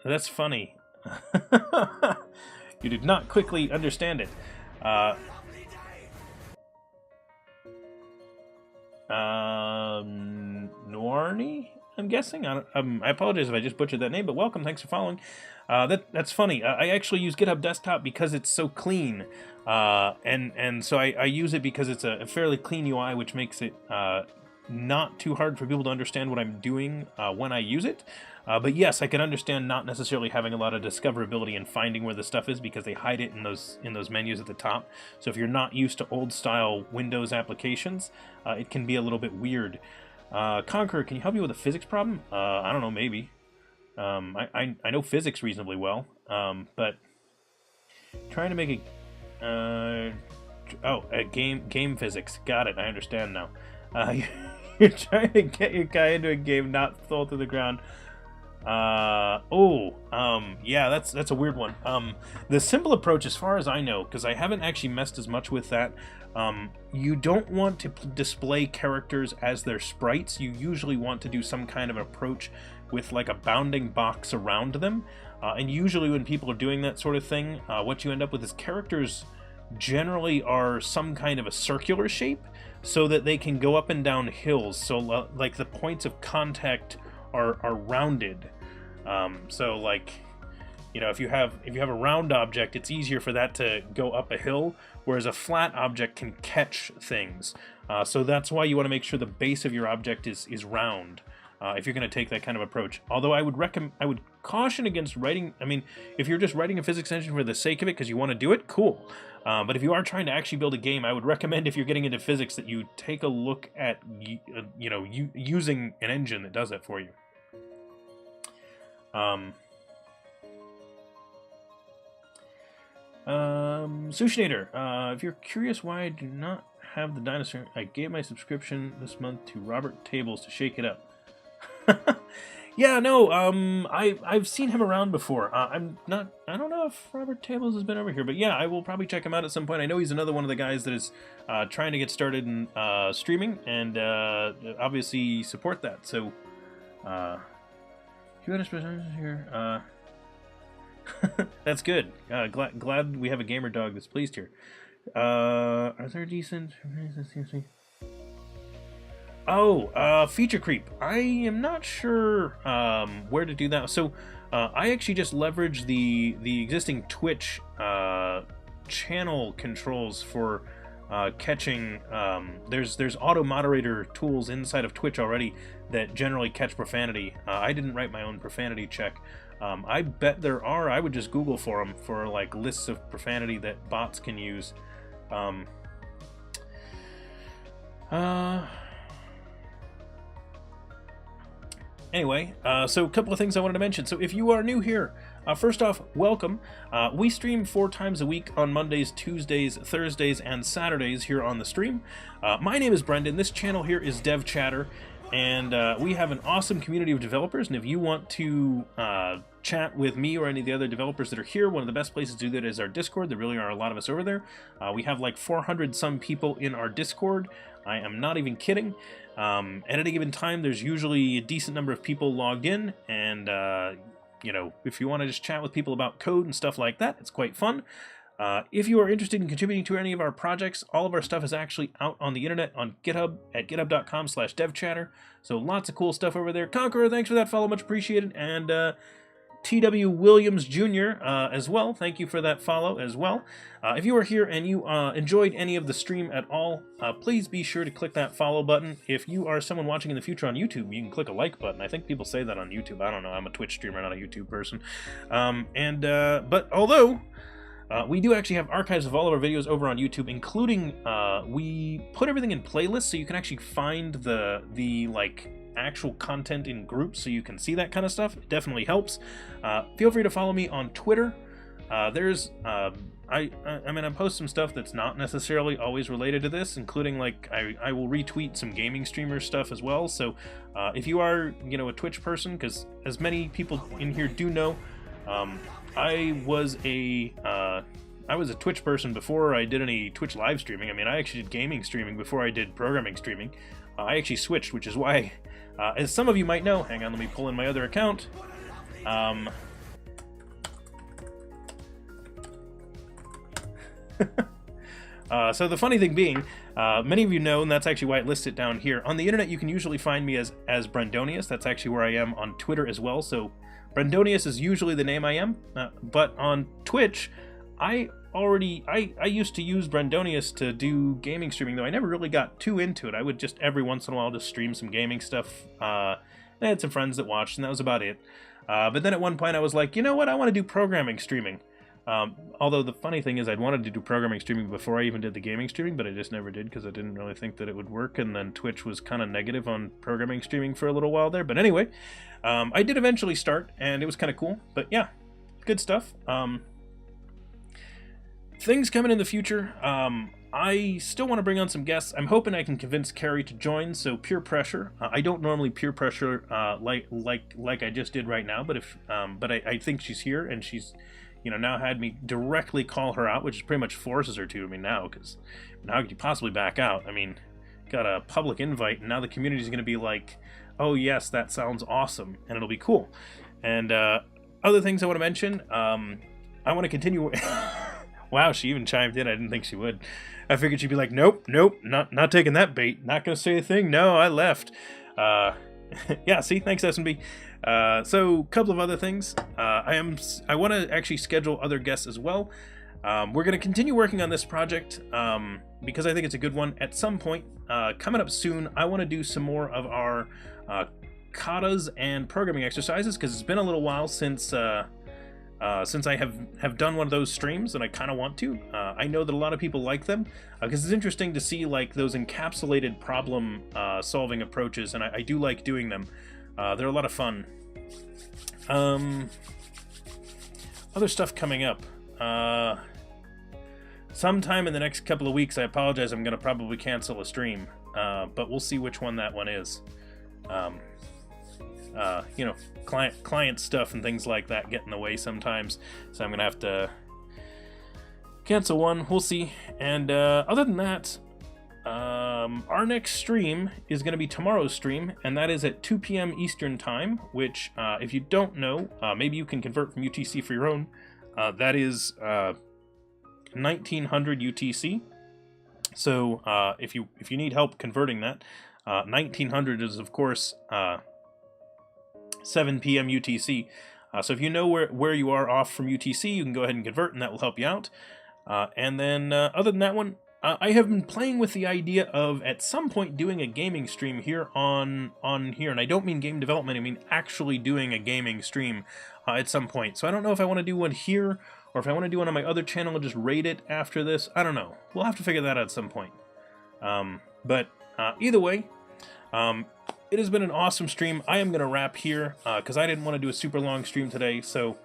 That's funny. You did not quickly understand it. Noarni, I'm guessing. I apologize if I just butchered that name, but welcome. Thanks for following. That's funny. I actually use GitHub Desktop because it's so clean, and so I use it because it's a fairly clean UI, which makes it not too hard for people to understand what I'm doing when I use it. But yes, I can understand not necessarily having a lot of discoverability and finding where the stuff is because they hide it in those menus at the top. So if you're not used to old-style Windows applications, it can be a little bit weird. Conqueror, can you help me with a physics problem? I don't know, maybe. I know physics reasonably well, but trying to make a game physics. Got it. I understand now. You're trying to get your guy into a game, not fall to the ground. Yeah, that's a weird one. The simple approach, as far as I know, because I haven't actually messed as much with that, you don't want to display characters as their sprites. You usually want to do some kind of approach with like a bounding box around them. And usually when people are doing that sort of thing, what you end up with is characters generally are some kind of a circular shape so that they can go up and down hills. So like the points of contact are rounded. So like, you know, if you have a round object, it's easier for that to go up a hill, whereas a flat object can catch things. So that's why you want to make sure the base of your object is round. If you're going to take that kind of approach. Although I would caution against writing. I mean, if you're just writing a physics engine for the sake of it because you want to do it, cool. But if you are trying to actually build a game, I would recommend, if you're getting into physics, that you take a look at using an engine that does that for you. Sushinator, if you're curious why I do not have the dinosaur, I gave my subscription this month to Robert Tables to shake it up. Yeah, no, I've seen him around before. I don't know if Robert Tables has been over here, but yeah, I will probably check him out at some point. I know he's another one of the guys that is trying to get started in streaming, and obviously support that. So, if you had a special here, that's good. Glad we have a gamer dog that's pleased here. Are there decent? Oh, feature creep. I am not sure where to do that. So I actually just leverage the existing Twitch channel controls for catching. There's auto moderator tools inside of Twitch already that generally catch profanity. I didn't write my own profanity check. I bet there are. I would just Google for them, for like lists of profanity that bots can use. Anyway, so a couple of things I wanted to mention. So if you are new here, first off, welcome. We stream 4 times a week on Mondays, Tuesdays, Thursdays, and Saturdays here on the stream. My name is Brendan. This channel here is DevChatter, and we have an awesome community of developers. And if you want to chat with me or any of the other developers that are here, one of the best places to do that is our Discord. There really are a lot of us over there. We have like 400 some people in our Discord. I am not even kidding. At any given time, there's usually a decent number of people logged in, and if you want to just chat with people about code and stuff like that, it's quite fun. If you are interested in contributing to any of our projects, all of our stuff is actually out on the internet on GitHub at github.com/devchatter. So lots of cool stuff over there. Conqueror, thanks for that follow, much appreciated. And T.W. Williams Jr. As well, thank you for that follow as well. If you are here and you enjoyed any of the stream at all, please be sure to click that follow button. If you are someone watching in the future on YouTube, you can click a like button. I think people say that on YouTube. I don't know. I'm a Twitch streamer, not a YouTube person. But although we do actually have archives of all of our videos over on YouTube, including we put everything in playlists, so you can actually find the like actual content in groups, so you can see that kind of stuff. It definitely helps. Feel free to follow me on Twitter. there's I mean, I post some stuff that's not necessarily always related to this, including like I will retweet some gaming streamer stuff as well. So if you are, you know, a Twitch person, because as many people in here do know, I was a Twitch person before I did any Twitch live streaming. I mean, I actually did gaming streaming before I did programming streaming. I actually switched, which is why, as some of you might know, hang on, let me pull in my other account. So the funny thing being, many of you know, and that's actually why I list it down here. On the internet, you can usually find me as Brandonius. That's actually where I am on Twitter as well. So Brandonius is usually the name I am. But on Twitch, I used to use Brandonius to do gaming streaming, though I never really got too into it. I would just every once in a while just stream some gaming stuff. I had some friends that watched, and that was about it. But then at one point I was like, you know what, I want to do programming streaming. Although the funny thing is I'd wanted to do programming streaming before I even did the gaming streaming, but I just never did because I didn't really think that it would work, and then Twitch was kind of negative on programming streaming for a little while there. But anyway, I did eventually start, and it was kind of cool. But yeah, good stuff. Things coming in the future. I still want to bring on some guests. I'm hoping I can convince Carrie to join, so peer pressure. I don't normally peer pressure like I just did right now, but I think she's here, and she's, you know, now had me directly call her out, which pretty much forces her to me now, because how could you possibly back out? I mean, got a public invite, and now the community is going to be like, oh yes, that sounds awesome, and it'll be cool. And other things I want to mention, I want to continue... Wow, she even chimed in. I didn't think she would. I figured she'd be like, nope, not taking that bait. Not going to say a thing. No, I left. Yeah, see? Thanks, S&B. So, a couple of other things. I want to actually schedule other guests as well. We're going to continue working on this project because I think it's a good one. At some point, coming up soon, I want to do some more of our katas and programming exercises, because it's been a little while since I have done one of those streams, and I kind of want to. I know that a lot of people like them, because it's interesting to see like those encapsulated problem solving approaches, and I do like doing them. They're a lot of fun. Other stuff coming up. Sometime in the next couple of weeks, I apologize, I'm going to probably cancel a stream, but we'll see which one that one is. You know, client stuff and things like that get in the way sometimes, so I'm gonna have to cancel one. We'll see. And other than that, our next stream is going to be tomorrow's stream, and that is at 2 p.m. Eastern Time, which, if you don't know, maybe you can convert from UTC for your own. That is 1900 UTC. So if you need help converting that, 1900 is, of course, 7 p.m. UTC. So if you know where you are off from UTC, you can go ahead and convert, and that will help you out. And then other than that one, I have been playing with the idea of at some point doing a gaming stream here on here, and I don't mean game development, I mean actually doing a gaming stream at some point. So I don't know if I want to do one here, or if I want to do one on my other channel and just rate it after this. I don't know. We'll have to figure that out at some point. But either way, it has been an awesome stream. I am going to wrap here, because I didn't want to do a super long stream today, so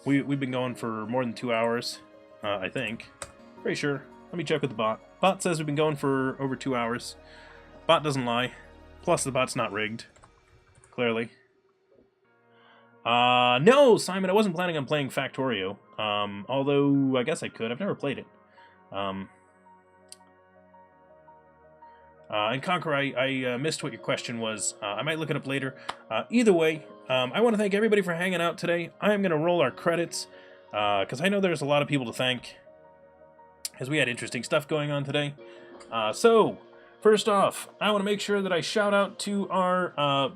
we've been going for more than 2 hours, I think. Pretty sure. Let me check with the bot. Bot says we've been going for over 2 hours. Bot doesn't lie. Plus, the bot's not rigged. Clearly. No, Simon, I wasn't planning on playing Factorio. Although, I guess I could. I've never played it. And Conquer, I missed what your question was. I might look it up later. Either way, I want to thank everybody for hanging out today. I am going to roll our credits, because I know there's a lot of people to thank, because we had interesting stuff going on today. So, first off, I want to make sure that I shout out to our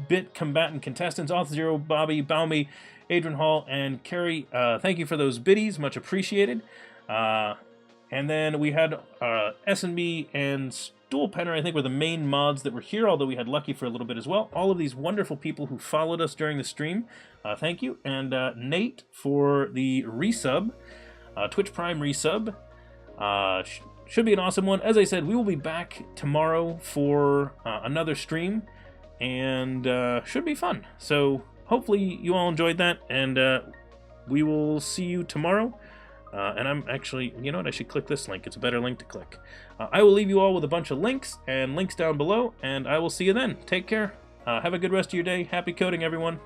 bit combatant contestants, Auth0, Bobby, Baumi, Adrian Hall, and Carrie. Thank you for those biddies, much appreciated. And then we had S&B and Stoolpenner, I think, were the main mods that were here, although we had Lucky for a little bit as well. All of these wonderful people who followed us during the stream, thank you. And Nate for the resub, Twitch Prime resub. Should be an awesome one. As I said, we will be back tomorrow for another stream, and should be fun. So hopefully you all enjoyed that, and we will see you tomorrow. And I'm actually, you know what, I should click this link. It's a better link to click. I will leave you all with a bunch of links and links down below, and I will see you then. Take care. Have a good rest of your day. Happy coding, everyone.